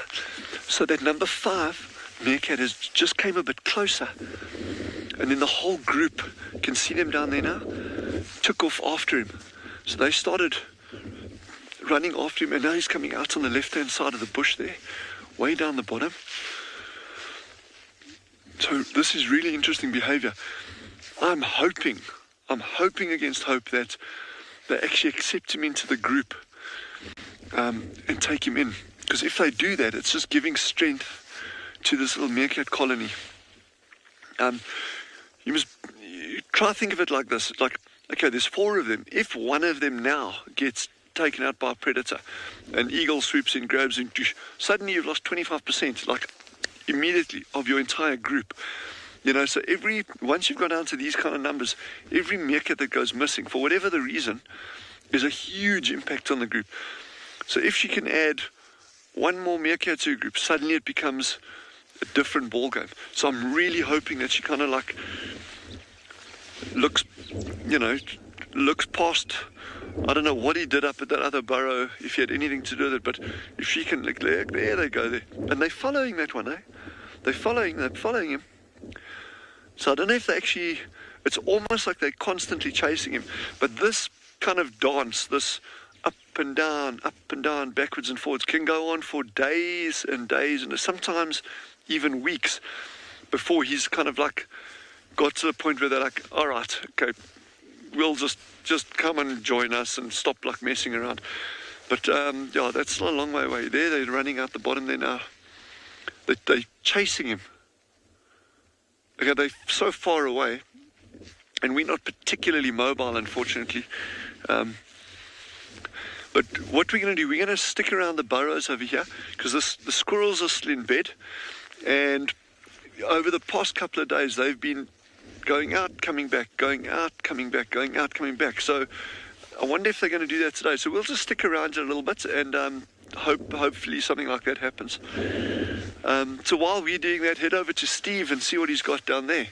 So that number 5, Meerkat, has just came a bit closer. And then the whole group, can see them down there now, took off after him. So they started running after him, and now he's coming out on the left-hand side of the bush there, way down the bottom. So this is really interesting behavior. I'm hoping against hope that they actually accept him into the group and take him in. Because if they do that, it's just giving strength to this little meerkat colony. You try to think of it like this. Like, okay, there's 4 of them. If one of them now gets taken out by a predator, an eagle swoops in, grabs him, suddenly you've lost 25%, like immediately, of your entire group. You know, so once you've gone down to these kind of numbers, every meerkat that goes missing, for whatever the reason, is a huge impact on the group. So if she can add one more meerkat to a group, suddenly it becomes a different ball game. So I'm really hoping that she kind of like looks past, I don't know what he did up at that other burrow, if he had anything to do with it, but if she can, like, there they go there. And they're following that one, eh? They're following him. So I don't know if they actually, it's almost like they're constantly chasing him. But this kind of dance, this up and down, backwards and forwards, can go on for days and days, and sometimes even weeks, before he's kind of like got to the point where they're like, all right, okay, we'll just come and join us and stop like messing around. But yeah, that's still a long way away. There, they're running out the bottom there now. They're chasing him. Okay, they're so far away, and we're not particularly mobile, unfortunately. But what we're going to do, we're going to stick around the burrows over here, because the squirrels are still in bed, and over the past couple of days, they've been going out, coming back, going out, coming back, going out, coming back. So I wonder if they're going to do that today. So we'll just stick around a little bit and hopefully something like that happens. So while we're doing that, head over to Steve and see what he's got down there.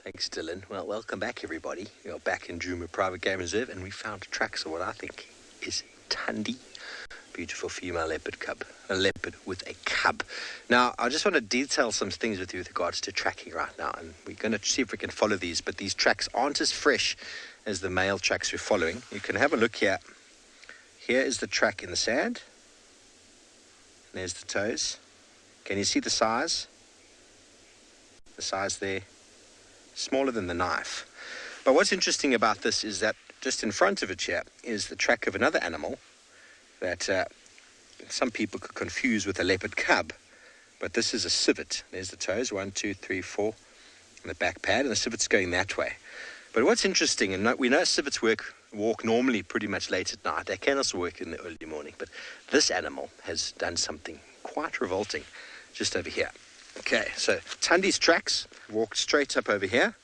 Thanks, Dylan. Well, welcome back, everybody. We are back in Djuma Private Game Reserve, and we found tracks of what I think is Thandi, beautiful female leopard cub, a leopard with a cub. Now, I just want to detail some things with you with regards to tracking right now, and we're going to see if we can follow these, but these tracks aren't as fresh as the male tracks we're following. You can have a look here. Here is the track in the sand. There's the toes. Can you see the size? The size there, smaller than the knife. But what's interesting about this is that just in front of it here is the track of another animal that some people could confuse with a leopard cub, but this is a civet. There's the toes, 1, 2, 3, 4, and the back pad, and the civet's going that way. But what's interesting, and we know civets work walk normally pretty much late at night. They can also work in the early morning. But this animal has done something quite revolting just over here. Okay, so Tandi's tracks walked straight up over here.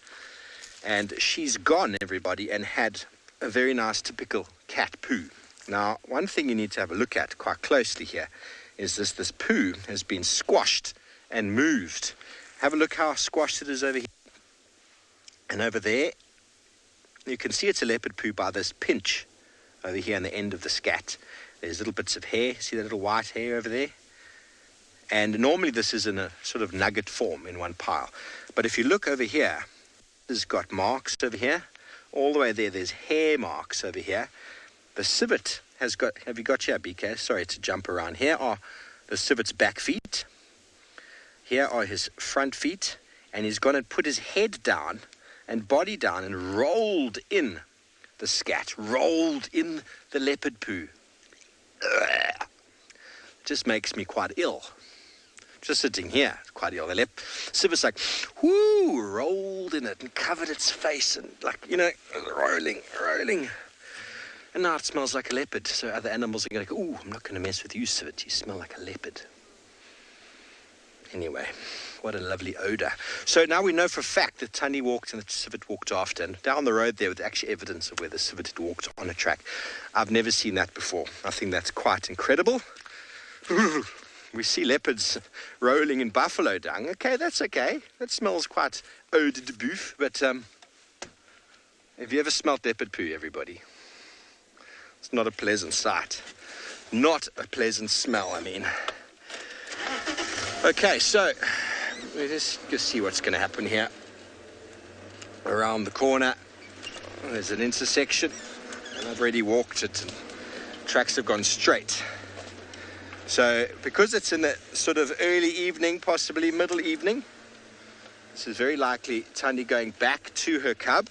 And she's gone, everybody, and had a very nice typical cat poo. Now, one thing you need to have a look at quite closely here is this poo has been squashed and moved. Have a look how squashed it is over here. And over there, you can see it's a leopard poo by this pinch over here on the end of the scat. There's little bits of hair. See that little white hair over there? And normally this is in a sort of nugget form in one pile. But if you look over here, it's got marks over here. All the way there, there's hair marks over here. The civet has got, have you got here, BK? Sorry to jump around. Here are the civet's back feet. Here are his front feet. And he's gone and put his head down and body down and rolled in the scat, rolled in the leopard poo. Ugh. Just makes me quite ill. Just sitting here, quite ill. The civet's like, whoo, rolled in it and covered its face and like, you know, rolling. And now it smells like a leopard. So other animals are going to go, ooh, I'm not going to mess with you, civet. You smell like a leopard. Anyway, what a lovely odor. So now we know for a fact that Tani walked and the civet walked after. And down the road there was actually evidence of where the civet had walked on a track. I've never seen that before. I think that's quite incredible. We see leopards rolling in buffalo dung. Okay, that's okay. That smells quite eau de boeuf. But have you ever smelt leopard poo, everybody? It's not a pleasant sight. Not a pleasant smell, I mean. Okay, so let's just see what's going to happen here. Around the corner, there's an intersection, and I've already walked it, and tracks have gone straight. So, because it's in the sort of early evening, possibly middle evening, this is very likely Tandi going back to her cub.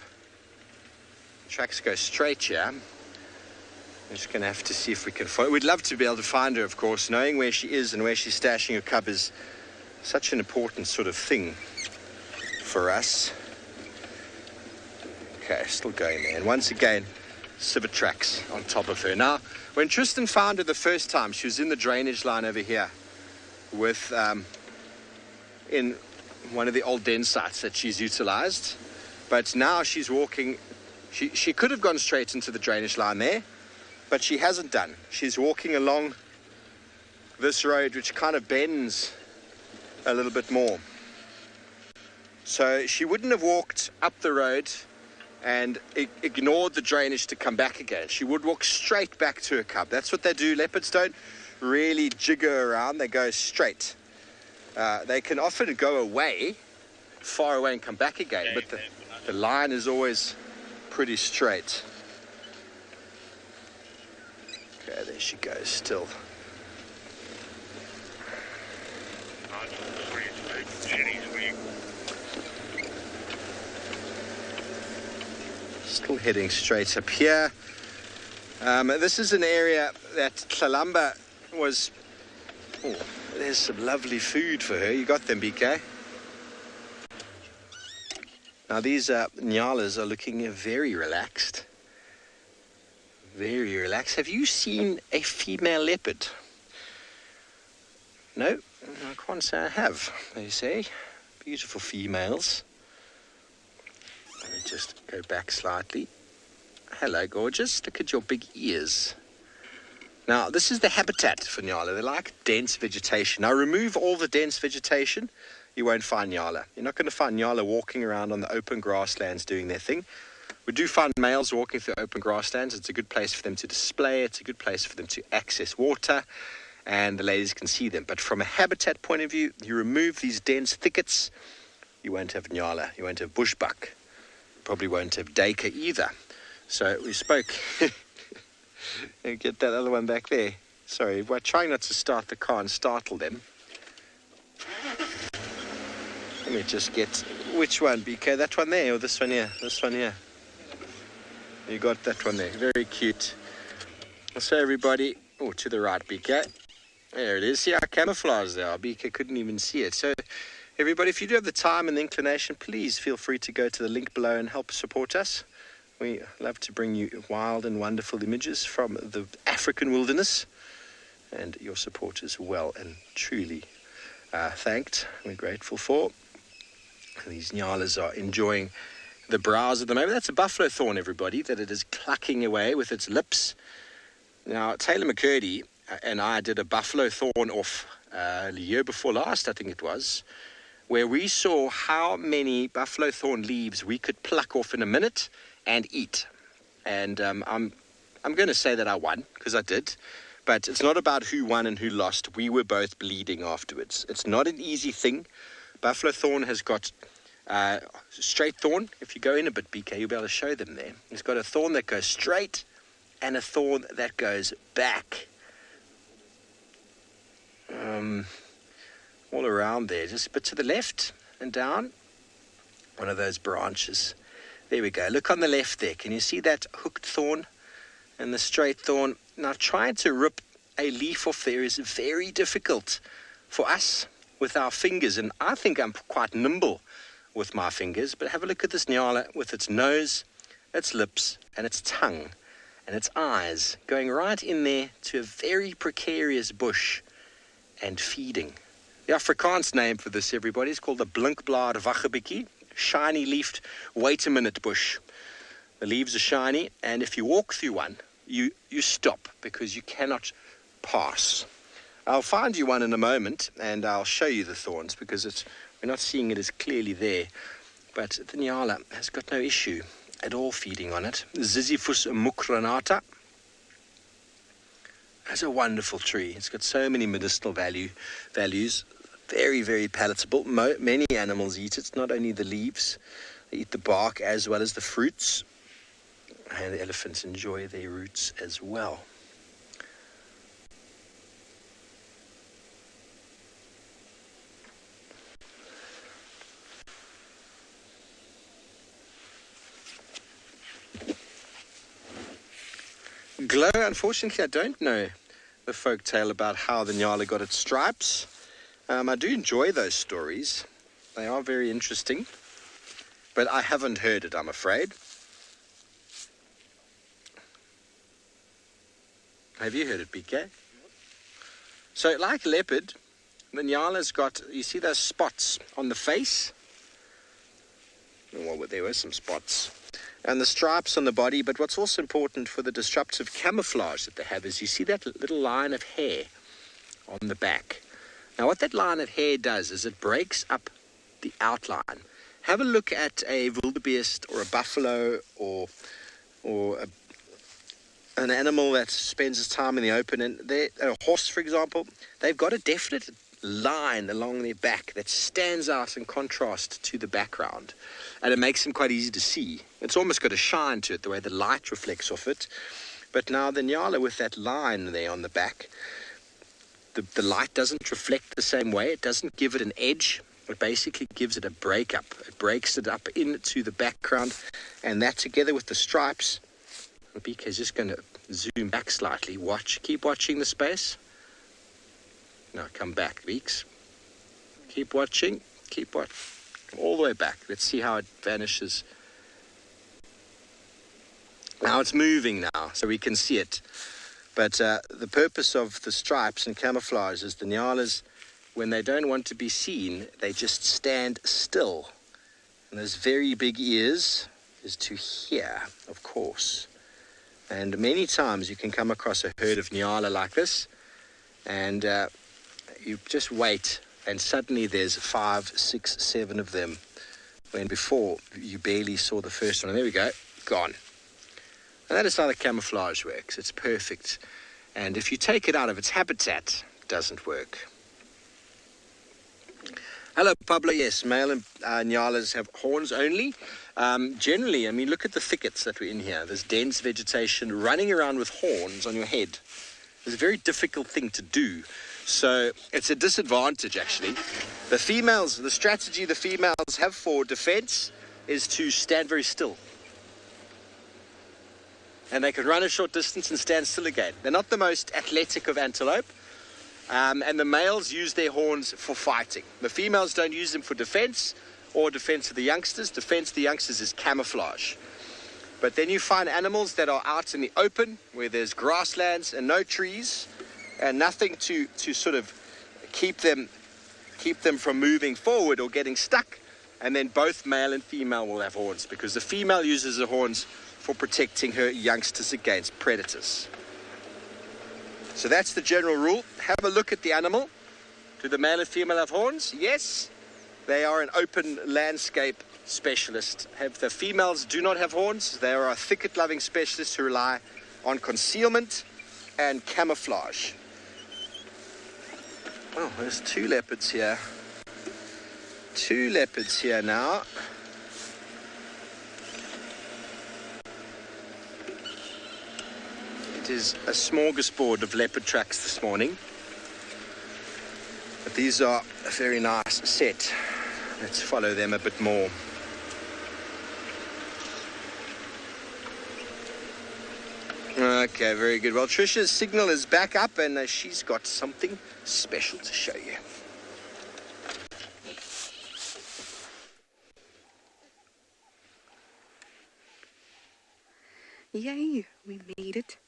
Tracks go straight here. I'm just going to have to see if we can find her. We'd love to be able to find her, of course. Knowing where she is and where she's stashing her cub is such an important sort of thing for us. Okay, still going there. And once again, civet tracks on top of her. Now, when Tristan found her the first time, she was in the drainage line over here with, in one of the old den sites that she's utilized. But now she's walking, she could have gone straight into the drainage line there, but she hasn't done. She's walking along this road, which kind of bends a little bit more. So she wouldn't have walked up the road and ignored the drainage to come back again. She would walk straight back to her cub. That's what they do. Leopards don't really jigger around. They go straight. They can often go away, far away and come back again, but the line is always pretty straight. Okay, there she goes, still. Still heading straight up here. This is an area that Tlalamba was... Oh, there's some lovely food for her. You got them, BK? Now these nyalas are looking very relaxed. Very relaxed. Have you seen a female leopard? No, I can't say I have, they say. Beautiful females. Let me just go back slightly. Hello, gorgeous. Look at your big ears. Now, this is the habitat for nyala. They like dense vegetation. Now, remove all the dense vegetation, you won't find nyala. You're not going to find nyala walking around on the open grasslands doing their thing. We do find males walking through open grasslands. It's a good place for them to display. It's a good place for them to access water, and the ladies can see them. But from a habitat point of view, you remove these dense thickets, you won't have nyala. You won't have bushbuck. You probably won't have duiker either. So we spoke. Get that other one back there. Sorry, we're trying not to start the car and startle them. Let me just get... Which one, BK? That one there or this one here? This one here. You got that one there. Very cute. So everybody... Oh, to the right, BK. There it is. See how camouflaged they are. BK couldn't even see it. So everybody, if you do have the time and the inclination, please feel free to go to the link below and help support us. We love to bring you wild and wonderful images from the African wilderness, and your support is well and truly thanked. We're grateful for. These nyalas are enjoying the browse at the moment. That's a buffalo thorn, everybody, that it is clucking away with its lips. Now, Taylor McCurdy and I did a buffalo thorn off the year before last, I think it was, where we saw how many buffalo thorn leaves we could pluck off in a minute and eat. And I'm going to say that I won, because I did. But it's not about who won and who lost. We were both bleeding afterwards. It's not an easy thing. Buffalo thorn has got straight thorn. If you go in a bit, BK, you'll be able to show them there. It's got a thorn that goes straight and a thorn that goes back. All around there, just a bit to the left and down. One of those branches. There we go. Look on the left there. Can you see that hooked thorn and the straight thorn? Now, trying to rip a leaf off there is very difficult for us with our fingers, and I think I'm quite nimble with my fingers. But have a look at this nyala with its nose, its lips, and its tongue, and its eyes going right in there to a very precarious bush and feeding. The Afrikaans name for this, everybody, is called the blinkblad waggebikkie, shiny-leafed wait-a-minute bush. The leaves are shiny, and if you walk through one, you stop because you cannot pass. I'll find you one in a moment, and I'll show you the thorns because we're not seeing it as clearly there. But the nyala has got no issue at all feeding on it. Ziziphus mukranata. That's a wonderful tree. It's got so many medicinal values. Very, very palatable. Many animals eat it, not only the leaves. They eat the bark as well as the fruits. And the elephants enjoy their roots as well. Glow, unfortunately, I don't know the folk tale about how the nyala got its stripes. I do enjoy those stories. They are very interesting. But I haven't heard it, I'm afraid. Have you heard it, BK? So, like leopard, the nyala's got, you see those spots on the face? Well, there were some spots. And the stripes on the body, but what's also important for the disruptive camouflage that they have is you see that little line of hair on the back. Now, what that line of hair does is it breaks up the outline. Have a look at a wildebeest or a buffalo or an animal that spends its time in the open, and a horse, for example, they've got a definite line along their back that stands out in contrast to the background, and it makes them quite easy to see. It's almost got a shine to it, the way the light reflects off it. But now the nyala with that line there on the back, the light doesn't reflect the same way. It doesn't give it an edge. It basically gives it a break-up. It breaks it up into the background, and that together with the stripes. BK is just going to zoom back slightly. Keep watching the space. Now come back, Beaks. Keep watching. All the way back. Let's see how it vanishes. Now it's moving now, so we can see it. But the purpose of the stripes and camouflage is the nyalas, when they don't want to be seen, they just stand still. And those very big ears is to hear, of course. And many times you can come across a herd of nyala like this, and you just wait, and suddenly there's 5, 6, 7 of them, when before you barely saw the first one. And there we go, gone. And that is how the camouflage works. It's perfect. And if you take it out of its habitat, it doesn't work. Hello, Pablo. Yes, male and nyalas have horns only. Generally, I mean, look at the thickets that we're in here. There's dense vegetation. Running around with horns on your head is a very difficult thing to do. So it's a disadvantage, actually. The strategy the females have for defense is to stand very still. And they can run a short distance and stand still again. They're not the most athletic of antelope. And the males use their horns for fighting. The females don't use them for defense or defense of the youngsters. Defense of the youngsters is camouflage. But then you find animals that are out in the open where there's grasslands and no trees and nothing to sort of keep them from moving forward or getting stuck. And then both male and female will have horns because the female uses the horns for protecting her youngsters against predators. So that's the general rule. Have a look at the animal. Do the male and female have horns? Yes. They are an open landscape specialist. The females do not have horns. They are a thicket-loving specialist who rely on concealment and camouflage. Oh, there's two leopards here. Two leopards here now. It is a smorgasbord of leopard tracks this morning. But these are a very nice set. Let's follow them a bit more. Okay, very good. Well, Trisha's signal is back up and she's got something special to show you. Yay, we made it.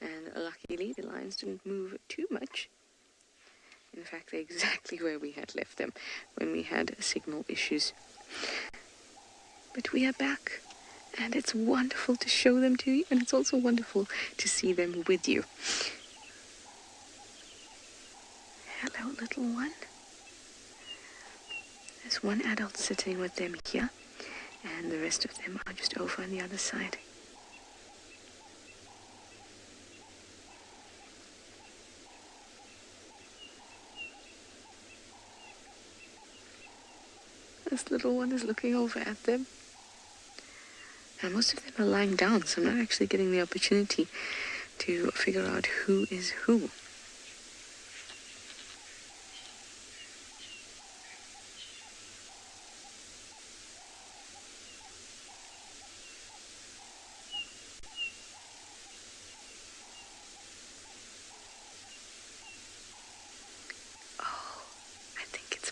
And luckily the lions didn't move too much. In fact, they're exactly where we had left them when we had signal issues. But we are back, and it's wonderful to show them to you, and it's also wonderful to see them with you. Hello, little one. There's one adult sitting with them here, and the rest of them are just over on the other side. This little one is looking over at them. And most of them are lying down, so I'm not actually getting the opportunity to figure out who is who.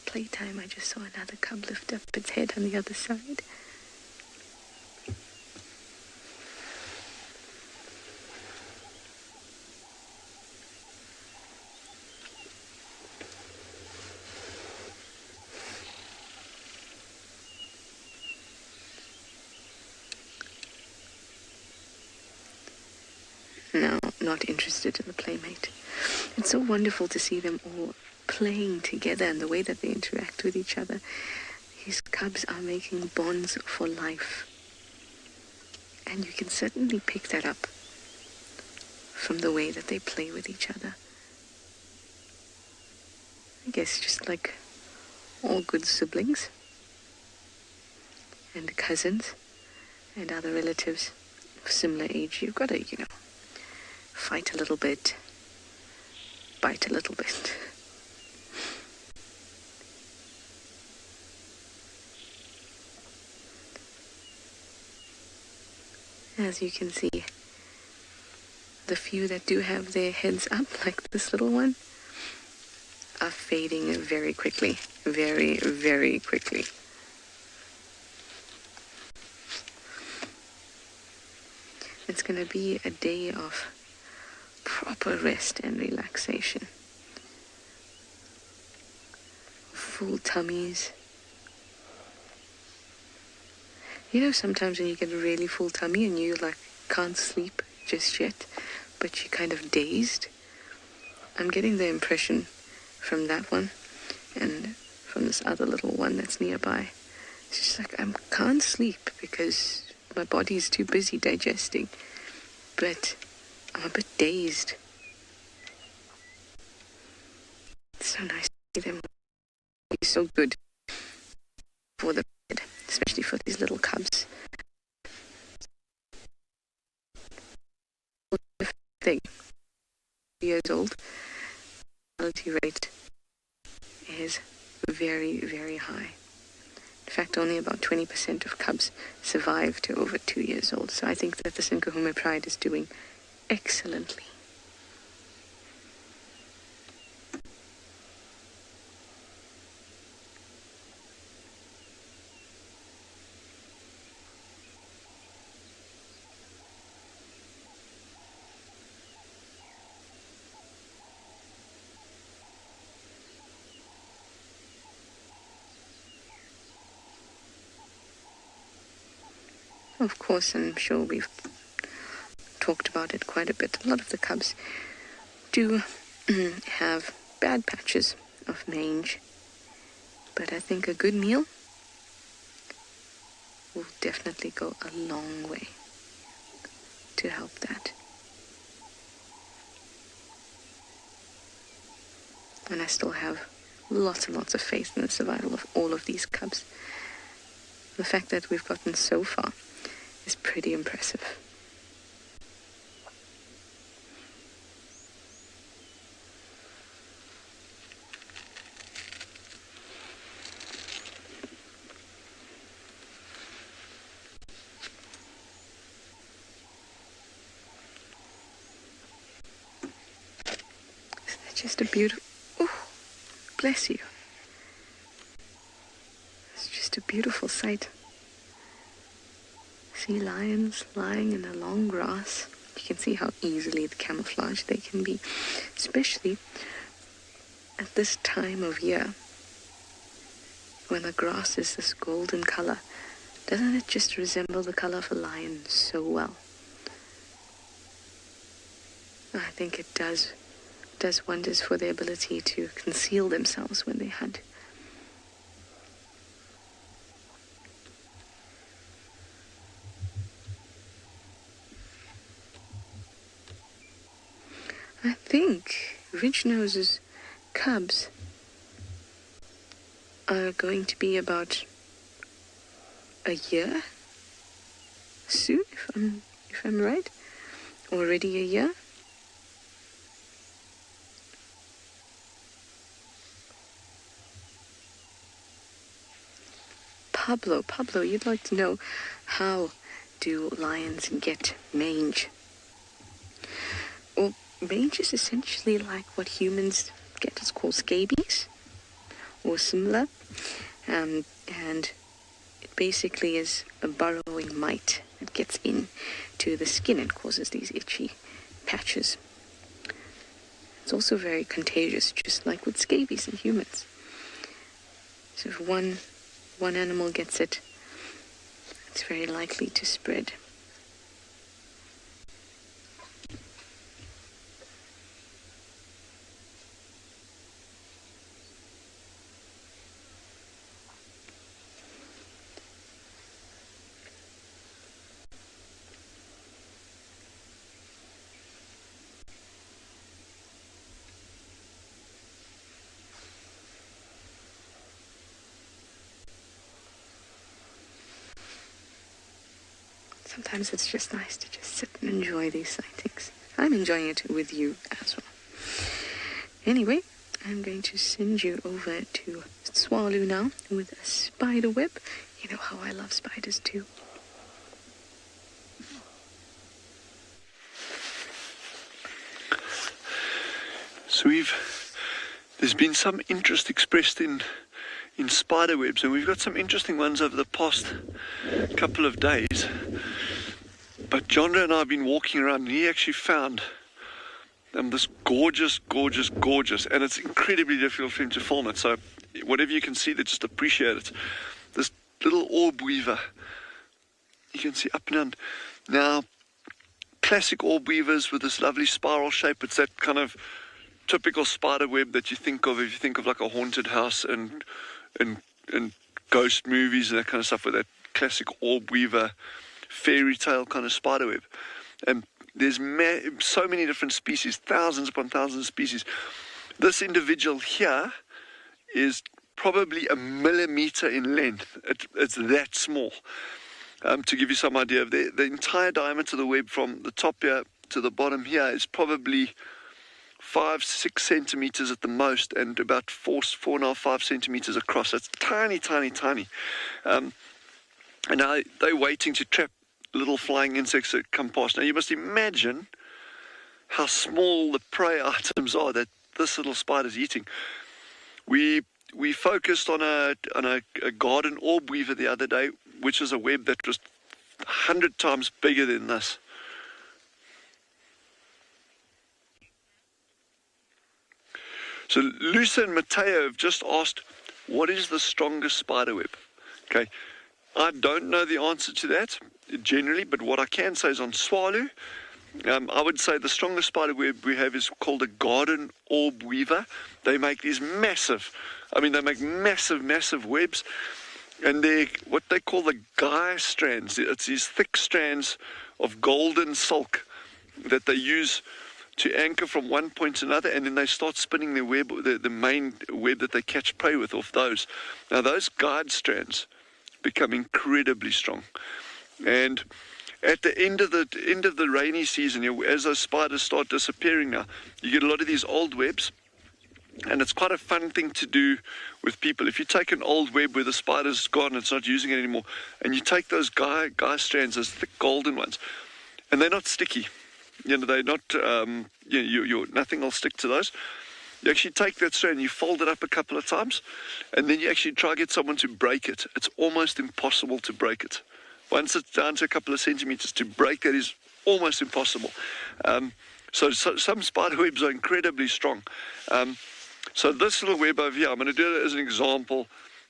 Playtime. I just saw another cub lift up its head on the other side. No, not interested in the playmate. It's so wonderful to see them all playing together and the way that they interact with each other. These cubs are making bonds for life. And you can certainly pick that up from the way that they play with each other. I guess just like all good siblings and cousins and other relatives of similar age, you've got to, fight a little bit, bite a little bit. As you can see, the few that do have their heads up, like this little one, are fading very quickly. Very, very quickly. It's going to be a day of proper rest and relaxation. Full tummies. Sometimes when you get a really full tummy and you can't sleep just yet, but you're kind of dazed. I'm getting the impression from that one and from this other little one that's nearby. It's just like, I can't sleep because my body is too busy digesting, but I'm a bit dazed. It's so nice to see them. It's so good for the bed, especially for these little cubs. Thing, years old, mortality rate is very, very high. In fact, only about 20% of cubs survive to over 2 years old. So I think that the Djuma Pride is doing excellently. Of course, I'm sure we've talked about it quite a bit. A lot of the cubs do have bad patches of mange, but I think a good meal will definitely go a long way to help that. And I still have lots and lots of faith in the survival of all of these cubs. The fact that we've gotten so far is pretty impressive. Isn't that just a beautiful... Oh, bless you. It's just a beautiful sight. Sea lions lying in the long grass. You can see how easily the camouflage they can be, especially at this time of year when the grass is this golden color. Doesn't it just resemble the color of a lion so well? I think it does wonders for their ability to conceal themselves when they hunt. I think Ridge-Nose's cubs are going to be about a year soon, if I'm right. Already a year. Pablo, you'd like to know, how do lions get mange? Well, mange is essentially like what humans get. It's called scabies or similar, and it basically is a burrowing mite that gets into the skin and causes these itchy patches. It's also very contagious, just like with scabies in humans. So if one animal gets it, it's very likely to spread. Sometimes it's just nice to just sit and enjoy these sightings. I'm enjoying it with you as well. Anyway, I'm going to send you over to Tswalu now with a spider web. You know how I love spiders too. So there's been some interest expressed in spider webs, and we've got some interesting ones over the past couple of days. But Jandra and I have been walking around, and he actually found this gorgeous, and it's incredibly difficult for him to film it. So whatever you can see, they just appreciate it. This little orb weaver, you can see up and down. Now, classic orb weavers with this lovely spiral shape. It's that kind of typical spider web that you think of if you think of like a haunted house and ghost movies and that kind of stuff, with that classic orb weaver fairy tale kind of spider web. And there's so many different species, thousands upon thousands of species. This individual here is probably 1 millimeter in length. It's that small. To give you some idea of the entire diameter of the web from the top here to the bottom here is probably 5-6 centimeters at the most, and about 4.5-5 centimeters across. It's tiny. And now they're waiting to trap little flying insects that come past. Now you must imagine how small the prey items are that this little spider's eating. We focused on a garden orb weaver the other day, which is a web that was 100 times bigger than this. So Lucia and Mateo have just asked, what is the strongest spider web? Okay, I don't know the answer to that generally, but what I can say is on Tswalu, I would say the strongest spider web we have is called a garden orb weaver. They make these massive webs, and they're what they call the guy strands. It's these thick strands of golden silk that they use to anchor from one point to another, and then they start spinning their web, the main web that they catch prey with off those. Now those guide strands become incredibly strong, and at the end of the rainy season, as those spiders start disappearing now, you get a lot of these old webs, and it's quite a fun thing to do with people. If you take an old web where the spider's gone, it's not using it anymore, and you take those guy strands, those thick golden ones, and they're not sticky. They're not. Nothing will stick to those. You actually take that strand, you fold it up a couple of times, and then you actually try to get someone to break it. It's almost impossible to break it. Once it's down to a couple of centimeters, to break that is almost impossible. So some spider webs are incredibly strong. So this little web over here, I'm going to do it as an example.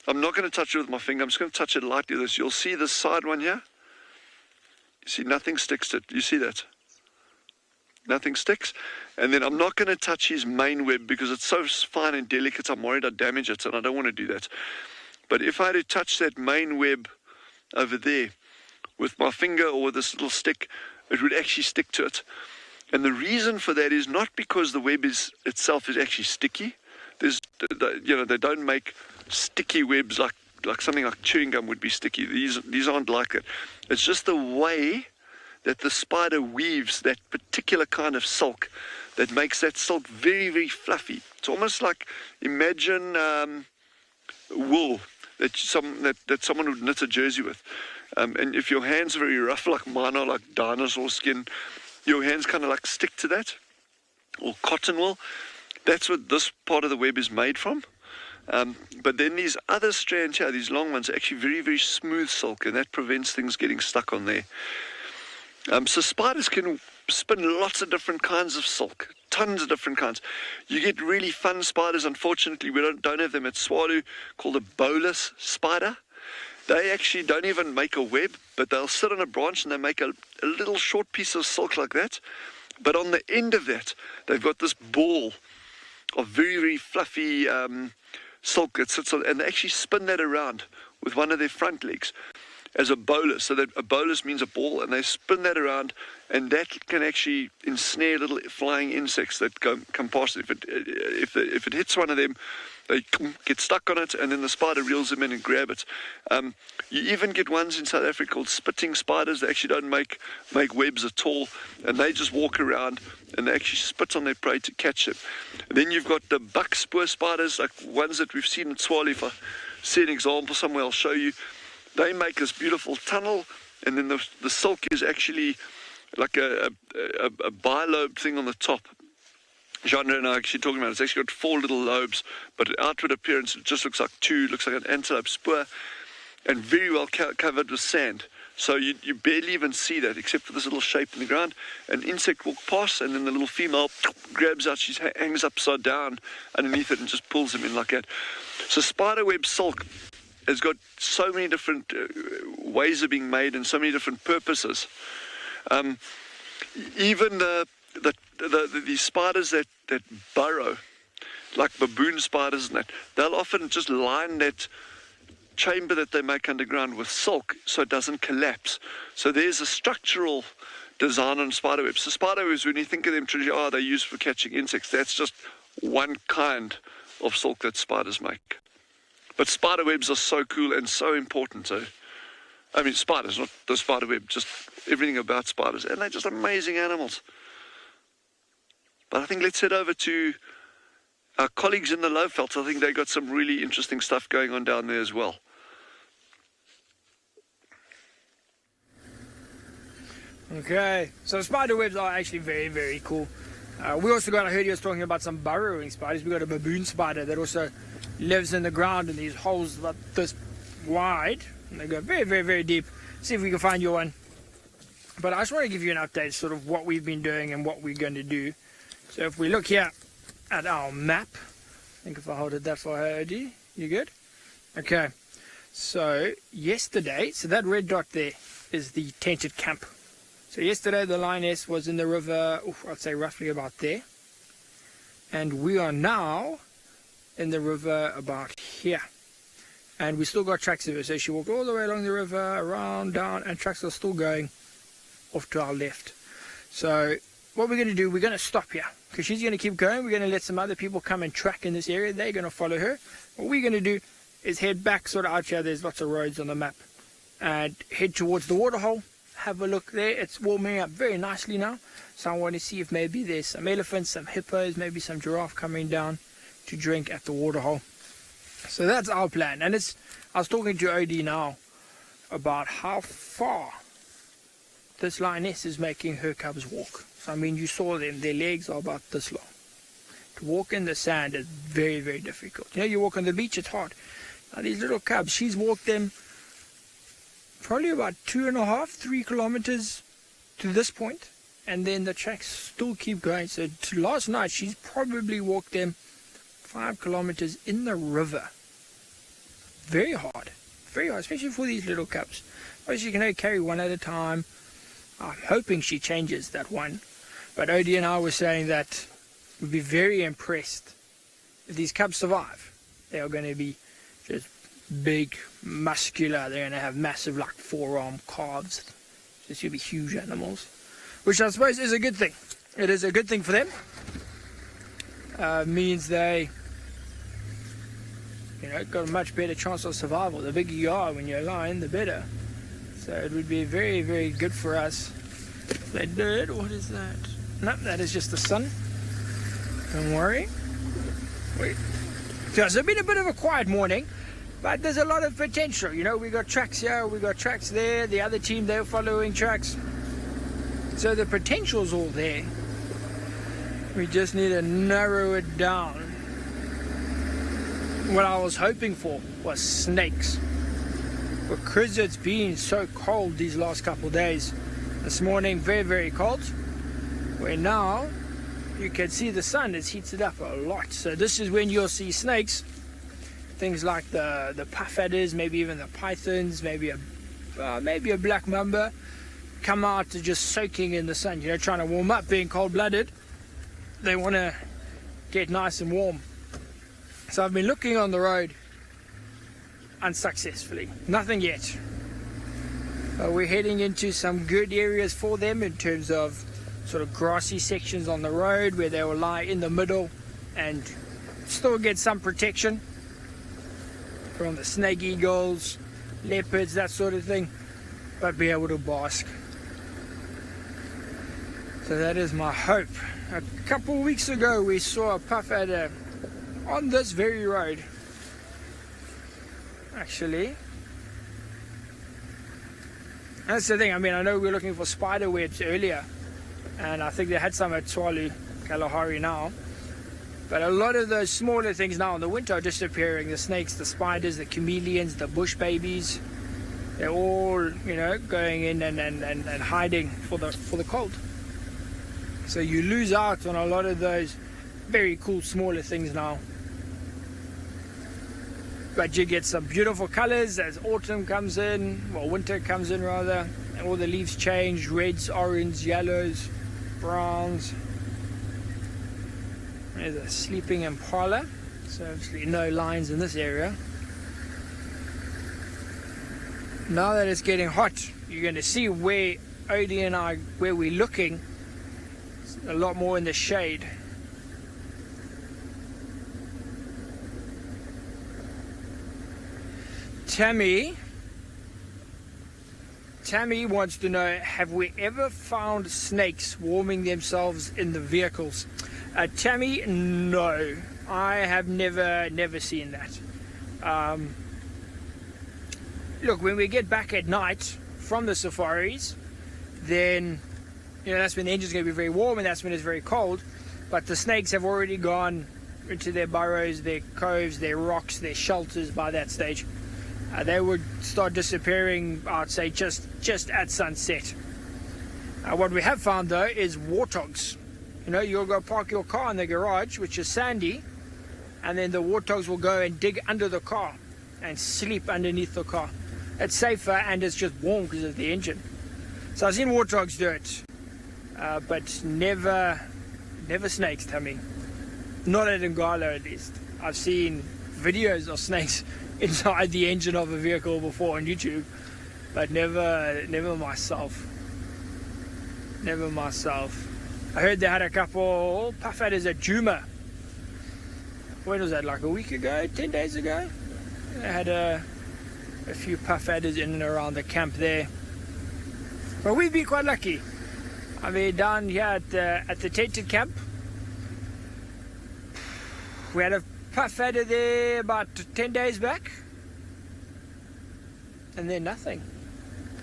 I'm not going to touch it with my finger. I'm just going to touch it lightly with this. You'll see this side one here. You see, nothing sticks to it. You see that? Nothing sticks. And then I'm not going to touch his main web because it's so fine and delicate. I'm worried I'd damage it, and I don't want to do that. But if I had to touch that main web over there with my finger or with this little stick, it would actually stick to it. And the reason for that is not because the web itself is actually sticky. They don't make sticky webs like something like chewing gum would be sticky. These aren't like it. It's just the way that the spider weaves that particular kind of silk that makes that silk very, very fluffy. It's almost like, imagine wool that someone would knit a jersey with. And if your hands are very rough like mine are, like dinosaur skin, your hands kind of like stick to that, or cotton wool. That's what this part of the web is made from. But then these other strands here, these long ones, are actually very, very smooth silk, and that prevents things getting stuck on there. So spiders can spin lots of different kinds of silk, tons of different kinds. You get really fun spiders. Unfortunately, we don't have them at Tswalu, called a bolus spider. They actually don't even make a web, but they'll sit on a branch and they make a little short piece of silk like that. But on the end of that, they've got this ball of very, very fluffy silk that sits on, and they actually spin that around with one of their front legs as a bolus. So that a bolus means a ball, and they spin that around, and that can actually ensnare little flying insects that come past it. If it hits one of them, they get stuck on it, and then the spider reels them in and grab it. You even get ones in South Africa called spitting spiders. They actually don't make webs at all, and they just walk around and they actually spit on their prey to catch them. And then you've got the buck spur spiders, like ones that we've seen in Tswalu. If I see an example somewhere, I'll show you. They make this beautiful tunnel, and then the silk is actually like a bilobe thing on the top. Genre and I are actually talking about it. It's actually got 4 little lobes, but outward appearance, it just looks like 2, looks like an antelope spur, and very well covered with sand. So you barely even see that, except for this little shape in the ground. An insect walks past, and then the little female grabs out, she hangs upside down underneath it and just pulls them in like that. So spiderweb silk has got so many different ways of being made and so many different purposes. Even the spiders that burrow, like baboon spiders and that, they'll often just line that chamber that they make underground with silk so it doesn't collapse. So there's a structural design on spiderwebs. So spiderwebs, when you think of them traditionally, they're used for catching insects. That's just one kind of silk that spiders make. But spiderwebs are so cool and so important. So, I mean, spiders, not the spiderweb, just everything about spiders. And they're just amazing animals. But I think let's head over to our colleagues in the Lowveld. I think they got some really interesting stuff going on down there as well. Okay, so spider webs are actually very, very cool. We also got, I heard you was talking about some burrowing spiders. We got a baboon spider that also lives in the ground in these holes about this wide. And they go very, very, very deep. See if we can find you one. But I just want to give you an update, sort of what we've been doing and what we're going to do. So if we look here at our map, I think if I hold it that far, Eddie, you good? Okay. So yesterday, so that red dot there is the tented camp. So yesterday the lioness was in the river, I'd say roughly about there. And we are now in the river about here. And we still got tracks of her. So she walked all the way along the river, around, down, and tracks are still going off to our left. So what we're going to do, we're going to stop here. Because she's going to keep going. We're going to let some other people come and track in this area. They're going to follow her. What we're going to do is head back sort of out here. There's lots of roads on the map. And head towards the Waterhole. Have a look there. It's warming up very nicely now. So I want to see if maybe there's some elephants, some hippos, maybe some giraffe coming down to drink at the Waterhole. So that's our plan. And I was talking to OD now about how far this lioness is making her cubs walk. So I mean, you saw them, their legs are about this long. To walk in the sand is very, very difficult. You know, you walk on the beach, it's hard. Now these little cubs, she's walked them probably about 2.5-3 kilometers to this point, and then the tracks still keep going. So last night she's probably walked them 5 kilometers in the river. Very hard, especially for these little cubs. Obviously you can only carry one at a time. I'm hoping she changes that one. But Odie and I were saying that we'd be very impressed if these cubs survive. They are going to be just big, muscular. They're going to have massive, like, forearm calves. Just going to be huge animals, which I suppose is a good thing. It is a good thing for them. Means they, got a much better chance of survival. The bigger you are when you're a lion, the better. So it would be very, very good for us. They did. What is that? No, that is just the sun. Don't worry. Wait. So it's been a bit of a quiet morning, but there's a lot of potential. We got tracks here, we got tracks there. The other team, they're following tracks. So the potential's all there. We just need to narrow it down. What I was hoping for was snakes. Because it's been so cold these last couple of days. This morning, very, very cold. Where now, you can see the sun has heated up a lot. So this is when you'll see snakes. Things like the puff adders, maybe even the pythons, maybe a black mamba, come out to just soaking in the sun, trying to warm up, being cold-blooded. They want to get nice and warm. So I've been looking on the road unsuccessfully. Nothing yet. But we're heading into some good areas for them in terms of sort of grassy sections on the road where they will lie in the middle and still get some protection from the snake eagles, leopards, that sort of thing, but be able to bask. So that is my hope. A couple of weeks ago we saw a puff adder on this very road. Actually, that's the thing. I mean, I know we were looking for spider webs earlier, and I think they had some at Tswalu Kalahari now. But a lot of those smaller things now in the winter are disappearing. The snakes, the spiders, the chameleons, the bush babies. They're all, going in and hiding for the cold. So you lose out on a lot of those very cool smaller things now. But you get some beautiful colors as autumn comes in, winter comes in rather, and all the leaves change, reds, orange, yellows, browns. There's a sleeping impala, so obviously no lions in this area. Now that it's getting hot, you're going to see where Odie and I, where we're looking, a lot more in the shade. Tammy wants to know, have we ever found snakes warming themselves in the vehicles? Tammy, no, I have never seen that. Look, when we get back at night from the safaris, then that's when the engine's going to be very warm and that's when it's very cold. But the snakes have already gone into their burrows, their coves, their rocks, their shelters by that stage. They would start disappearing, I'd say, just at sunset. What we have found, though, is warthogs. You'll go park your car in the garage, which is sandy, and then the warthogs will go and dig under the car and sleep underneath the car. It's safer and it's just warm because of the engine. So I've seen warthogs do it, but never snakes, Tammy. Not at Ngala, at least. I've seen videos of snakes inside the engine of a vehicle before on YouTube, but never myself. Never myself. I heard they had a couple puff adders at Djuma. When was that, like a week ago, 10 days ago? They had a few puff adders in and around the camp there. But we've been quite lucky. I mean, down here at the tented camp, we had a puff adder there about 10 days back. And then nothing.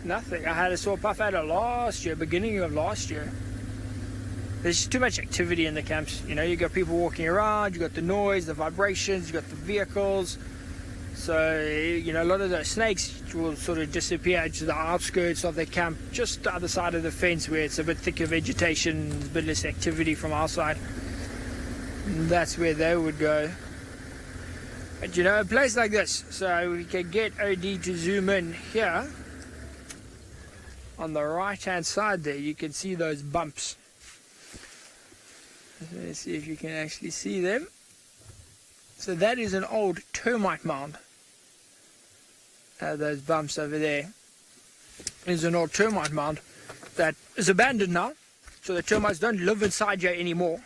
I saw a puff adder last year, beginning of last year. There's just too much activity in the camps. You know, you got people walking around, you got the noise, the vibrations, you got the vehicles. So, you know, a lot of those snakes will sort of disappear to the outskirts of the camp, just the other side of the fence where it's a bit thicker vegetation, a bit less activity from our side. And that's where they would go. But you know, a place like this, so we can get OD to zoom in here. On the right hand side there, you can see those bumps. Let's see if you can actually see them. So that is an old termite mound. Those bumps over there is an old termite mound that is abandoned now. So the termites don't live inside here anymore.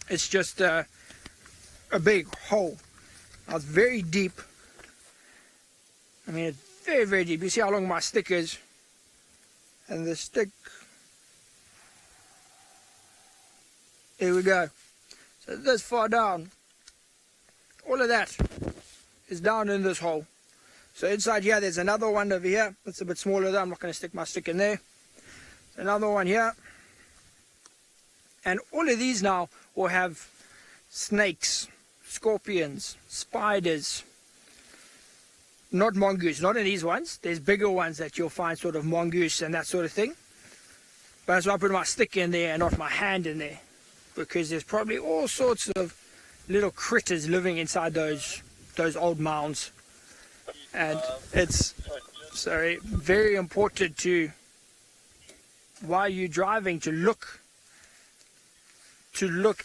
It's just a big hole. Now it's very deep. I mean, it's very, very deep. You see how long my stick is? And the stick, there we go. So this far down, all of that is down in this hole. So inside here, there's another one over here. That's a bit smaller though. I'm not going to stick my stick in there. Another one here. And all of these now will have snakes, scorpions, spiders. Not mongoose, not in these ones. There's bigger ones that you'll find, sort of mongoose and that sort of thing. But that's why I put my stick in there and not my hand in there. Because there's probably all sorts of little critters living inside those old mounds. And it's very important to, while you're driving, to look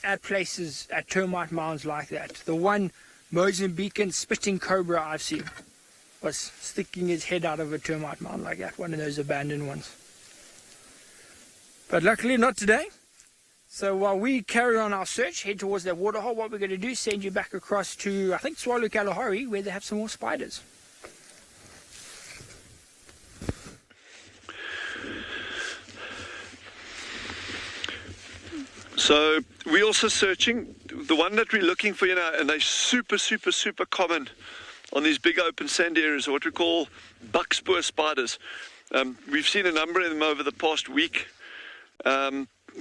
at places, at termite mounds like that. The one Mozambican spitting cobra I've seen was sticking his head out of a termite mound like that, one of those abandoned ones. But luckily not today. So while we carry on our search, head towards that waterhole, what we're going to do is send you back across to, I think, Tswalu Kalahari, where they have some more spiders. So we're also searching. The one that we're looking for, you know, and they're super common on these big open sand areas, are what we call buckspoor spiders. We've seen a number of them over the past week.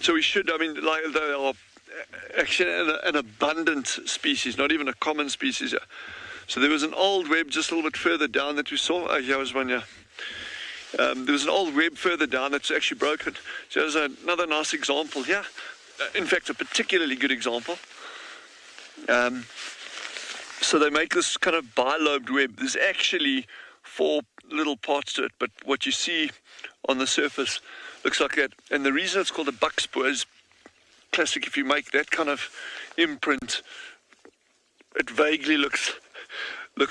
So we should, I mean, like, they are actually an abundant species, not even a common species here. So there was an old web just a little bit further down that we saw. Oh, here was one, yeah. There was an old web further down that's actually broken. So there's another nice example here. In fact, a particularly good example. So they make this kind of bilobed web. There's actually 4 little parts to it, but what you see on the surface looks like that. And the reason it's called a buckspoor is classic. If you make that kind of imprint, it vaguely looks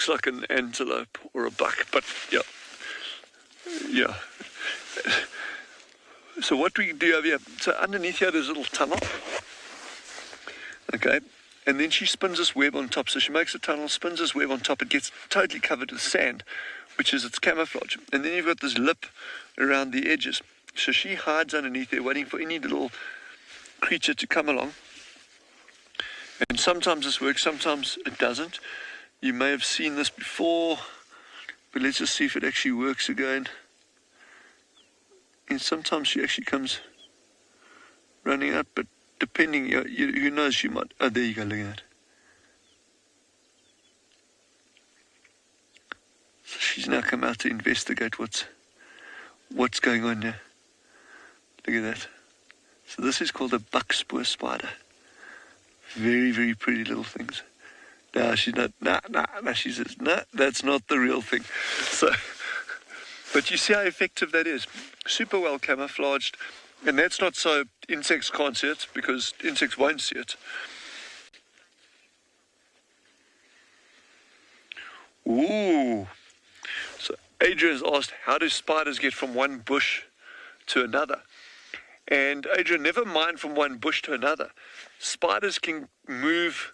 like an antelope or a buck. But yeah. So what we do over here, so underneath here there's a little tunnel, okay, and then she spins this web on top. So she makes a tunnel, spins this web on top, it gets totally covered with sand, which is its camouflage, and then you've got this lip around the edges. So she hides underneath there waiting for any little creature to come along, and sometimes this works, sometimes it doesn't. You may have seen this before, but let's just see if it actually works again. And sometimes she actually comes running out, but depending, who knows, she might. Oh, there you go, look at that. So she's now come out to investigate what's going on here. Look at that. So this is called a buckspoor spider. Very, very pretty little things. No, she's not. No, she says, no, that's not the real thing. So, but you see how effective that is. Super well camouflaged. And that's not so insects can't see it, because insects won't see it. Ooh. So Adrian has asked, how do spiders get from one bush to another? And Adrian, never mind from one bush to another. Spiders can move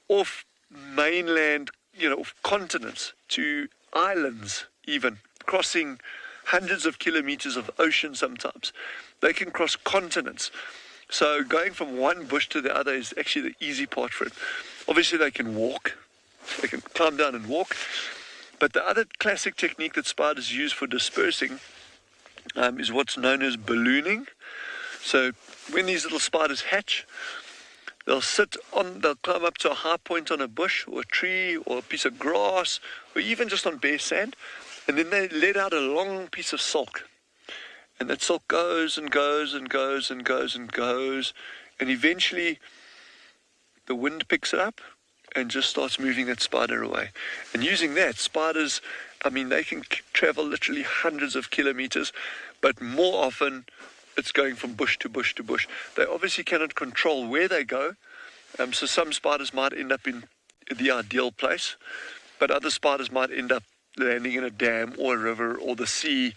off mainland, off continents to islands even, crossing hundreds of kilometers of ocean sometimes. They can cross continents. So going from one bush to the other is actually the easy part for it. Obviously they can walk. They can climb down and walk. But the other classic technique that spiders use for dispersing is what's known as ballooning. So when these little spiders hatch, they'll climb up to a high point on a bush or a tree or a piece of grass or even just on bare sand, and then they let out a long piece of silk. And that silk goes and goes and goes and goes and goes, and eventually the wind picks it up and just starts moving that spider away. And using that, spiders, they can travel literally hundreds of kilometers, but more often it's going from bush to bush to bush. They obviously cannot control where they go, so some spiders might end up in the ideal place, but other spiders might end up landing in a dam or a river or the sea,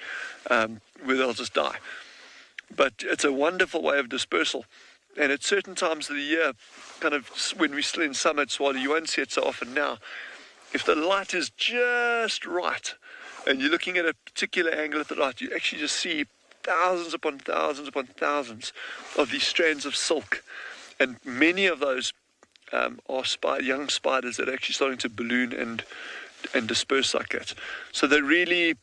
where they'll just die. But it's a wonderful way of dispersal. And at certain times of the year, kind of when we're still in summer at Tswalu, you won't see it so often now. If the light is just right, and you're looking at a particular angle at the light, you actually just see thousands upon thousands upon thousands of these strands of silk. And many of those are young spiders that are actually starting to balloon and disperse like that. So they're really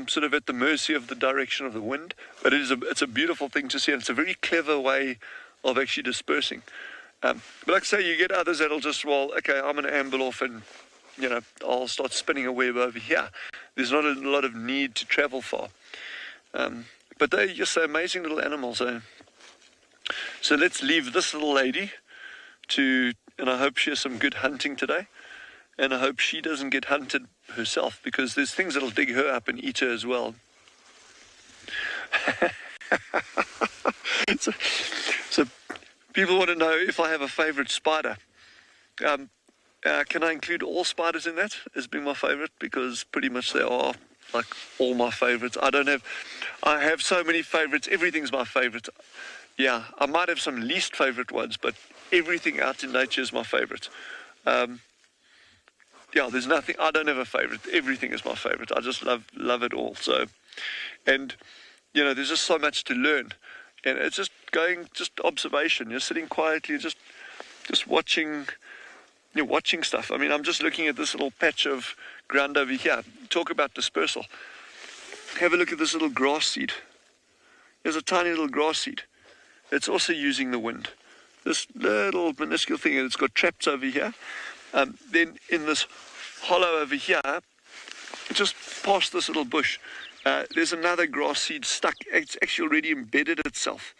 sort of at the mercy of the direction of the wind. But it's a beautiful thing to see, and it's a very clever way of actually dispersing. But like I say, you get others that'll just, okay, I'm going to amble off and, I'll start spinning a web over here. There's not a lot of need to travel far. But they're just amazing little animals. So let's leave this little lady and I hope she has some good hunting today. And I hope she doesn't get hunted herself, because there's things that'll dig her up and eat her as well. So people want to know if I have a favorite spider. Can I include all spiders in that as being my favorite? Because pretty much they are like all my favorites. I have so many favorites. Everything's my favorite. Yeah, I might have some least favorite ones, but everything out in nature is my favorite. There's nothing, I don't have a favorite. Everything is my favorite. I just love it all. So, and, there's just so much to learn. And it's just observation. You're sitting quietly, just watching, watching stuff. I'm just looking at this little patch of ground over here. Talk about dispersal. Have a look at this little grass seed. There's a tiny little grass seed. It's also using the wind. This little minuscule thing, and it's got traps over here. Then in this hollow over here, just past this little bush, there's another grass seed stuck. It's actually already embedded itself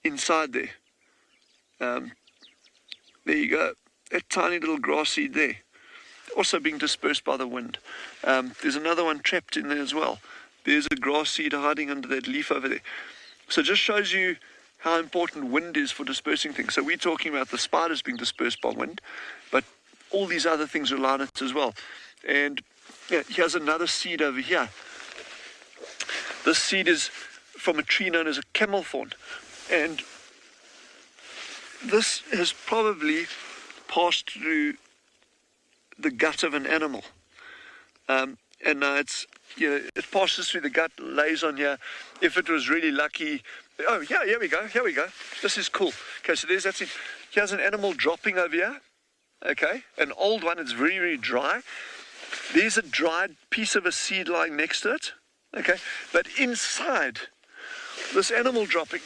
inside there. There you go. That tiny little grass seed there, also being dispersed by the wind. There's another one trapped in there as well. There's a grass seed hiding under that leaf over there. So it just shows you how important wind is for dispersing things. So we're talking about the spiders being dispersed by wind, but all these other things rely on it as well. And here's another seed over here. This seed is from a tree known as a camel thorn. And this has probably passed through the gut of an animal. And it passes through the gut, lays on here. If it was really lucky, here we go. This is cool. Okay, so there's that seed. Here's an animal dropping over here. Okay, an old one. It's very, very dry. There's a dried piece of a seed lying next to it. Okay, but inside this animal dropping,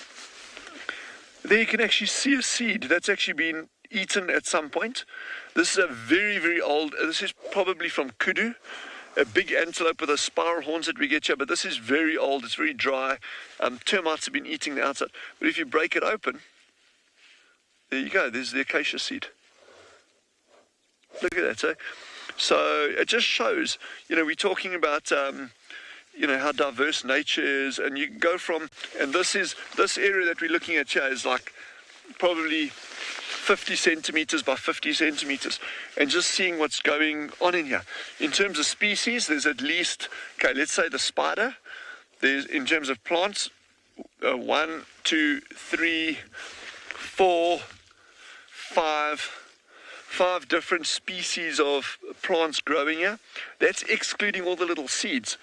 there you can actually see a seed that's actually been eaten at some point. This is a very, very old, this is probably from kudu, a big antelope with those spiral horns that we get here, but this is very old, it's very dry. Termites have been eating the outside. But if you break it open, there you go, there's the acacia seed. Look at that. So it just shows, we're talking about, how diverse nature is, and you can go from, and this area that we're looking at here is like probably 50 centimeters by 50 centimeters, and just seeing what's going on in here. In terms of species, there's at least, let's say the spider, there's, in terms of plants, 1, 2, 3, 4, 5 different species of plants growing here. That's excluding all the little seeds,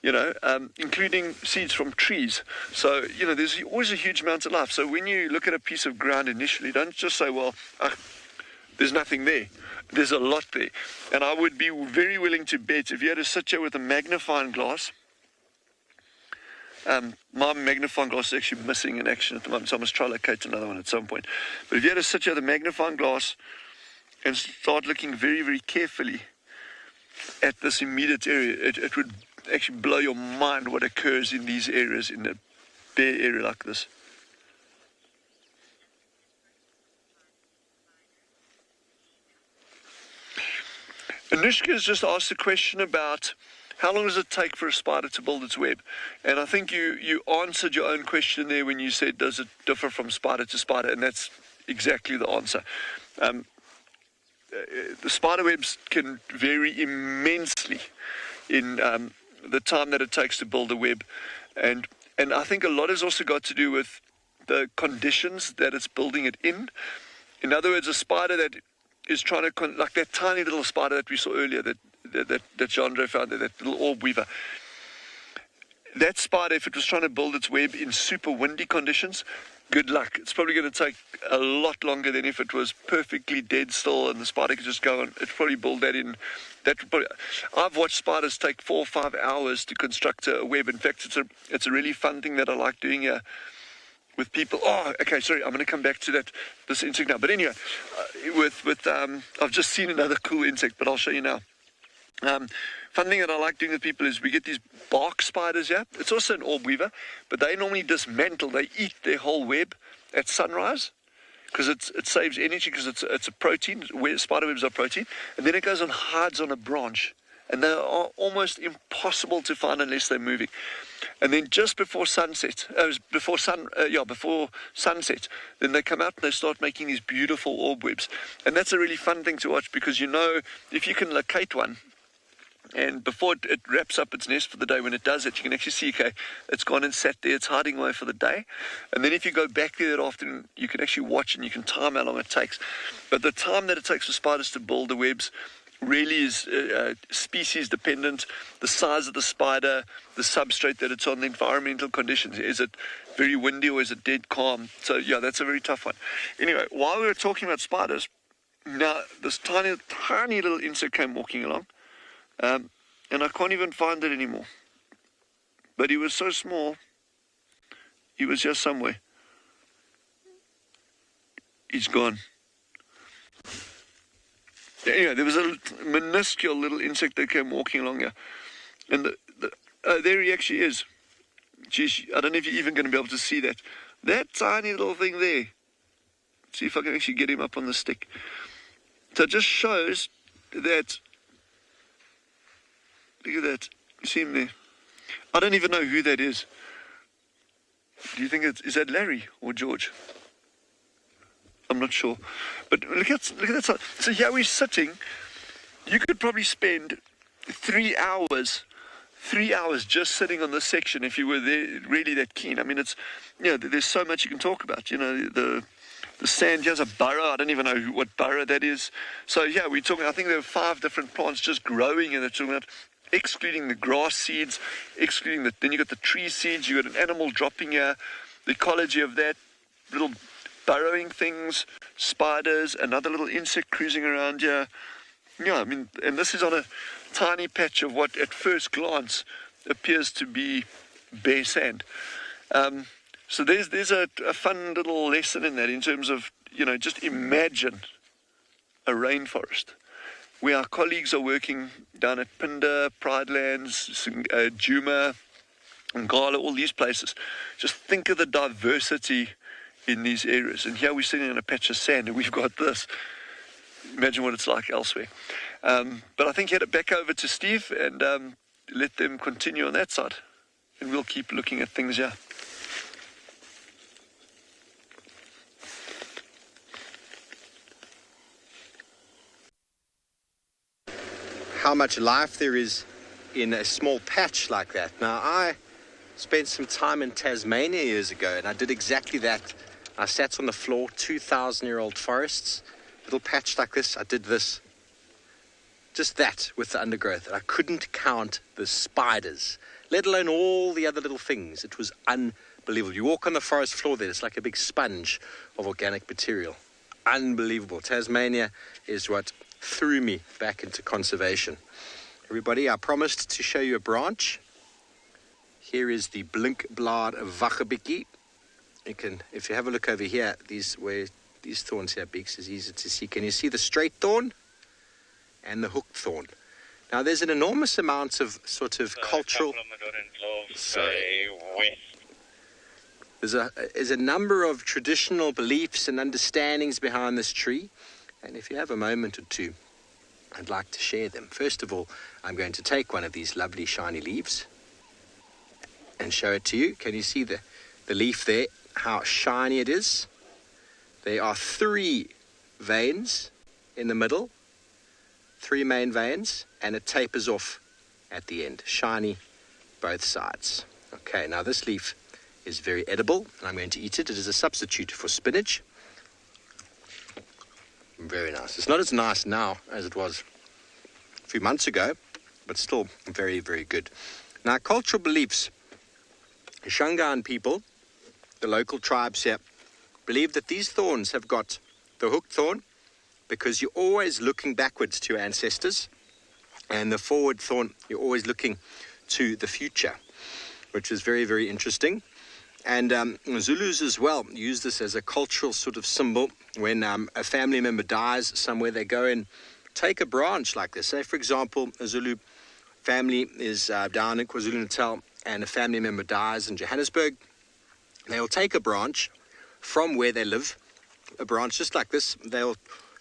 including seeds from trees. So, there's always a huge amount of life. So when you look at a piece of ground initially, don't just say, well, there's nothing there. There's a lot there. And I would be very willing to bet if you had to sit here with a magnifying glass, my magnifying glass is actually missing in action at the moment, so I must try to locate another one at some point. But if you had to sit here with a magnifying glass and start looking very, very carefully at this immediate area, it would actually blow your mind what occurs in these areas, in a bare area like this. Anushka has just asked a question about how long does it take for a spider to build its web? And I think you answered your own question there when you said, does it differ from spider to spider? And that's exactly the answer. The spider webs can vary immensely in the time that it takes to build a web. And I think a lot has also got to do with the conditions that it's building it in. In other words, a spider that is trying to, like that tiny little spider that we saw earlier, that Jandre found, that little orb weaver. That spider, if it was trying to build its web in super windy conditions, good luck. It's probably going to take a lot longer than if it was perfectly dead still and the spider could just go on. It'd probably build that in. I've watched spiders take 4 or 5 hours to construct a web. In fact, it's a really fun thing that I like doing here with people. Oh, okay, sorry, I'm going to come back to this insect now. But anyway, I've just seen another cool insect, but I'll show you now. Fun thing that I like doing with people is we get these bark spiders here. It's also an orb weaver, but they normally dismantle. They eat their whole web at sunrise because it saves energy, because it's a protein. Spider webs are protein, and then it goes and hides on a branch, and they are almost impossible to find unless they're moving. And then just before sunset, before sunset, then they come out and they start making these beautiful orb webs, and that's a really fun thing to watch, because if you can locate one. And before it wraps up its nest for the day, when it does it, you can actually see, okay, it's gone and sat there, it's hiding away for the day. And then if you go back there that afternoon, you can actually watch and you can time how long it takes. But the time that it takes for spiders to build the webs really is species dependent. The size of the spider, the substrate that it's on, the environmental conditions. Is it very windy or is it dead calm? So yeah, that's a very tough one. Anyway, while we were talking about spiders, now this tiny little insect came walking along. And I can't even find it anymore. But he was so small, he was just somewhere. He's gone. Anyway, there was a minuscule little insect that came walking along here. And there he actually is. Geez, I don't know if you're even going to be able to see that. That tiny little thing there. Let's see if I can actually get him up on the stick. So it just shows that. Look at that. You see him there? I don't even know who that is. Do you think is that Larry or George? I'm not sure. But look at that side. So here we're sitting. You could probably spend 3 hours just sitting on this section if you were there really that keen. I mean, it's, there's so much you can talk about. The sand, here's a burrow. I don't even know what burrow that is. So yeah, we're talking, I think there are 5 different plants just growing, and they're talking about excluding the grass seeds, then you got the tree seeds, you got an animal dropping here, the ecology of that, little burrowing things, spiders, another little insect cruising around here. Yeah, I mean, and this is on a tiny patch of what at first glance appears to be bare sand. So there's a fun little lesson in that, in terms of, just imagine a rainforest where our colleagues are working down at Phinda, Pride Lands, Djuma, Ngala, all these places. Just think of the diversity in these areas. And here we're sitting in a patch of sand, and we've got this. imagine what it's like elsewhere. But I think head it back over to Steve and let them continue on that side. And we'll keep looking at things here. How much life there is in a small patch like that. Now, I spent some time in Tasmania years ago, and I did exactly that. I sat on the floor, 2,000-year-old forests, little patch like this. I did this, just that with the undergrowth. And I couldn't count the spiders, let alone all the other little things. It was unbelievable. You walk on the forest floor there, it's like a big sponge of organic material. Unbelievable. Tasmania is what threw me back into conservation. Everybody, I promised to show you a branch. Here is the blinkblad wagebekkie. You can, if you have a look over here, these thorns here, beaks, is easy to see. Can you see the straight thorn and the hooked thorn? Now, there's an enormous amount of sort of cultural. There's a number of traditional beliefs and understandings behind this tree. And if you have a moment or two, I'd like to share them. First of all, I'm going to take one of these lovely shiny leaves and show it to you. Can you see the leaf there, how shiny it is? There are 3 veins in the middle, 3 main veins, and it tapers off at the end. Shiny both sides. Okay, now this leaf is very edible, and I'm going to eat it. It is a substitute for spinach. Very nice. It's not as nice now as it was a few months ago, but still very, very good. Now, cultural beliefs. The Shangaan people, the local tribes here, believe that these thorns have got the hooked thorn because you're always looking backwards to your ancestors, and the forward thorn, you're always looking to the future, which is very, very interesting. And Zulus as well use this as a cultural sort of symbol. When a family member dies somewhere, they go and take a branch like this. Say, for example, a Zulu family is down in KwaZulu-Natal and a family member dies in Johannesburg. They'll take a branch from where they live, a branch just like this. They'll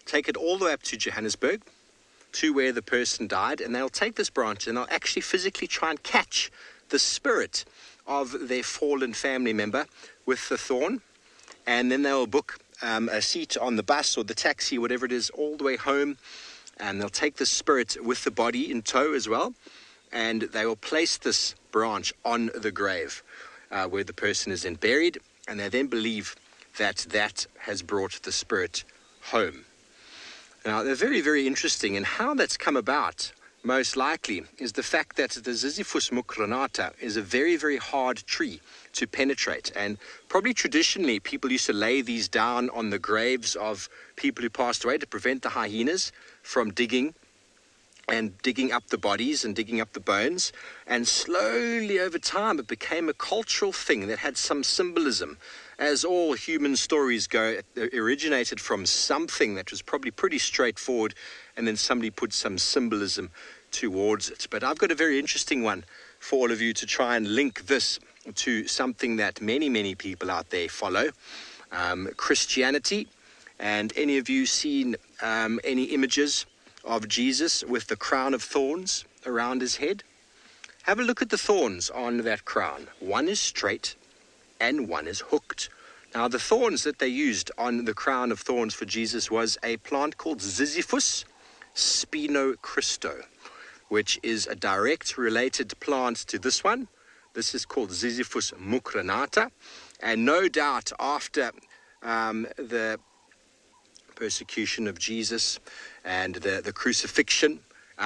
take it all the way up to Johannesburg, to where the person died, and they'll take this branch and they'll actually physically try and catch the spirit of their fallen family member with the thorn, and then they'll book a seat on the bus or the taxi, whatever it is, all the way home, and they'll take the spirit with the body in tow as well, and they will place this branch on the grave where the person is then buried, and they then believe that that has brought the spirit home. Now, they're very, very interesting, and how that's come about most likely is the fact that the Ziziphus mucronata is a very, very hard tree to penetrate, and probably traditionally people used to lay these down on the graves of people who passed away to prevent the hyenas from digging up the bodies and digging up the bones. And slowly over time it became a cultural thing that had some symbolism. As all human stories go, it originated from something that was probably pretty straightforward, and then somebody put some symbolism towards it. But I've got a very interesting one for all of you to try and link this to something that many, many people out there follow, Christianity. And any of you seen any images of Jesus with the crown of thorns around his head? Have a look at the thorns on that crown. One is straight and one is hooked. Now, the thorns that they used on the crown of thorns for Jesus was a plant called Ziziphus spinocristo, which is a direct related plant to this one. This is called Ziziphus mucronata, and no doubt after the persecution of Jesus and the crucifixion,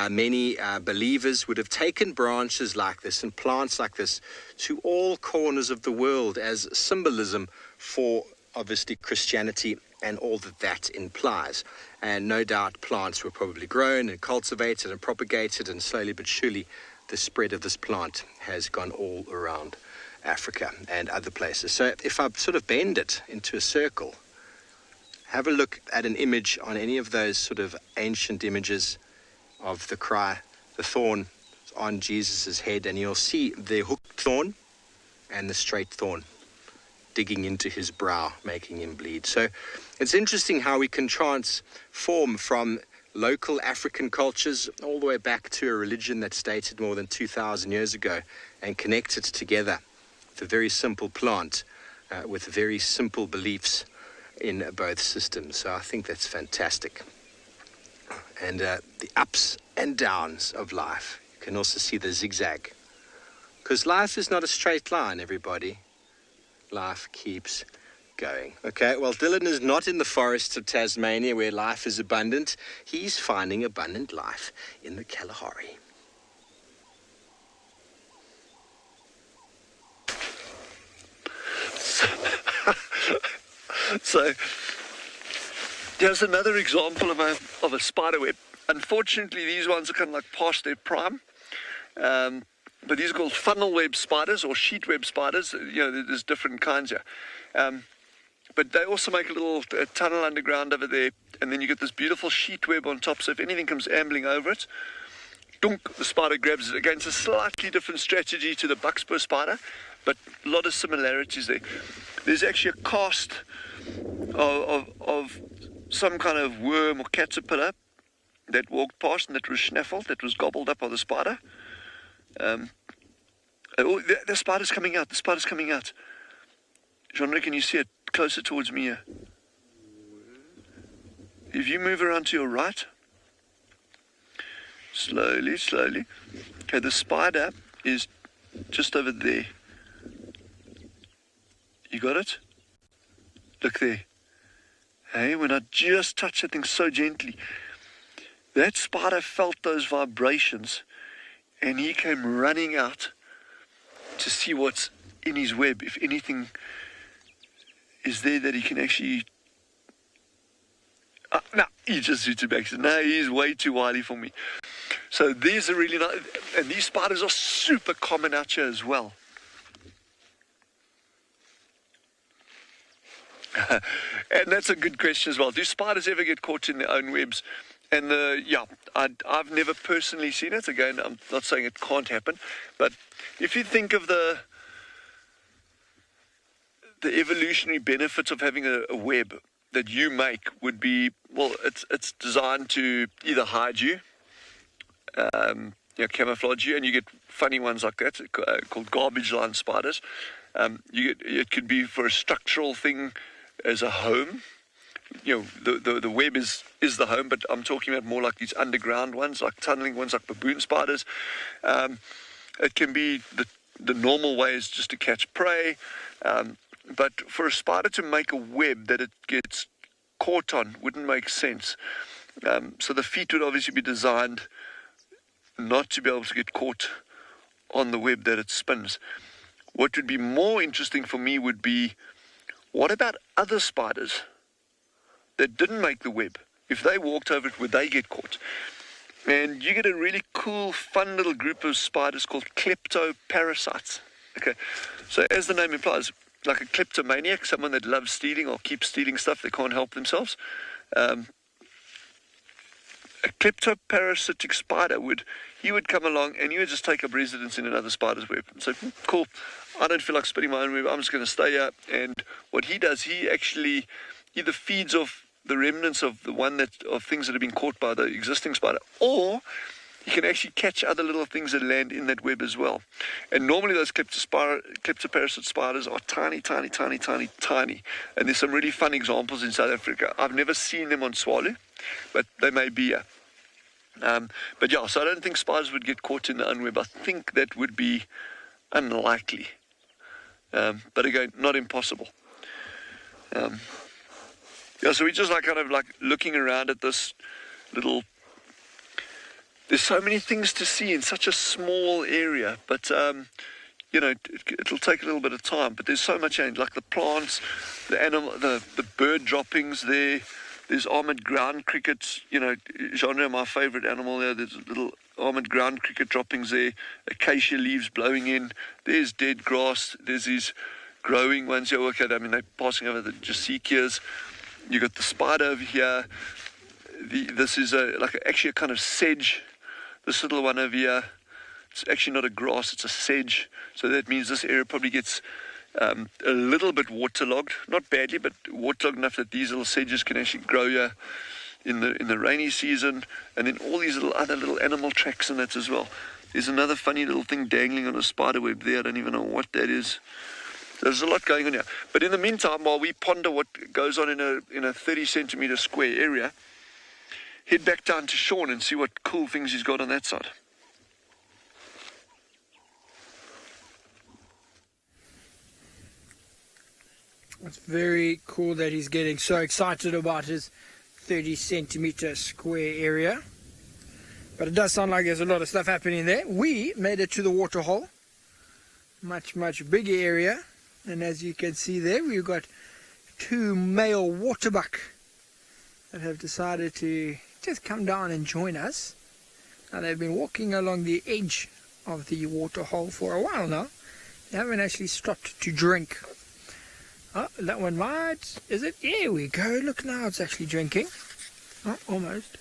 many believers would have taken branches like this and plants like this to all corners of the world as symbolism for, obviously, Christianity and all that implies. And no doubt plants were probably grown and cultivated and propagated, and slowly but surely the spread of this plant has gone all around Africa and other places. So if I sort of bend it into a circle, have a look at an image on any of those sort of ancient images of the thorn on Jesus's head, and you'll see the hooked thorn and the straight thorn. digging into his brow, making him bleed. So it's interesting how we can transform from local African cultures all the way back to a religion that's dated more than 2,000 years ago and connect it together with a very simple plant with very simple beliefs in both systems. So I think that's fantastic. And the ups and downs of life. You can also see the zigzag. Because life is not a straight line, everybody. Life keeps going. Okay, well, Dylan is not in the forests of Tasmania where life is abundant. He's finding abundant life in the Kalahari. So here's another example of a spider web. Unfortunately, these ones are kind of like past their prime. But these are called funnel web spiders or sheet web spiders. You know, there's different kinds here. But they also make a little tunnel underground over there, and then you get this beautiful sheet web on top. So if anything comes ambling over it, dunk, the spider grabs it. Again, it's a slightly different strategy to the buckspur spider, but a lot of similarities there. There's actually a cast of some kind of worm or caterpillar that walked past and that was snaffled, that was gobbled up by the spider. The spider's coming out. The spider's coming out. Jean-Luc, can you see it closer towards me here? If you move around to your right, slowly, slowly. Okay, the spider is just over there. You got it? Look there. Hey, when I just touched that thing so gently, that spider felt those vibrations and he came running out to see what's in his web, if anything is there that he can actually... no, he just zooted back. No, he's way too wily for me. So there's a really nice... And these spiders are super common out here as well. And that's a good question as well. Do spiders ever get caught in their own webs? And I've never personally seen it. Again, I'm not saying it can't happen, but if you think of the evolutionary benefits of having a web that you make would be, well, it's designed to either hide you, camouflage you, and you get funny ones like that called garbage line spiders. It could be for a structural thing as a home. You know, the web is the home, but I'm talking about more like these underground ones, like tunneling ones, like baboon spiders. It can be the normal way is just to catch prey, but for a spider to make a web that it gets caught on wouldn't make sense. So the feet would obviously be designed not to be able to get caught on the web that it spins. What would be more interesting for me would be, what about other spiders that didn't make the web? If they walked over it, would they get caught? And you get a really cool, fun little group of spiders called kleptoparasites. Okay, so as the name implies, like a kleptomaniac, someone that loves stealing or keeps stealing stuff, they can't help themselves. A kleptoparasitic spider would come along and he would just take up residence in another spider's web. So, cool, I don't feel like spinning my own web, I'm just going to stay here. And what he does, he actually either feeds off the remnants of of things that have been caught by the existing spider, or he can actually catch other little things that land in that web as well. And normally those kleptoparasite spiders are tiny, tiny, tiny, tiny, tiny. And there's some really fun examples in South Africa. I've never seen them on Tswalu, but they may be here. But yeah, so I don't think spiders would get caught in their own web. I think that would be unlikely. But again, not impossible. So we just kind of looking around at this little... There's so many things to see in such a small area, but it'll take a little bit of time. But there's so much change, like the plants, the animal, the bird droppings there. There's armored ground crickets. Genre, my favorite animal there. There's little armored ground cricket droppings there. Acacia leaves blowing in. There's dead grass. There's these growing ones here. Okay, they're passing over the Jasikias. You got the spider over here. This is actually a kind of sedge. This little one over here, it's actually not a grass, it's a sedge. So that means this area probably gets a little bit waterlogged, not badly, but waterlogged enough that these little sedges can actually grow here in the rainy season, and then all these other little animal tracks in that as well. There's another funny little thing dangling on a spider web there. I don't even know what that is. There's a lot going on here. But in the meantime, while we ponder what goes on in a 30 centimeter square area, head back down to Sean and see what cool things he's got on that side. It's very cool that he's getting so excited about his 30 centimeter square area. But it does sound like there's a lot of stuff happening there. We made it to the Waterhole. Much bigger area. And as you can see there, we've got 2 male waterbuck that have decided to just come down and join us. Now they've been walking along the edge of the Waterhole for a while now. They haven't actually stopped to drink. Oh, that one might. Is it? Here we go. Look now, it's actually drinking. Oh, almost.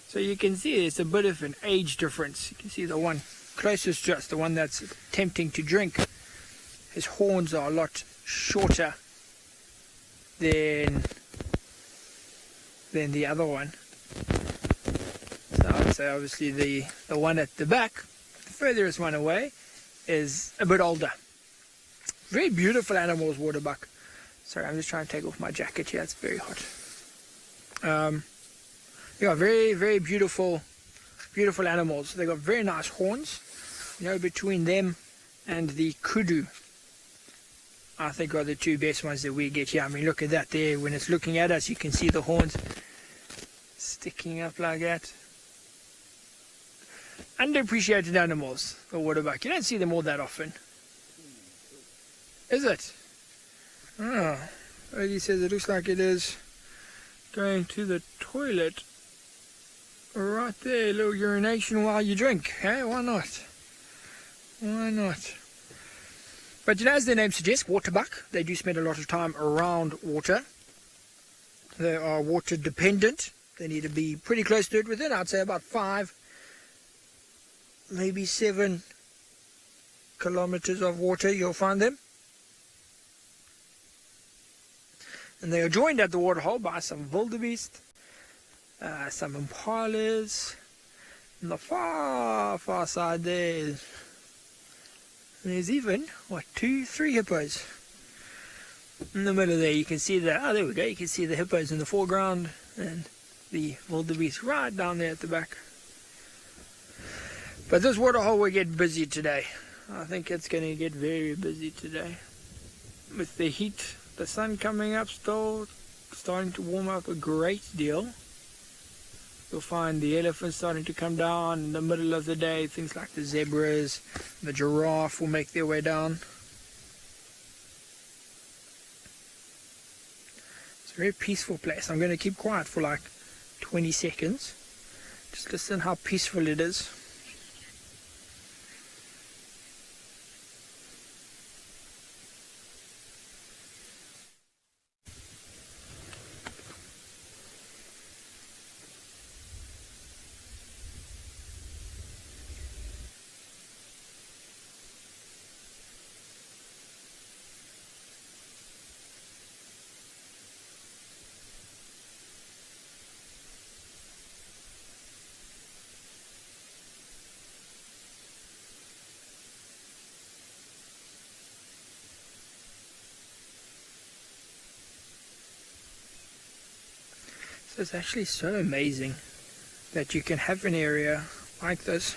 So you can see there's a bit of an age difference. You can see the one closest to us, the one that's attempting to drink. His horns are a lot shorter than the other one. So I'd say obviously the one at the back, the furthest one away, is a bit older. Very beautiful animals, waterbuck. Sorry, I'm just trying to take off my jacket here. It's very hot. Yeah, very beautiful animals. They got very nice horns. You know, between them and the kudu, I think are the 2 best ones that we get here. I mean, look at that there. When it's looking at us, you can see the horns sticking up like that. Underappreciated animals, the waterbuck. You don't see them all that often. Is it? Oh, Eddie says it looks like it is going to the toilet. Right there, a little urination while you drink. Hey, why not? Why not? But you know, as their name suggests, waterbuck, they do spend a lot of time around water. They are water dependent. They need to be pretty close to it within, I'd say, about 5, maybe 7 kilometers of water. You'll find them. And they are joined at the Waterhole by some wildebeest, some impalas. On the far side there's even, 2, 3 hippos. In the middle there you can see there we go, you can see the hippos in the foreground and the wildebeest right down there at the back. But this Waterhole will get busy today. I think it's going to get very busy today. With the heat, the sun coming up, still starting to warm up a great deal. You'll find the elephants starting to come down in the middle of the day. Things like the zebras, the giraffe will make their way down. It's a very peaceful place. I'm going to keep quiet for like 20 seconds. Just listen how peaceful it is. So it's actually so amazing that you can have an area like this.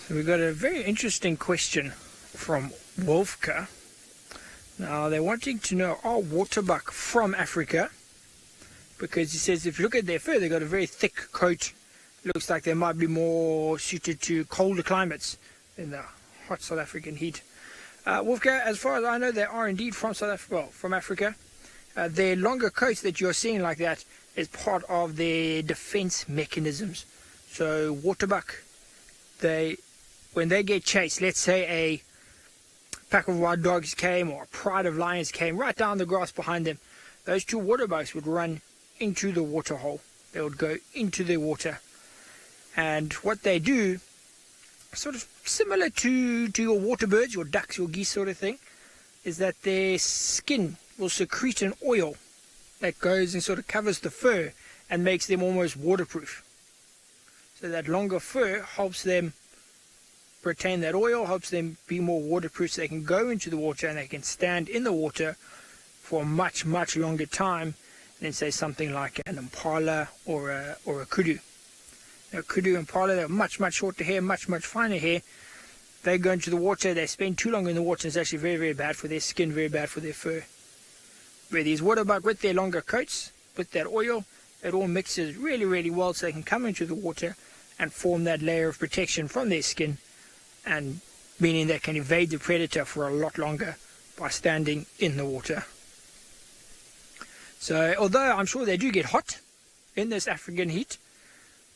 So we've got a very interesting question from Wolfka. Now they're wanting to know, are waterbuck from Africa? Because he says if you look at their fur, they've got a very thick coat. Looks like they might be more suited to colder climates than the hot South African heat. Wolfka, as far as I know, they are indeed from South Africa. Well, from Africa. Their longer coats that you're seeing like that is part of their defense mechanisms. So waterbuck, when they get chased, let's say a pack of wild dogs came or a pride of lions came right down the grass behind them, those two water bugs would run into the waterhole. They would go into the water. And what they do, sort of similar to your water birds, your ducks, your geese sort of thing, is that their skin will secrete an oil that goes and sort of covers the fur and makes them almost waterproof. So that longer fur helps them retain that oil, helps them be more waterproof, so they can go into the water and they can stand in the water for a much, much longer time than, say, something like an impala or a kudu. Now, kudu and impala, they're much, much shorter hair, much, much finer hair. They go into the water, they spend too long in the water, and it's actually very, very bad for their skin, very bad for their fur. Where these water bugs, with their longer coats, with that oil, it all mixes really, really well, so they can come into the water and form that layer of protection from their skin, and meaning they can evade the predator for a lot longer by standing in the water. So although I'm sure they do get hot in this African heat,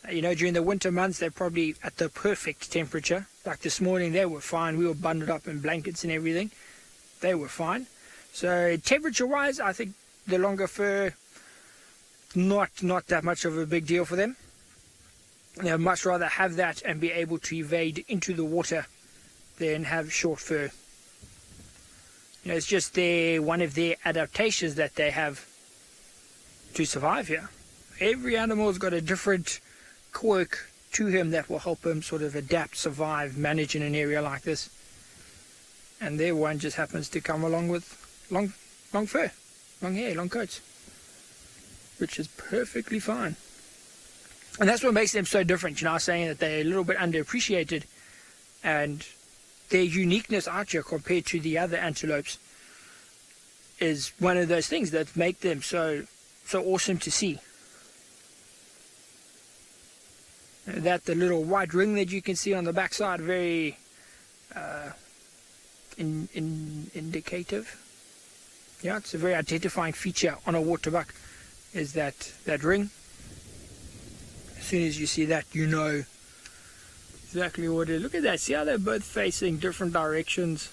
during the winter months they're probably at the perfect temperature. Like this morning they were fine, we were bundled up in blankets and everything, they were fine. So temperature wise, I think the longer fur, not that much of a big deal for them. They'd much rather have that and be able to evade into the water than have short fur. It's just one of their adaptations that they have to survive here. Every animal's got a different quirk to him that will help him sort of adapt, survive, manage in an area like this. And their one just happens to come along with long fur, long hair, long coats, which is perfectly fine. And that's what makes them so different. I was saying that they're a little bit underappreciated, and their uniqueness out here compared to the other antelopes is one of those things that make them so awesome to see. That the little white ring that you can see on the backside, very indicative. Yeah, it's a very identifying feature on a water buck, is that ring. As soon as you see that, you know exactly what it is. Look at that. See how they're both facing different directions.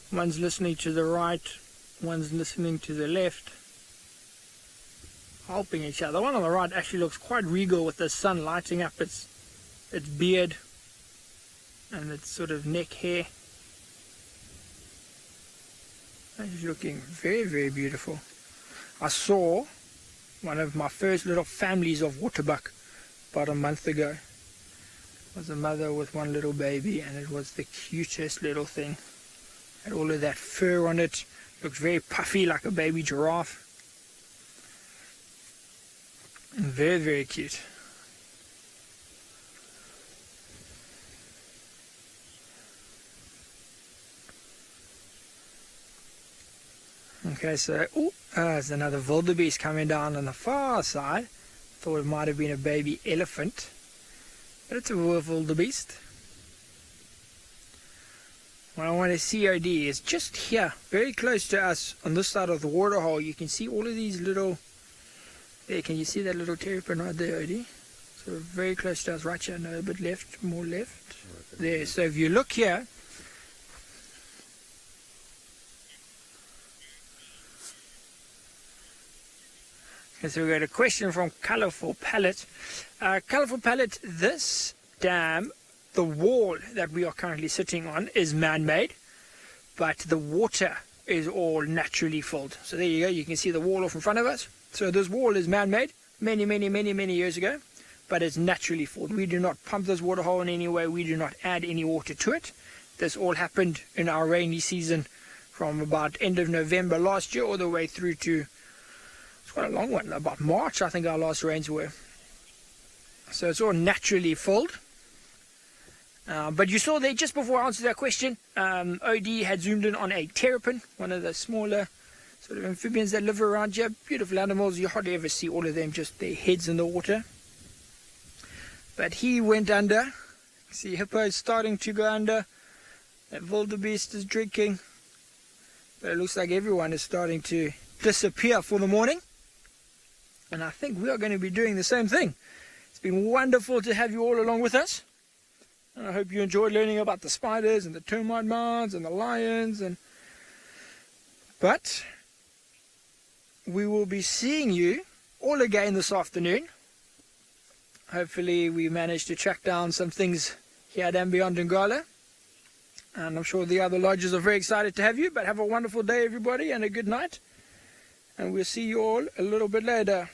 One's listening to the right, one's listening to the left, helping each other. The one on the right actually looks quite regal with the sun lighting up its beard and its sort of neck hair. It's looking very, very beautiful. I saw one of my first little families of waterbuck about a month ago. It was a mother with one little baby, and it was the cutest little thing. Had all of that fur on it. Looked very puffy like a baby giraffe. And very, very cute. Okay, so there's another wildebeest coming down on the far side. Thought it might have been a baby elephant, but it's a wildebeest. What I want to COD is just here, very close to us on this side of the waterhole. You can see all of these little. There, can you see that little terrapin right there, OD? So very close to us, right here. No, a bit left, more left. There. So if you look here. So we've got a question from Colourful Palette. Colourful Palette, this dam, the wall that we are currently sitting on is man-made, but the water is all naturally filled. So there you go, you can see the wall off in front of us. So this wall is man-made many years ago, but it's naturally filled. We do not pump this waterhole in any way. We do not add any water to it. This all happened in our rainy season from about end of November last year all the way through to, it's quite a long one, about March I think our last rains were. So it's all naturally filled. But you saw there, just before I answered that question, OD had zoomed in on a terrapin, one of the smaller sort of amphibians that live around here. Beautiful animals. You hardly ever see all of them, just their heads in the water. But he went under. See, hippo is starting to go under. That wildebeest is drinking. But it looks like everyone is starting to disappear for the morning. And I think we are going to be doing the same thing. It's been wonderful to have you all along with us. And I hope you enjoyed learning about the spiders and the termite mounds and the lions. But we will be seeing you all again this afternoon. Hopefully we manage to track down some things here at andBeyond in Ngala. And I'm sure the other lodges are very excited to have you. But have a wonderful day, everybody, and a good night. And we'll see you all a little bit later.